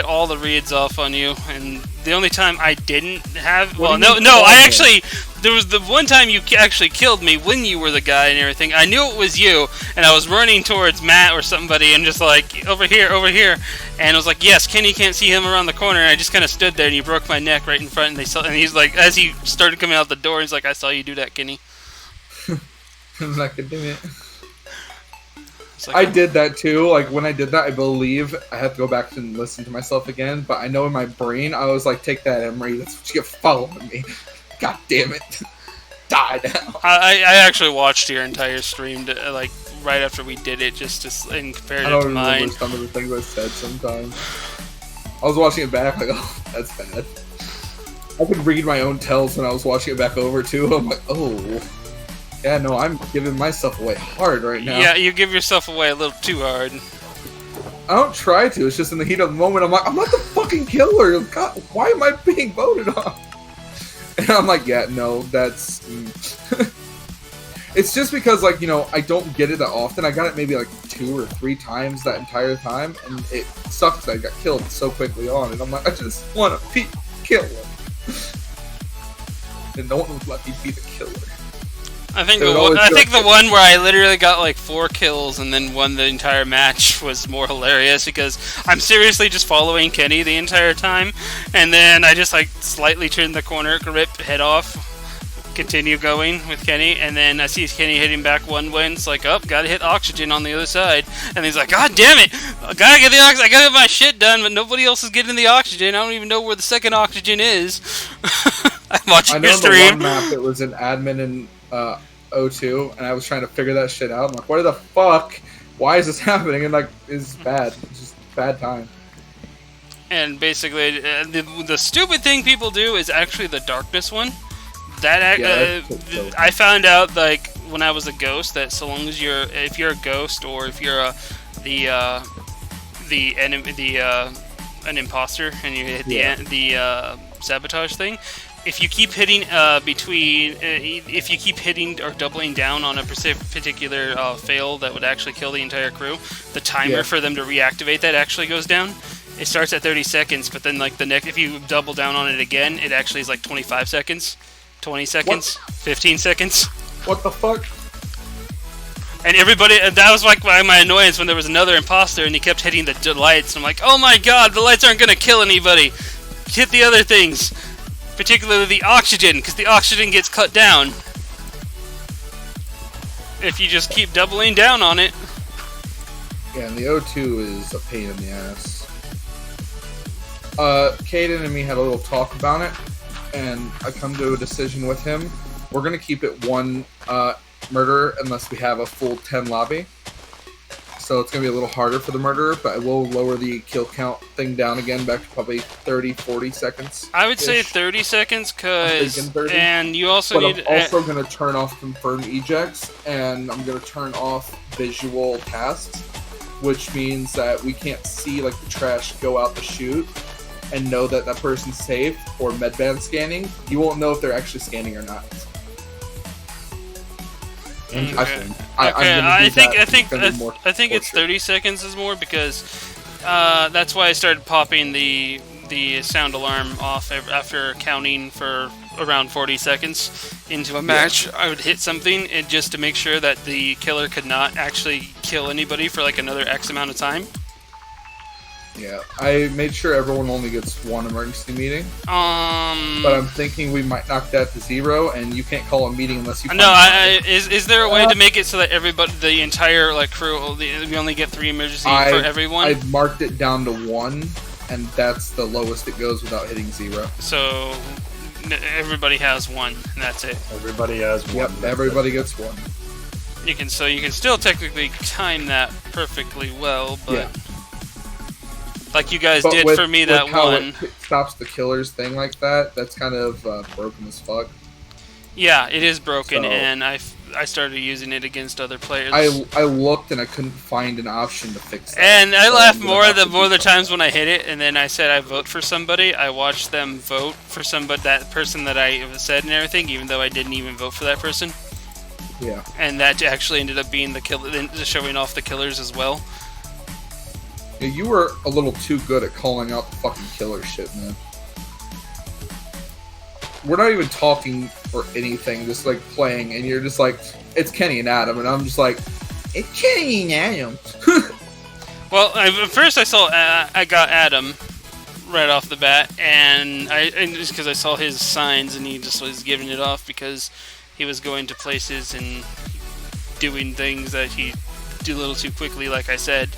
all the reads off on you, and the only time I didn't have, there was the one time you actually killed me when you were the guy and everything. I knew it was you, and I was running towards Matt or somebody, and just like, over here, and I was like, yes, Kenny can't see him around the corner, and I just kind of stood there, and you broke my neck right in front, and he's like, as he started coming out the door, he's like, I saw you do that, Kenny. I'm not gonna do it. Like, I did that too. Like, when I did that, I believe I had to go back and listen to myself again. But I know in my brain, I was like, take that, Emery. That's what you get following me. God damn it. Die now. I actually watched your entire stream, like, right after we did it, just and compared it to mine. I don't remember some of the things I said sometimes. I was watching it back, like, oh, that's bad. I could read my own tells when I was watching it back over, too. I'm like, oh. Yeah, no, I'm giving myself away hard right now. Yeah, you give yourself away a little too hard. I don't try to. It's just in the heat of the moment, I'm like, I'm not the fucking killer. God, why am I being voted on? And I'm like, yeah, no, that's... It's just because, like, you know, I don't get it that often. I got it maybe, like, 2 or 3 times that entire time, and it sucks that I got killed so quickly on it. I'm like, I just want to be killer. And no one would let me be the killer. I think the one where I literally got like 4 kills and then won the entire match was more hilarious, because I'm seriously just following Kenny the entire time, and then I just like slightly turn the corner, rip, head off, continue going with Kenny, and then I see Kenny hitting back one way, and it's like, oh, gotta hit oxygen on the other side, and he's like, God damn it, I gotta get my shit done, but nobody else is getting the oxygen. I don't even know where the second oxygen is. I'm watching your stream. I know the one map, it was an admin in O2, and I was trying to figure that shit out. I'm like, what the fuck? Why is this happening? And like, it's bad. It's just bad time. And basically, the stupid thing people do is actually the darkness one. I found out, like, when I was a ghost, that so long as if you're a ghost, or if you're an imposter and you hit the sabotage thing, if you keep hitting if you keep hitting or doubling down on a particular fail that would actually kill the entire crew, the timer for them to reactivate that actually goes down. It starts at 30 seconds, but then like if you double down on it again, it actually is like 25 seconds, 20 seconds, 15 seconds. What the fuck? And everybody, that was like my annoyance when there was another imposter and he kept hitting the lights. I'm like, oh my god, the lights aren't gonna kill anybody. Hit the other things. Particularly the oxygen, because the oxygen gets cut down if you just keep doubling down on it. Yeah, and the O2 is a pain in the ass. Caden and me had a little talk about it, and I come to a decision with him. We're going to keep it 1 murderer unless we have a full 10 lobby. So it's going to be a little harder for the murderer, but I will lower the kill count thing down again back to probably 30, 40 seconds. I would say 30 seconds, and you also need... I'm also going to turn off confirmed ejects, and I'm going to turn off visual tasks, which means that we can't see like the trash go out the chute and know that that person's safe, or medband scanning. You won't know if they're actually scanning or not. I think it's 30 seconds is more, because that's why I started popping the sound alarm off after counting for around 40 seconds into a match. I would hit something just to make sure that the killer could not actually kill anybody for like another X amount of time. Yeah, I made sure everyone only gets one emergency meeting, but I'm thinking we might knock that to 0, and you can't call a meeting unless you. No, is there a way to make it so that everybody, the entire crew, we only get 3 emergency for everyone? I've marked it down to 1, and that's the lowest it goes without hitting 0. So everybody has 1, and that's it. Everybody has one. Yep, everybody gets 1. You can still technically time that perfectly well, but. Yeah. Like you guys did for me that how one. It stops the killer's thing like that. That's kind of broken as fuck. Yeah, it is broken, So, and I started using it against other players. I looked and I couldn't find an option to fix that. And I laughed more the times when I hit it, and then I said I vote for somebody. I watched them vote for that person that I said and everything, even though I didn't even vote for that person. Yeah. And that actually ended up being showing off the killers as well. Yeah, you were a little too good at calling out the fucking killer shit, man. We're not even talking or anything, just playing, and you're just like, it's Kenny and Adam, and I'm just like, it's Kenny and Adam. Well, at first I got Adam right off the bat, and just because I saw his signs, and he just was giving it off because he was going to places and doing things that he did a little too quickly, like I said.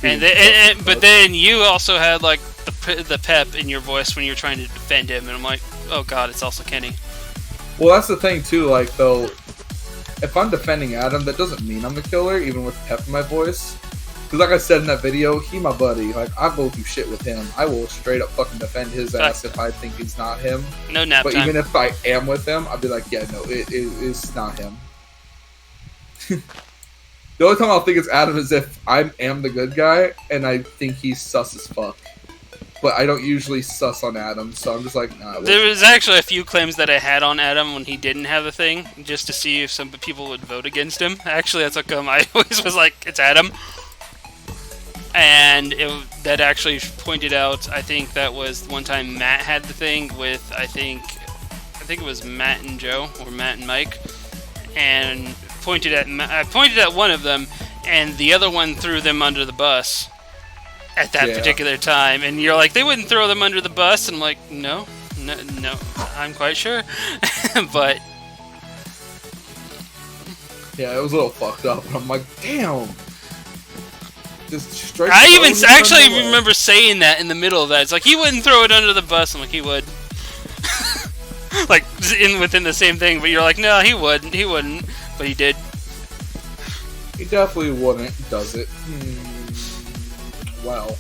But then you also had the pep in your voice when you're trying to defend him, and I'm like, oh god, it's also Kenny. Well, that's the thing too. Though, if I'm defending Adam, that doesn't mean I'm the killer, even with pep in my voice. Because, like I said in that video, he my buddy. I go through shit with him. I will straight up fucking defend his ass if I think it's not him. No nap But time. even if I am with him, I'll be like, yeah, no, it's not him. The only time I'll think it's Adam is if I am the good guy and I think he's sus as fuck. But I don't usually sus on Adam, so I'm just like, nah. There was actually a few claims that I had on Adam when he didn't have the thing, just to see if some people would vote against him. Actually, that's how come I always was like, it's Adam. And that actually pointed out, I think that was one time Matt had the thing with, I think it was Matt and Joe, or Matt and Mike, and I pointed at one of them, and the other one threw them under the bus at that particular time. And you're like, they wouldn't throw them under the bus. And I'm like, no, I'm quite sure. But yeah, it was a little fucked up. And I'm like, damn. Just straight. I even actually remember saying that in the middle of that. It's like, he wouldn't throw it under the bus. I'm like, he would. Within the same thing, but you're like, no, he wouldn't, but he did. He definitely wouldn't, does it? Well.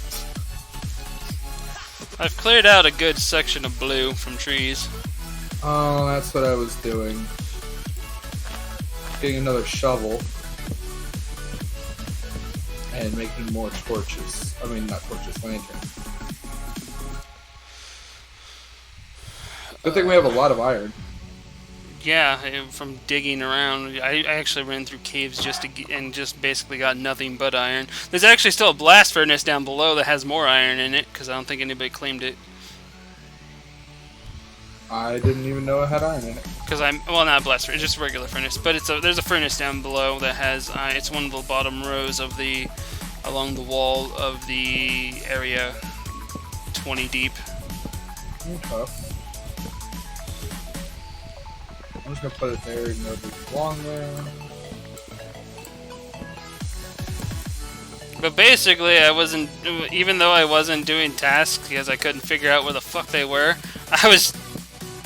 I've cleared out a good section of blue from trees. Oh, that's what I was doing. Getting another shovel. And making more torches. I mean, not torches, lanterns. Good thing we have a lot of iron. Yeah, from digging around, I actually ran through caves and just basically got nothing but iron. There's actually still a blast furnace down below that has more iron in it, because I don't think anybody claimed it. I didn't even know it had iron in it. Because not a blast furnace, just a regular furnace, but there's a furnace down below that has it's one of the bottom rows of along the wall of the area, 20 deep. Okay. I'm just gonna put it there, even though it belongs there. But basically, even though I wasn't doing tasks because I couldn't figure out where the fuck they were, I was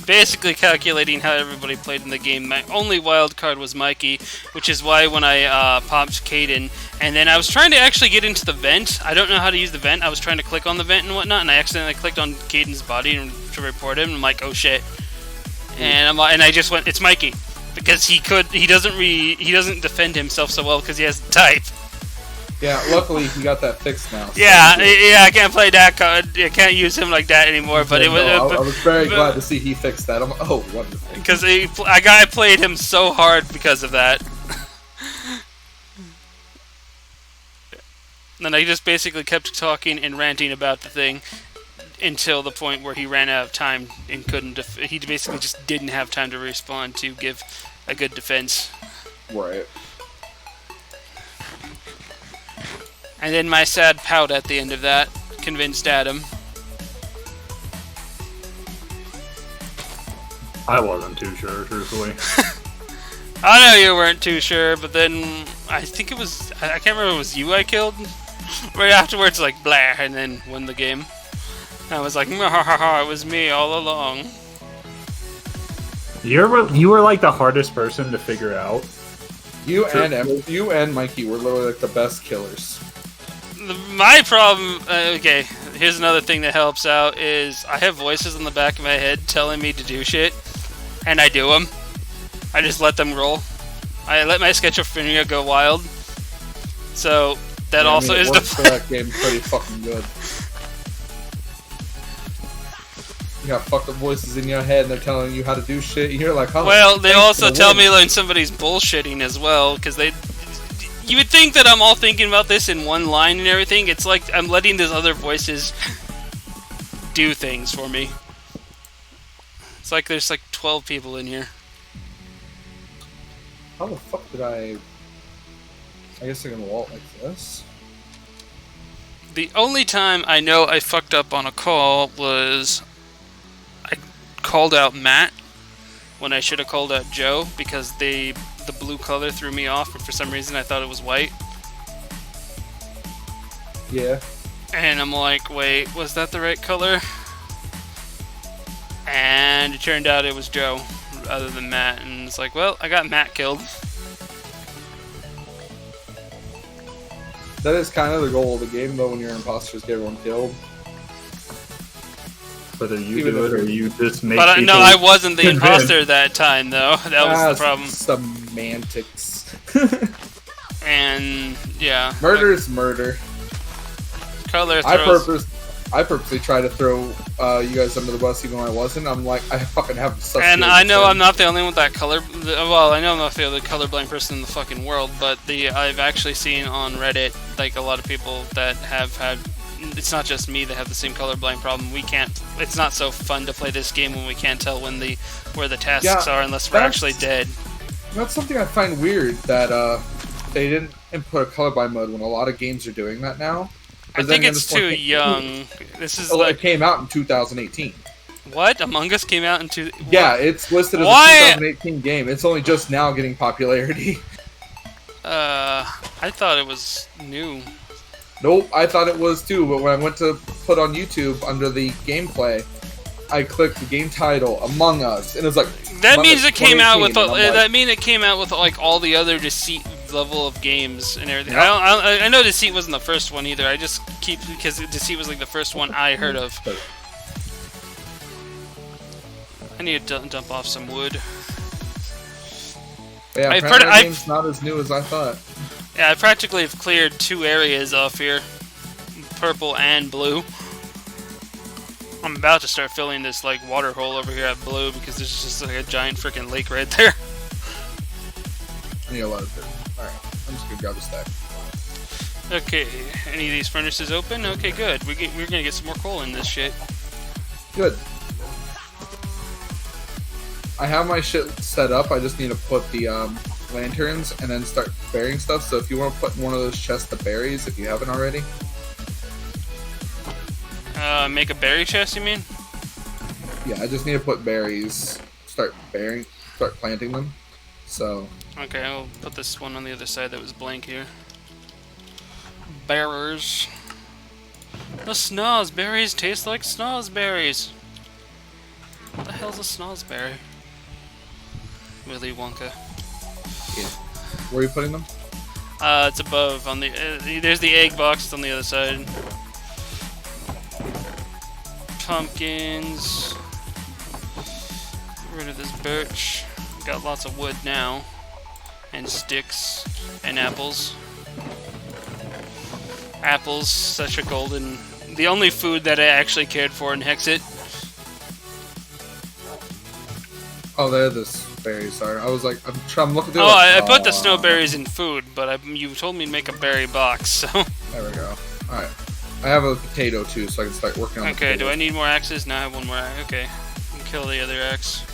basically calculating how everybody played in the game. My only wild card was Mikey, which is why when I popped Caden, and then I was trying to actually get into the vent. I don't know how to use the vent. I was trying to click on the vent and whatnot, and I accidentally clicked on Caden's body to report him. And I'm like, oh shit. And I just went, it's Mikey, because he doesn't defend himself so well because he has type. Yeah, luckily he got that fixed now. So yeah, I can't play that card. I can't use him like that anymore. But I was very glad to see he fixed that. I'm like, oh, wonderful. Because I played him so hard because of that. And I just basically kept talking and ranting about the thing until the point where he ran out of time and couldn't. He basically just didn't have time to respond to give a good defense. Right. And then my sad pout at the end of that convinced Adam. I wasn't too sure, truthfully. I know you weren't too sure, but then I think it was, I can't remember if it was you I killed. Right afterwards, like, blah, and then won the game. I was like, it was me all along. You were like the hardest person to figure out. You and Mikey were literally like the best killers. My problem, okay, here's another thing that helps out, is I have voices in the back of my head telling me to do shit, and I do them. I just let them roll. I let my schizophrenia go wild. So, that Yeah, also I mean, is it the... works for that game pretty fucking good. You got fucked up voices in your head and they're telling you how to do shit, and you're like, oh, Well, they thanks also for the tell win. me when somebody's bullshitting as well, because they... You would think that I'm all thinking about this in one line and everything. It's like I'm letting these other voices do things for me. It's like there's like 12 people in here. How the fuck did I guess I can vault like this. The only time I know I fucked up on a call was I called out Matt when I should have called out Joe because the blue color threw me off, and for some reason I thought it was white. Yeah. And I'm like, wait, was that the right color? And it turned out it was Joe, other than Matt. And it's like, well, I got Matt killed. That is kind of the goal of the game, though, when you're imposters, get everyone killed. Whether you Even do it if or you just make But people no, I wasn't the convinced. imposter that time, though. That was the problem. Semantics. And, yeah. Murder is murder. Color I throws... purposely try to throw you guys under the bus even when I wasn't. I'm like, I fucking have such. And good I know sense. I'm not the only one with that color. Well, I know I'm not the only colorblind person in the fucking world, but I've actually seen on Reddit like a lot of people that have had. It's not just me that have the same colorblind problem. We can't. It's not so fun to play this game when we can't tell where the tasks are unless we're actually dead. That's something I find weird that they didn't input a colorblind mode when a lot of games are doing that now. I But think then it's this one too came- young. This is Well, like it came out in 2018. what? Among Us came out in two. Yeah, it's listed as Why? a 2018 game. It's only just now getting popularity. I thought it was new. Nope, I thought it was too, but when I went to put on YouTube under the gameplay, I clicked the game title, Among Us, and it was like... That Among means Us it came out with 2018, and I'm like, that mean it came out with like all the other Deceit level of games and everything. Yep. I know Deceit wasn't the first one either. I just keep because Deceit was like the first one I heard of. I need to dump off some wood. Yeah, I've apparently heard- that I've- game's not as new as I thought. Yeah, I practically have cleared 2 areas off here, purple and blue. I'm about to start filling this like water hole over here at blue because there's just like a giant freaking lake right there. I need a lot of it. Alright, I'm just gonna grab a stack. Okay, any of these furnaces open? Okay, good. We're gonna get some more coal in this shit. Good. I have my shit set up, I just need to put the lanterns and then start burying stuff, so if you want to put in one of those chests the berries, if you haven't already. Make a berry chest, you mean? Yeah, I just need to put berries, start planting them. So, Okay, I'll put this one on the other side that was blank here. Bearers. The snozberries taste like snozberries. What the hell's a snozberry? Willy Wonka. yeah. Where are you putting them? It's above on the. There's the egg box. It's on the other side. Pumpkins. Get rid of this birch. Got lots of wood now, and sticks, and apples. Apples, such a golden. The only food that I actually cared for in Hexit. Oh, there the berries are. I was like, I'm looking through. Oh, like, I put the snowberries in food, but you told me to make a berry box, so. There we go. Alright. I have a potato too, so I can start working on Okay, the do I need more axes? Now I have one more axe. Okay. I can kill the other axe.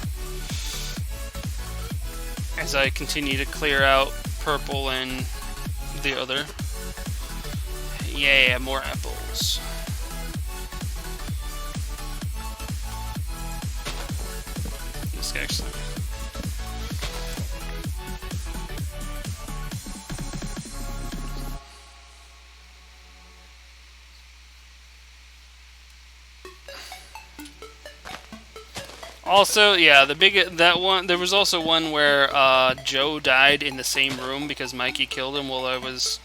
As I continue to clear out purple and the other. Yeah, more apples. actually. Also, yeah, that one. There was also one where Joe died in the same room because Mikey killed him while I was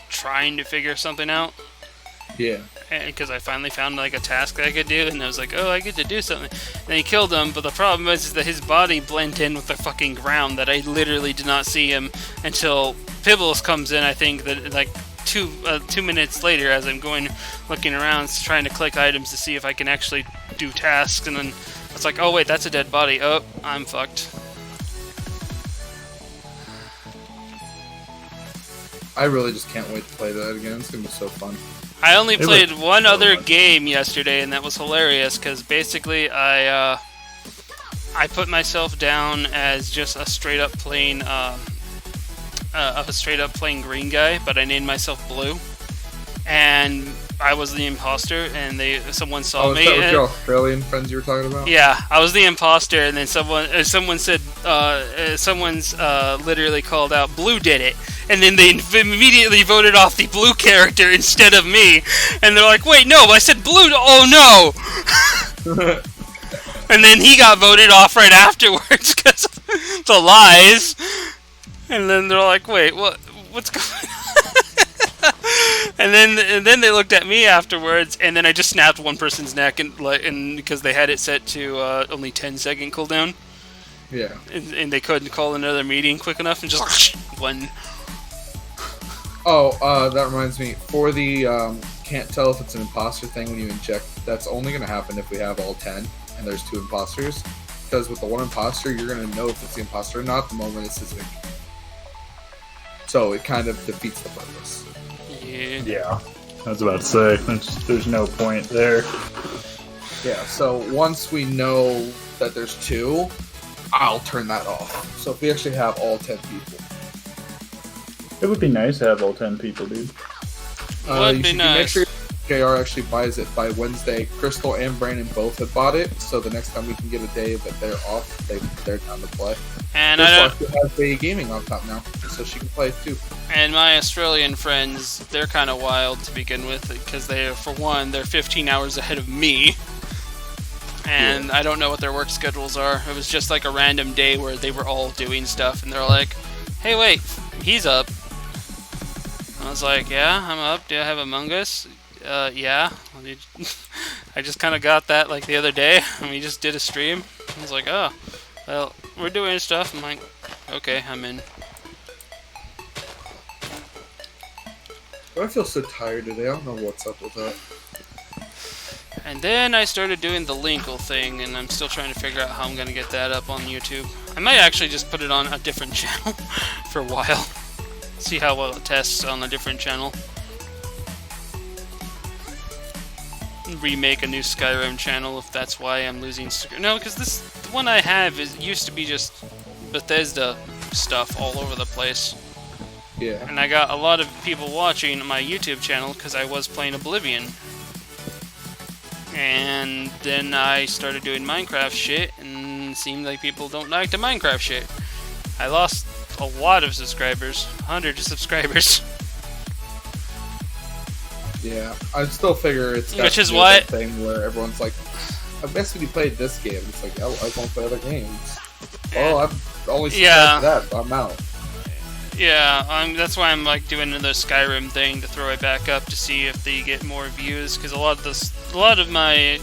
trying to figure something out. Yeah. Because I finally found like a task that I could do, and I was like, oh, I get to do something. And he killed him, but the problem is that his body blended in with the fucking ground. That I literally did not see him until Pibbles comes in. I think that like 2 minutes later, as I'm looking around, trying to click items to see if I can actually do tasks, and then it's like, oh wait, that's a dead body. Oh, I'm fucked. I really just can't wait to play that again. It's gonna be so fun. I only played was one so other much. game yesterday, and that was hilarious because basically I put myself down as just a straight up plain green guy, but I named myself Blue, and I was the imposter, and someone saw Oh, is me. that with and- your Australian friends you were talking about? Yeah, I was the imposter, and then someone said, someone's literally called out, Blue did it, and then they immediately voted off the Blue character instead of me, and they're like, wait, no, I said Blue, oh no! And then he got voted off right afterwards because of the lies, and then they're like, wait, what's going on? And then they looked at me afterwards, and then I just snapped one person's neck, and because they had it set to only 10-second cooldown, Yeah. and they couldn't call another meeting quick enough, and just one. Oh, that reminds me. For the can't tell if it's an imposter thing when you inject, that's only going to happen if we have all 10 and there's 2 imposters. Because with the one imposter, you're going to know if it's the imposter or not the moment it's his victory. So it kind of defeats the purpose. Yeah. Yeah, I was about to say, there's no point there. Yeah, so once we know that there's 2, I'll turn that off. So if we actually have all 10 people. It would be nice to have all 10 people, dude. Would you be should nice. make sure JR actually buys it by Wednesday. Crystal and Brandon both have bought it, so the next time we can get a day that they're off, they're down to play. And I Crystal don't, actually has a gaming on top now, so she can play it too. and my Australian friends, they're kind of wild to begin with, because for one, they're 15 hours ahead of me. And I don't know what their work schedules are. It was just like a random day where they were all doing stuff, and they're like, hey, wait, he's up. I was like, yeah, I'm up. Do I have Among Us? Yeah. I just kind of got that like the other day, and we just did a stream. I was like, oh, well, we're doing stuff. I'm like, okay, I'm in. I feel so tired today. I don't know what's up with that. And then I started doing the Linkle thing, and I'm still trying to figure out how I'm going to get that up on YouTube. I might actually just put it on a different channel for a while. See how well it tests on a different channel. Remake a new Skyrim channel if that's why I'm losing... No, because the one I have used to be just Bethesda stuff all over the place. Yeah. And I got a lot of people watching my YouTube channel because I was playing Oblivion. And then I started doing Minecraft shit, and it seemed like people don't like the Minecraft shit. I lost a lot of subscribers, hundreds of subscribers. Yeah. I still figure it's got Which to is do with what- that thing where everyone's like, I guess when you played this game, it's like, oh, I won't play other games. Oh, I've only Yeah. subscribed to that, so I'm out. Yeah, that's why I'm like doing another Skyrim thing to throw it back up to see if they get more views. Because a lot of my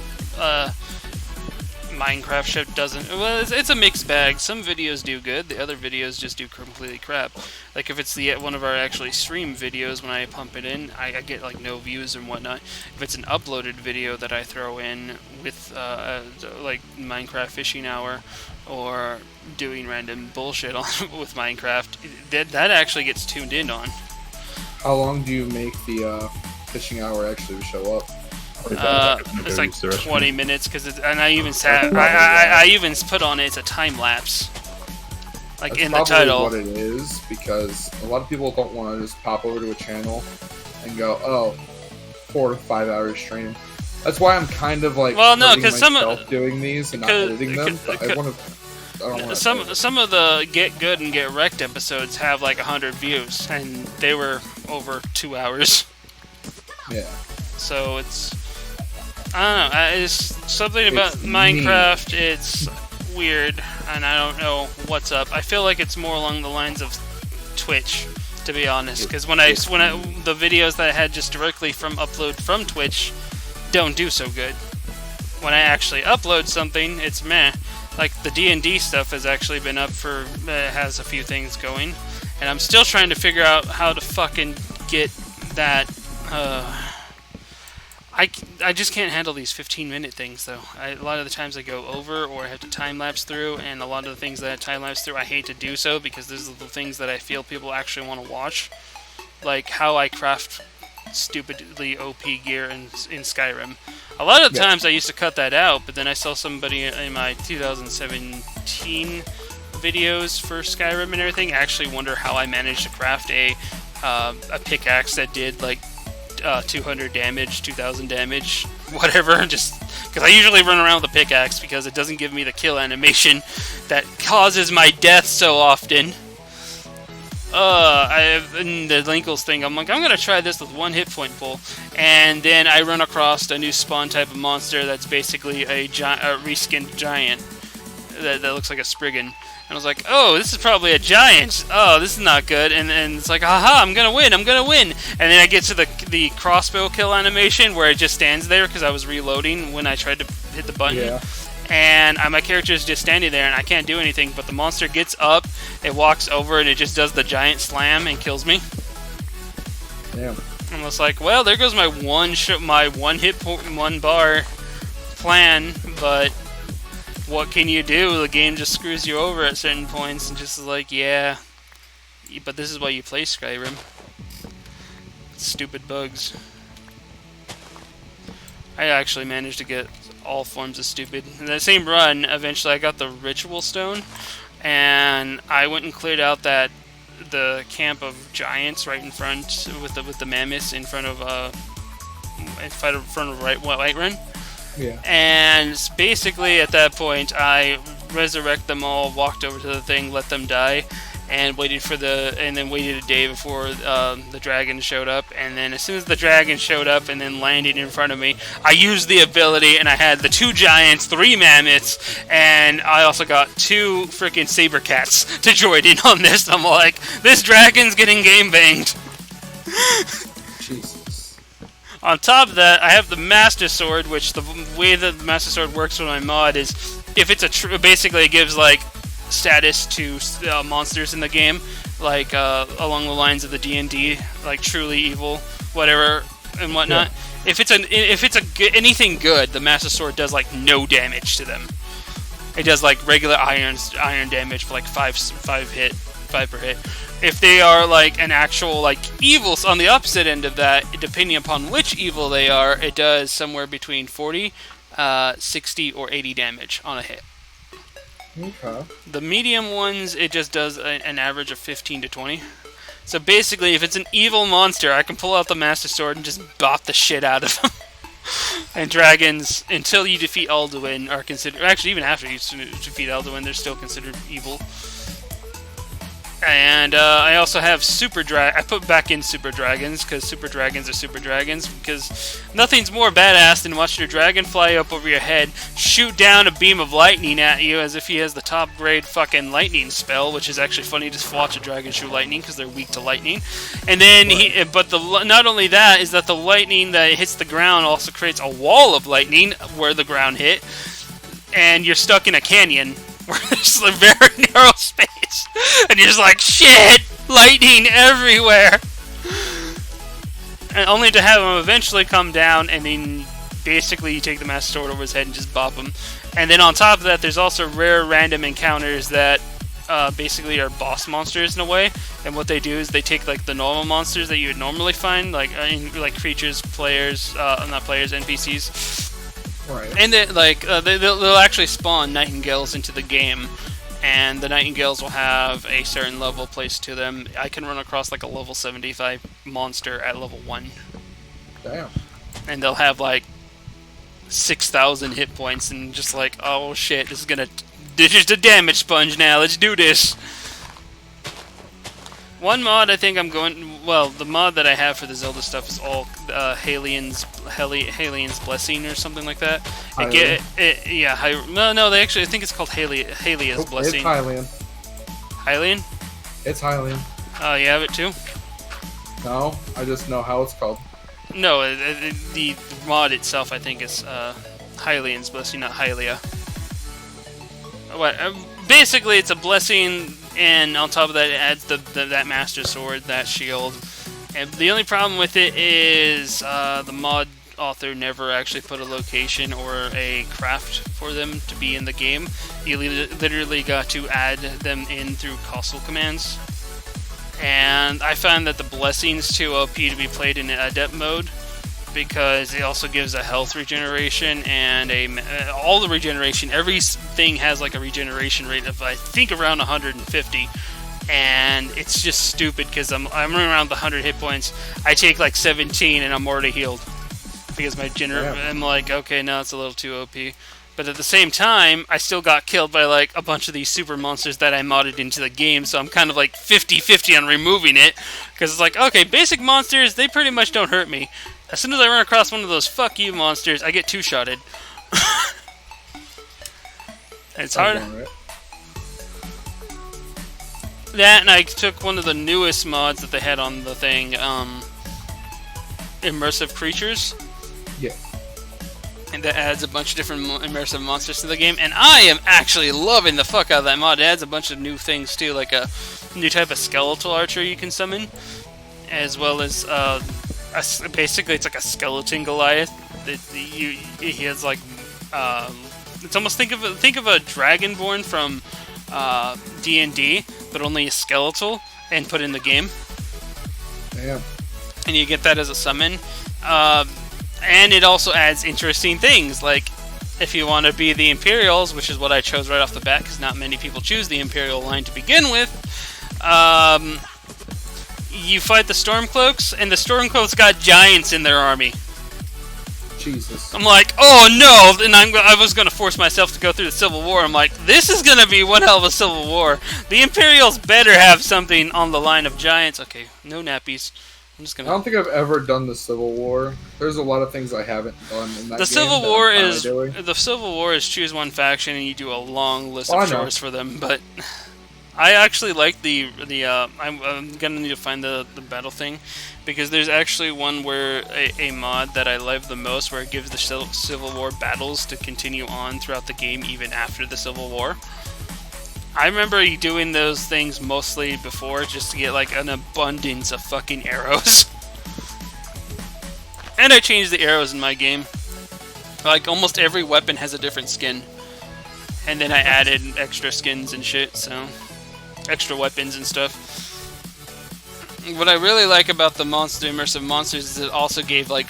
Minecraft shit doesn't. Well, it's a mixed bag. Some videos do good, the other videos just do completely crap. Like if it's one of our actually stream videos, when I pump it in, I get like no views and whatnot. If it's an uploaded video that I throw in with like Minecraft Fishing Hour or doing random bullshit on with Minecraft, that actually gets tuned in on. How long do you make the fishing hour actually show up? It's like 20 minutes and I even I even put on it, it's a time lapse, like That's in the probably title. what it is, because a lot of people don't want to just pop over to a channel and go, oh, 4 to 5 hours stream. That's why I'm kind of like Well, no, hurting 'cause some of- myself doing these and not because- editing them. But I want to. I don't want to. Some of the Get Good and Get Wrecked episodes have like 100 views, and they were over 2 hours. Yeah. So it's, I don't know. It's something about It's Minecraft. It's weird, and I don't know what's up. I feel like it's more along the lines of Twitch, to be honest. Because when the videos that I had just directly from upload from Twitch don't do so good. When I actually upload something, it's meh. Like the D&D stuff has actually been up for has a few things going, and I'm still trying to figure out how to fucking get that. I just can't handle these 15-minute things though. A lot of the times I go over or I have to time lapse through, and a lot of the things that I time lapse through I hate to do so because these are the things that I feel people actually want to watch, like how I craft stupidly OP gear in Skyrim. A lot of the times I used to cut that out, but then I saw somebody in my 2017 videos for Skyrim and everything actually wonder how I managed to craft a pickaxe that did like 200 damage, 2000 damage, whatever, just because I usually run around with a pickaxe because it doesn't give me the kill animation that causes my death so often. In the Linkles thing, I'm like, I'm gonna try this with 1 hit point full, and then I run across a new spawn type of monster that's basically a reskinned giant that looks like a Spriggan. And I was like, oh, this is probably a giant. Oh, this is not good. And it's like, aha, I'm gonna win. And then I get to the crossbow kill animation where it just stands there because I was reloading when I tried to hit the button. Yeah. And my character is just standing there, and I can't do anything. But the monster gets up, it walks over, and it just does the giant slam and kills me. Damn. I'm just like, well, there goes my one hit point, 1 bar plan. But what can you do? The game just screws you over at certain points, and just is like, yeah. But this is why you play Skyrim. Stupid bugs. I actually managed to get all forms of stupid. In that same run, eventually I got the Ritual Stone, and I went and cleared out the camp of giants right in front with the mammoths in front of Whiterun. Yeah. And basically at that point, I resurrect them all, walked over to the thing, let them die, and waited a day before the dragon showed up. And then as soon as the dragon showed up and then landed in front of me, I used the ability, and I had the 2 giants, 3 mammoths, and I also got 2 freaking saber cats to join in on this. I'm like, this dragon's getting game banged. Jesus. On top of that, I have the Master Sword, which the way that the Master Sword works with my mod is, if it's basically it gives like status to monsters in the game, like along the lines of the D&D, like truly evil, whatever and whatnot. Yeah. If it's anything good, the Master Sword does like no damage to them. It does like regular iron damage for like 5 per hit. If they are like an actual like evil on the opposite end of that, depending upon which evil they are, it does somewhere between 40, 60, or 80 damage on a hit. Okay. The medium ones, it just does an average of 15 to 20. So basically, if it's an evil monster, I can pull out the Master Sword and just bop the shit out of them. And dragons, until you defeat Alduin, are considered... Actually, even after you defeat Alduin, they're still considered evil. And I also have I put back in Super Dragons, because Super Dragons are Super Dragons, because nothing's more badass than watching your dragon fly up over your head, shoot down a beam of lightning at you as if he has the top grade fucking lightning spell, which is actually funny to watch a dragon shoot lightning, because they're weak to lightning. And then, not only that, is that the lightning that hits the ground also creates a wall of lightning where the ground hit, and you're stuck in a canyon where there's a very narrow space, and you're just like, shit, lightning everywhere, and only to have him eventually come down, and then basically you take the Master Sword over his head and just bop him. And then on top of that, there's also rare random encounters that basically are boss monsters in a way, and what they do is they take like the normal monsters that you would normally find, like creatures, players, not players, NPCs. Right. And they'll actually spawn nightingales into the game, and the nightingales will have a certain level placed to them. I can run across like a level 75 monster at level 1. Damn. And they'll have like 6,000 hit points and just like, oh shit, this is a damage sponge now. Let's do this. One mod I think I'm going. Well, the mod that I have for the Zelda stuff is all Halien's Blessing or something like that. No, they actually I think it's called Halia's Blessing. It's Hylian. Hylian? It's Hylian. Oh, you have it too? No, I just know how it's called. No, the mod itself I think is Hylian's Blessing, not Hylia. What? Basically, it's a blessing, and on top of that, it adds that Master Sword, that shield. And the only problem with it is the mod author never actually put a location or a craft for them to be in the game. You literally got to add them in through console commands. And I found that the blessing's too OP to be played in adept mode, because it also gives a health regeneration and all the regeneration. Everything has like a regeneration rate of I think around 150, and it's just stupid because I'm around the 100 hit points. I take like 17 and I'm already healed because I'm like, okay, no, it's a little too OP. But at the same time, I still got killed by like a bunch of these super monsters that I modded into the game, so I'm kind of like 50-50 on removing it, because it's like, okay, basic monsters, they pretty much don't hurt me. As soon as I run across one of those fuck you monsters, I get two-shotted. It's hard. That, and I took one of the newest mods that they had on the thing, Immersive Creatures. Yeah. And that adds a bunch of different immersive monsters to the game, and I am actually loving the fuck out of that mod. It adds a bunch of new things too, like a new type of skeletal archer you can summon, as well as basically it's like a skeleton Goliath. He has like it's almost think of a Dragonborn from D&D, but only a skeletal, and put in the game. Yeah. And you get that as a summon. And it also adds interesting things, like if you want to be the Imperials, which is what I chose right off the bat, because not many people choose the Imperial line to begin with, you fight the Stormcloaks, and the Stormcloaks got giants in their army. Jesus. I'm like, oh no! And I was going to force myself to go through the Civil War. I'm like, this is going to be one hell of a Civil War. The Imperials better have something on the line of giants. Okay, no nappies. I'm just gonna... I don't think I've ever done the Civil War. There's a lot of things I haven't done in that the game. The Civil War is choose one faction and you do a long list of chores for them. But I actually like I'm gonna need to find the battle thing, because there's actually one where a mod that I love the most, where it gives the Civil War battles to continue on throughout the game even after the Civil War. I remember doing those things mostly before, just to get like an abundance of fucking arrows. And I changed the arrows in my game. Like almost every weapon has a different skin. And then I added extra skins and shit, so extra weapons and stuff. What I really like about the immersive monsters is it also gave like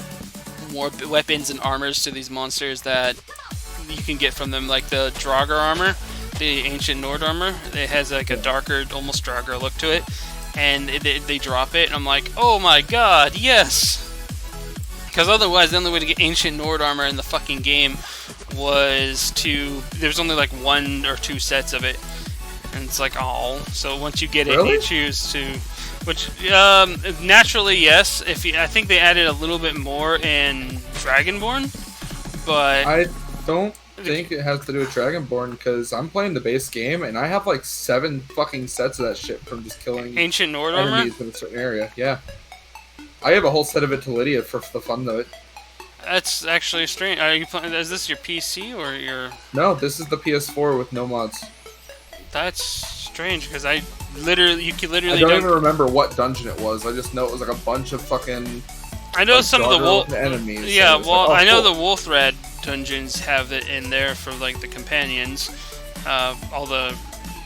more weapons and armors to these monsters that you can get from them, like the Draugr armor. The ancient Nord armor. It has like a darker, almost Draugr look to it, and they drop it, and I'm like, oh my god, yes! Because otherwise, the only way to get ancient Nord armor in the fucking game was there's only like 1 or 2 sets of it, and it's like, oh. So once you get it, you choose to, which naturally, yes. I think they added a little bit more in Dragonborn, but I don't think it has to do with Dragonborn, because I'm playing the base game and I have like 7 fucking sets of that shit from just killing ancient Nord armor enemies in a certain area. Yeah, I have a whole set of it to Lydia for the fun of it. That's actually strange. Are you playing? Is this your PC or your? No, this is the PS4 with no mods. That's strange, because you can literally. I don't even remember what dungeon it was. I just know it was like a bunch of fucking. I know some of the wolf enemies. Yeah, well, I know cool. The Wolfrad dungeons have it in there for like the companions. All the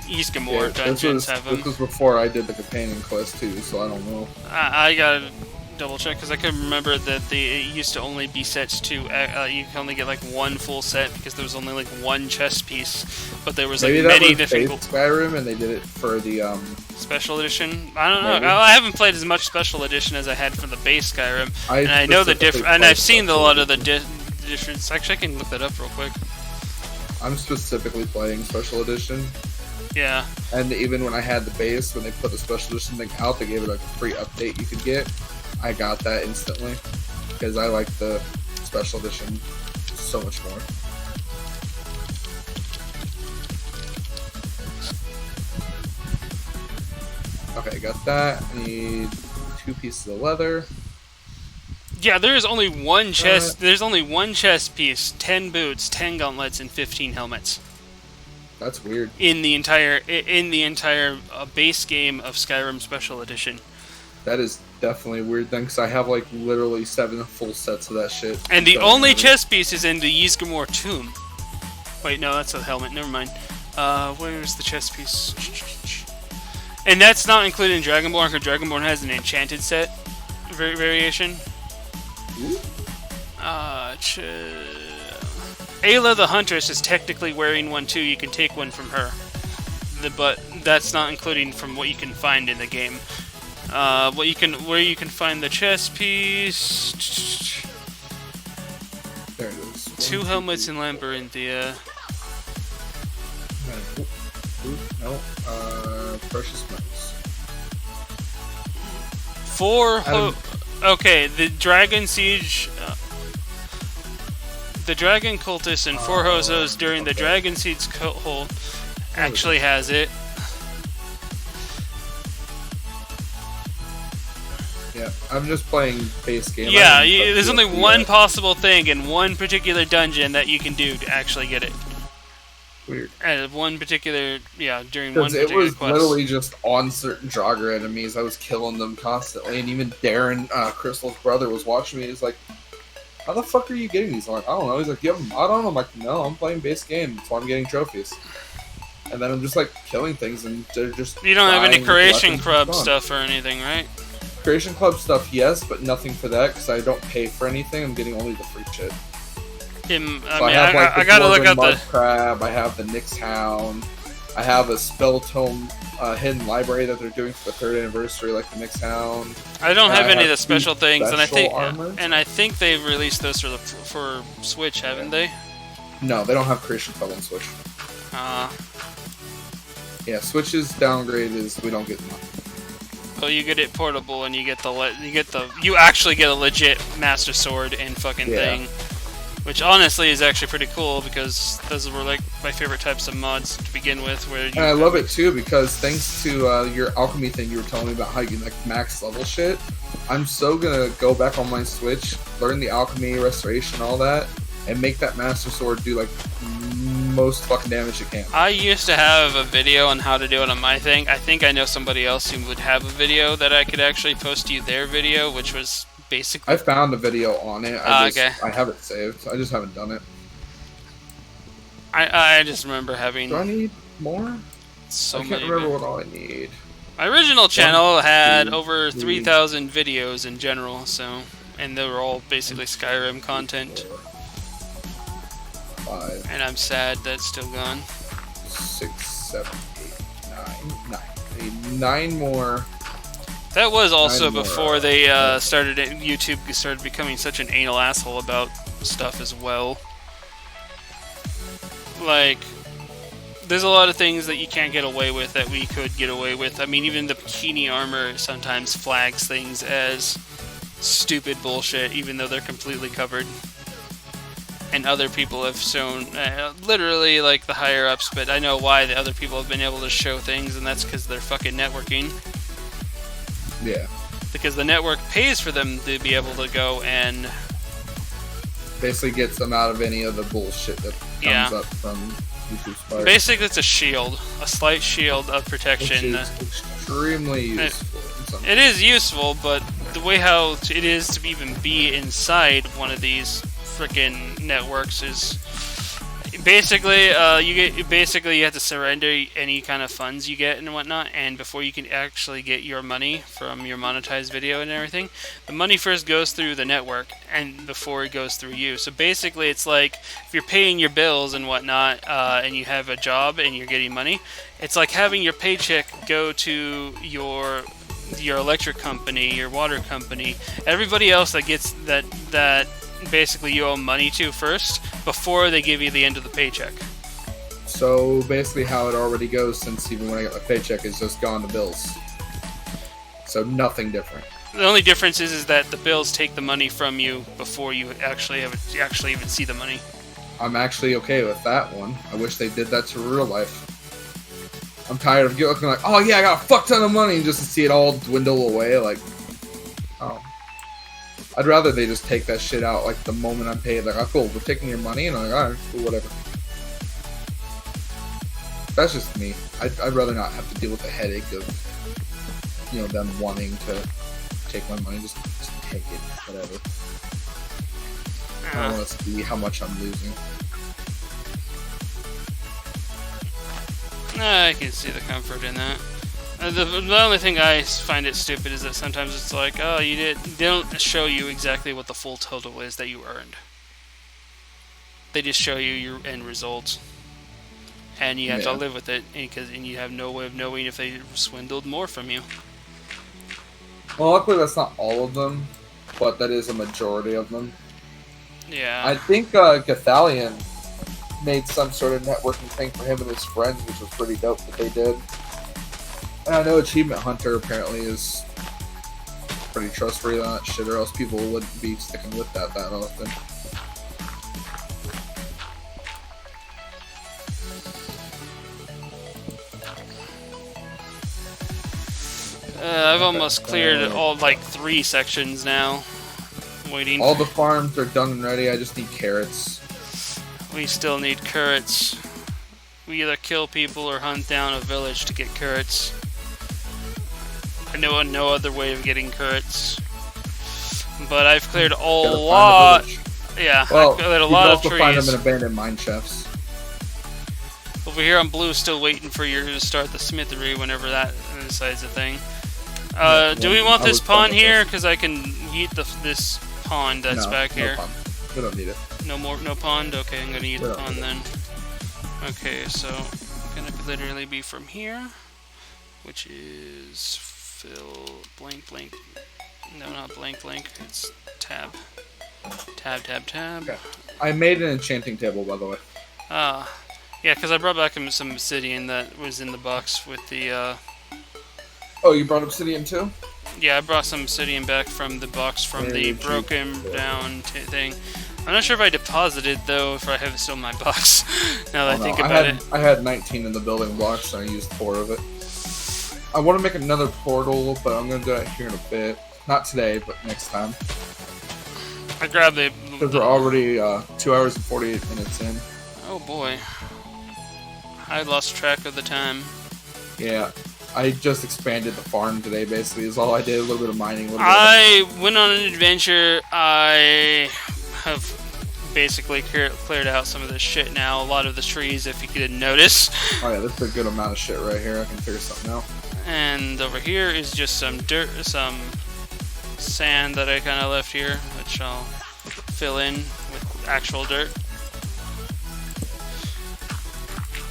Ysgramor dungeons have them. This was before I did the companion quest too, so I don't know. I gotta double check, because I can remember that it used to only be sets to you can only get like 1 full set, because there was only like 1 chess piece, but there was like many different Skyrim, and they did it for the special edition. I don't know. I haven't played as much special edition as I had for the base Skyrim, and I know the difference. And I've seen a lot of the editions. Actually, I can look that up real quick. I'm specifically playing Special Edition. Yeah. And even when I had the base, when they put the Special Edition thing out, they gave it like a free update you could get. I got that instantly. Because I like the Special Edition so much more. Okay, got that. I need 2 pieces of leather. Yeah, there is only one chest. There's only one chest piece, 10 boots, 10 gauntlets, and 15 helmets That's weird. in the entire base game of Skyrim Special Edition. That is definitely a weird thing, because I have like literally 7 full sets of that shit. And the So, only chest piece is in the Ysgramor tomb. Wait, no, that's a helmet. Never mind. Where's the chest piece? And that's not included in Dragonborn, because Dragonborn has an enchanted set variation. Ooh. Ayla the Huntress is technically wearing one too. You can take one from her, but that's not including from what you can find in the game. Where you can find the chest piece. There it is. 2 helmets in Labyrinthia. No. Precious metals. 4 Adam- Okay, the Dragon Siege. The Dragon Cultist and 4 Hozos during the Dragon Siege hold actually has it. Yeah, I'm just playing base game. Yeah, I haven't touched there's only DLC one yet. possible thing in one particular dungeon that you can do to actually get it. Weird. One particular, during one Because it particular was quest. literally just on certain Draugr enemies. I was killing them constantly, and even Darren, Crystal's brother, was watching me. He's like, "How the fuck are you getting these?" I'm like, "I don't know." He's like, "You have a mod on?" I'm like, "No, I'm playing base game. That's why I'm getting trophies." And then I'm just like killing things, and they're just. You don't have any dying with Creation weapons Club gone. stuff or anything, right? Creation Club stuff, yes, but nothing for that because I don't pay for anything. I'm getting only the free shit. I So I have like the I gotta look Dwarven at Mud the. Crab. I have the Nyx Hound. I have a Spell Tome hidden library that they're doing for the 3rd anniversary, like the Nyx Hound. I don't have I any of have the special two things, special armors. and I think they've released those for Switch, haven't they? No, they don't have Creation Club on Switch. Uh, Yeah, Switch's downgrade is we don't get them. well, you get it portable, and you actually get a legit Master Sword and fucking Yeah. thing, which honestly is actually pretty cool because those were like my favorite types of mods to begin with. And I love it too because thanks to your alchemy thing you were telling me about how you can like max level shit, I'm so gonna go back on my Switch, learn the alchemy, restoration, all that, and make that Master Sword do like most fucking damage it can. I used to have a video on how to do it on my thing. I think I know somebody else who would have a video that I could actually post to you their video, which was basically. I found a video on it. Okay. I have it saved. I just haven't done it. I just remember having Do I need more? so I can't many. remember what all I need. My original channel had two, over three. 3,000 videos in general, and they were all basically Skyrim content. 5, And I'm sad that it's still gone. 6, 7, 8, 9. I need 9 more. That was also 9 more, before they YouTube started becoming such an anal asshole about stuff as well. Like, there's a lot of things that you can't get away with that we could get away with. I mean, even the bikini armor sometimes flags things as stupid bullshit, even though they're completely covered. And other people have shown, literally like the higher ups, but I know why the other people have been able to show things, and that's because they're fucking networking. Yeah. Because the network pays for them to be able to go and Basically gets them out of any of the bullshit that comes Yeah. up from YouTube's part. basically it's a shield, a slight shield of Which protection. is extremely useful. in some It is useful, but the way how it is to even be inside one of these frickin' networks is basically you have to surrender any kind of funds you get and whatnot, and before you can actually get your money from your monetized video and everything, the money first goes through the network and before it goes through you. So basically it's like if you're paying your bills and whatnot, and you have a job and you're getting money, it's like having your paycheck go to your electric company, your water company, everybody else that gets that basically you owe money to first before they give you the end of the paycheck. So basically, how it already goes, since even when I get my paycheck, is just gone to bills. So nothing different. The only difference is that the bills take the money from you before you actually even see the money. I'm actually okay with that one. I wish they did that to real life. I'm tired of looking like, oh yeah, I got a fuck ton of money, just to see it all dwindle away. Like, oh, I'd rather they just take that shit out like the moment I'm paid. Like, oh cool, we're taking your money, and I'm like, alright, cool, whatever. That's just me. I'd rather not have to deal with the headache of, you know, them wanting to take my money. Just take it, whatever. I don't want to see how much I'm losing. I can see the comfort in that. The only thing I find it stupid is that sometimes it's like, oh, they don't show you exactly what the full total is that you earned. They just show you your end results. And you have to live with it, and you have no way of knowing if they swindled more from you. Well, luckily that's not all of them, but that is a majority of them. Yeah. I think Gathalion made some sort of networking thing for him and his friends, which was pretty dope that they did. And I know Achievement Hunter apparently is pretty trustworthy on that shit, or else people wouldn't be sticking with that often. I've almost cleared all, like, 3 sections now. Waiting. All the farms are done and ready, I just need carrots. We still need carrots. We either kill people or hunt down a village to get carrots. I know no other way of getting carrots. But I've cleared a lot. Yeah, well, I've cleared a lot of trees. You can also find them in abandoned mine shafts. Over here on blue, still waiting for you to start the smithery whenever that decides a thing. Do we want this pond here? Because I can eat this pond that's back here. Pond. We don't need it. No pond? Okay, I'm gonna eat the pond then. Okay, so gonna literally be from here, which is fill blank. No, not blank. It's tab. Okay. I made an enchanting table, by the way. Yeah, because I brought back some obsidian that was in the box with the. Oh, you brought obsidian too? Yeah, I brought some obsidian back from the box from the broken down thing. I'm not sure if I deposited though, if I have it still in my box. Now that I think about it. I had 19 in the building blocks, and I used 4 of it. I want to make another portal, but I'm going to do that here in a bit. Not today, but next time. I grabbed the... Because we're already 2 hours and 48 minutes in. Oh boy. I lost track of the time. Yeah. I just expanded the farm today, basically, is all I did. A little bit of mining. I went on an adventure. I have basically cleared out some of this shit now. A lot of the trees, if you didn't notice. Oh yeah, that's a good amount of shit right here. I can figure something out. And over here is just some dirt, some sand that I kind of left here, which I'll fill in with actual dirt.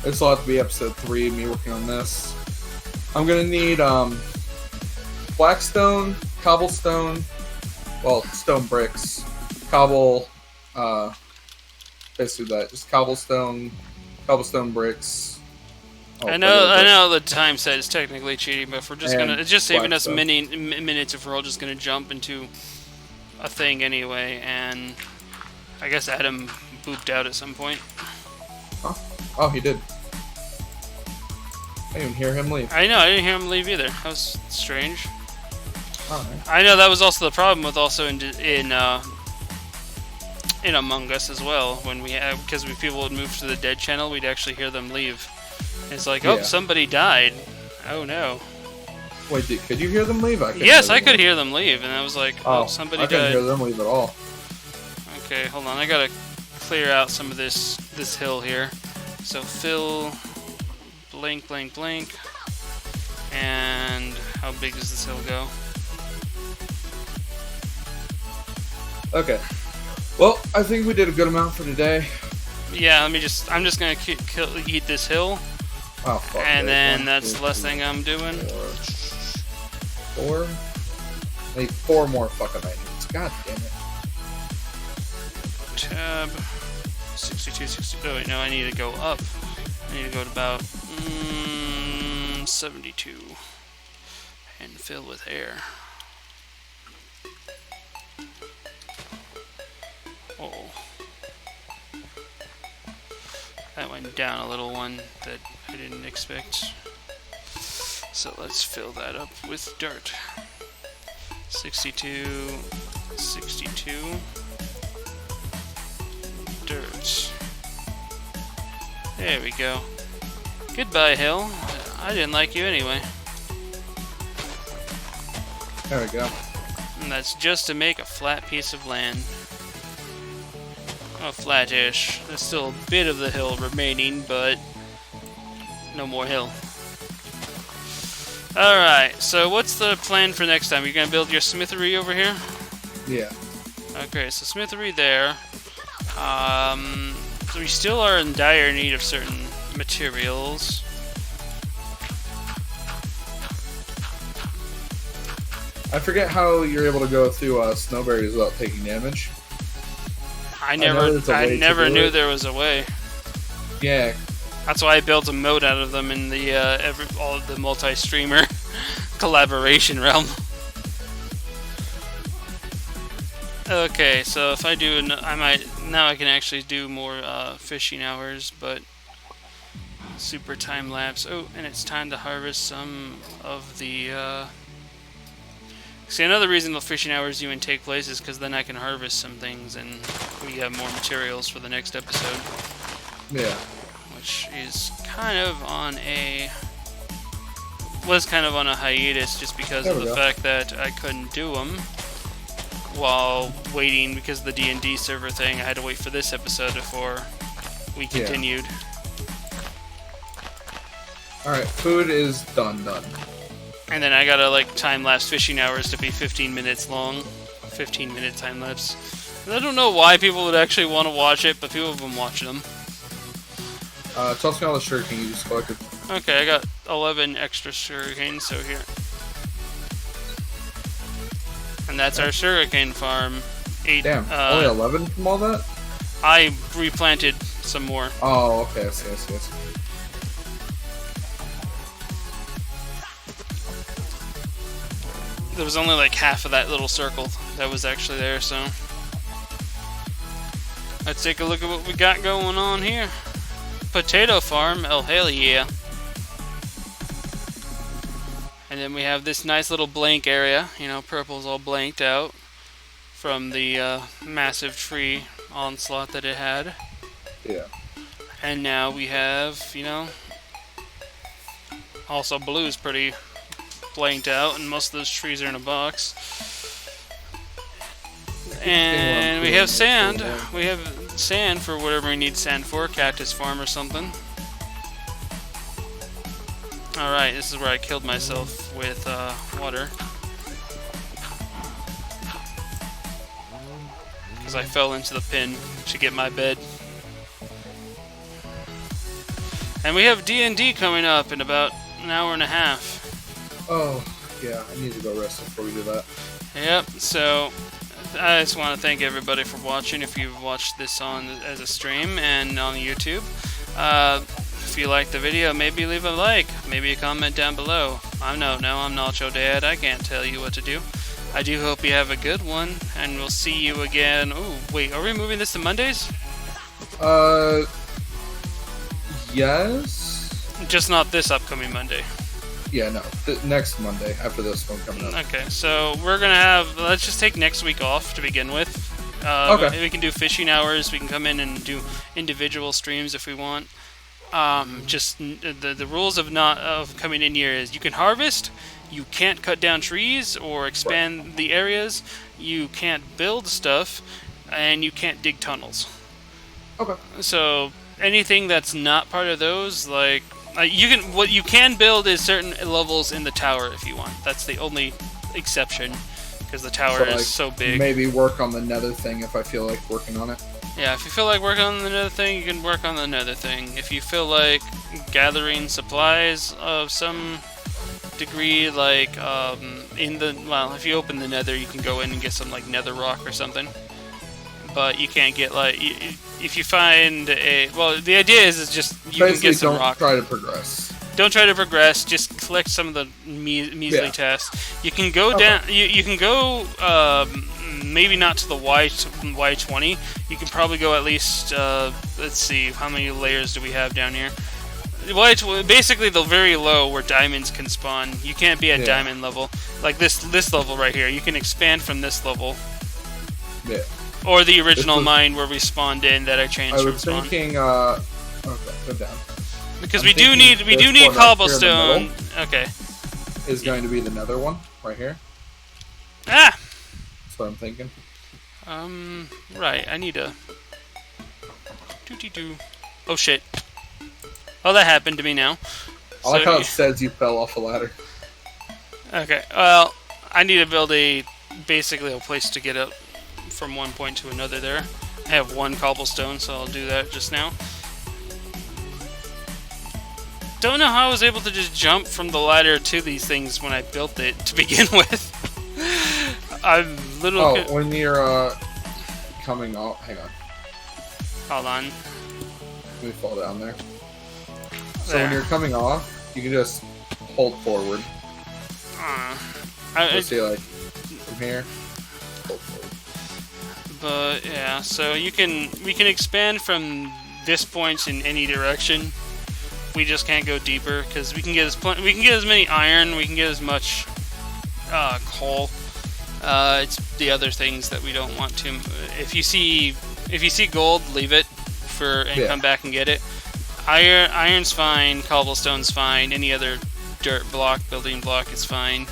This will have to be episode 3, me working on this. I'm gonna need blackstone, cobblestone, well, stone bricks, cobble, basically that, just cobblestone bricks. Oh, I know the time set is technically cheating, but if we're just it's just saving us minutes if we're all just gonna jump into a thing anyway. And I guess Adam booped out at some point. Huh? Oh, he did. I didn't even hear him leave. I know, I didn't hear him leave either. That was strange. Alright. I know that was also the problem with also in Among Us as well, when because when people would move to the dead channel, we'd actually hear them leave. It's like, oh, somebody died. Oh no. Wait, could you hear them leave? Yes, I could hear them leave, and I was like, oh, somebody died. I couldn't hear them leave at all. Okay, hold on. I gotta clear out some of this hill here. So fill blank. And how big does this hill go? Okay. Well, I think we did a good amount for today. Yeah, I'm just gonna eat this hill. Oh, fuck. And then that's the last thing I'm doing. 4? I need 4 more fucking items. God damn it. tab. 62, 60. Oh, wait, no, I need to go up. I need to go to about 72 and fill with air. Oh. That went down a little one that I didn't expect. So let's fill that up with dirt. 62, 62. Dirt. There we go. Goodbye, hill. I didn't like you anyway. There we go. And that's just to make a flat piece of land. Oh, flat-ish. There's still a bit of the hill remaining, but no more hill. Alright, so what's the plan for next time? You're gonna build your smithery over here? Yeah. Okay, so smithery there. So we still are in dire need of certain materials. I forget how you're able to go through snowberries without taking damage. I know there's a way to never do knew it. there was a way. Yeah. That's why I built a mode out of them in the all of the multi-streamer collaboration realm. Okay, so if I do, now I can actually do more fishing hours, but super time lapse. Oh, and it's time to harvest some of the. See, another reason the fishing hours even take place is because then I can harvest some things and we have more materials for the next episode. Yeah. Which is kind of on a... was kind of on a hiatus just because There of we the go. fact that I couldn't do them while waiting because of the D&D server thing. I had to wait for this episode before we continued. Alright, food is done. And then I gotta like time-lapse fishing hours to be 15 minutes long. 15-minute time-lapse. And I don't know why people would actually want to watch it, but people have been watching them. Toss me all the sugarcane you just collected. Okay, I got 11 extra sugarcane, so here. And that's our sugarcane farm. 8. Damn, only 11 from all that? I replanted some more. Oh, okay, I see. There was only like half of that little circle that was actually there, so. Let's take a look at what we got going on here. Potato farm, oh hell yeah. And then we have this nice little blank area, you know, purple's all blanked out from the massive tree onslaught that it had. Yeah. And now we have, you know, also blue's pretty blanked out, and most of those trees are in a box. And we have sand. We have sand for whatever we need sand for, cactus farm or something. Alright, this is where I killed myself with water. Because I fell into the pin to get my bed. And we have D&D coming up in about an hour and a half. Oh, yeah, I need to go rest before we do that. Yep, so I just want to thank everybody for watching. If you've watched this on as a stream and on YouTube, if you liked the video, maybe leave a like, maybe a comment down below. I'm not your dad. I can't tell you what to do. I do hope you have a good one, and we'll see you again. Oh, wait, are we moving this to Mondays? Yes? Just not this upcoming Monday. Yeah, no. Next Monday, after this one coming up. Okay, so we're gonna have. Let's just take next week off to begin with. Okay. We can do fishing hours. We can come in and do individual streams if we want. Just the rules of coming in here is you can harvest, you can't cut down trees or expand the areas, you can't build stuff, and you can't dig tunnels. Okay. So anything that's not part of those, like what you can build is certain levels in the tower if you want. That's the only exception because the tower is so big. Maybe work on the nether thing if I feel like working on it. Yeah, if you feel like working on the nether thing, you can work on the nether thing. If you feel like gathering supplies of some degree, like if you open the nether, you can go in and get some like nether rock or something. but you can't get like if you find a the idea is just you Basically, can get some don't rock. try to progress. Don't try to progress. Just collect some of the measly Yeah. tasks. You can go Okay. down. You can go maybe not to the Y20. You can probably go at least. Let's see, how many layers do we have down here? Basically, the very low where diamonds can spawn. You can't be at Yeah. diamond level like this level right here. You can expand from this level. Yeah. Or the original was- mine where we spawned in that I changed I from was spawn. thinking. Okay, go down. Because I'm we do thinking need this one right here in the cobblestone. middle. Okay. Is going to be the nether one right here. Ah. That's what I'm thinking. Right. I need a. Doo. Oh shit. Oh, that happened to me now. I like So- how it says you fell off a ladder. Okay. Well, I need to build basically a place to get up from one point to another. There. I have one cobblestone, so I'll do that just now. Don't know how I was able to just jump from the ladder to these things when I built it to begin with. I'm little. Oh, when you're coming off. Hang on. Hold on. Let me fall down there. So There. when you're coming off, you can just hold forward. Let's see, like from here. Hold forward. But yeah, so we can expand from this point in any direction. We just can't go deeper because we can get as many iron, we can get as much coal. It's the other things that we don't want to. If you see gold, leave it and Yeah. come back and get it. Iron's fine, cobblestone's fine. Any other dirt block, building block is fine.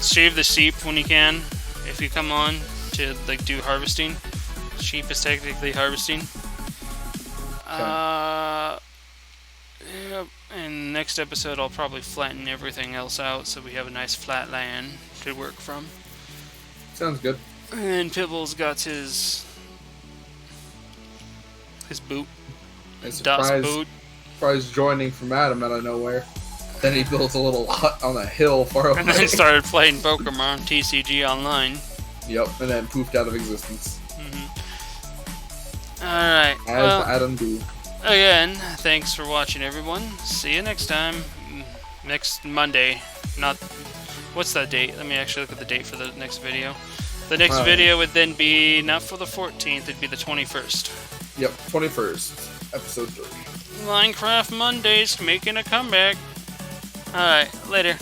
Shave the sheep when you can. If you come on to like do harvesting, sheep is technically harvesting. Yep. And next episode, I'll probably flatten everything else out so we have a nice flat land to work from. Sounds good. And Pibble's got his boot, And dust boot. surprise joining from Adam out of nowhere. Then he builds a little hut on a hill far away. And then started playing Pokemon TCG Online. Yep, and then poofed out of existence. Alright, As well, Adam do. again, thanks for watching, everyone. See you next time. Next Monday. What's that date? Let me actually look at the date for the next video. The next video would then be, not for the 14th, it'd be the 21st. Yep, 21st, episode 3. Minecraft Mondays making a comeback. Alright, later.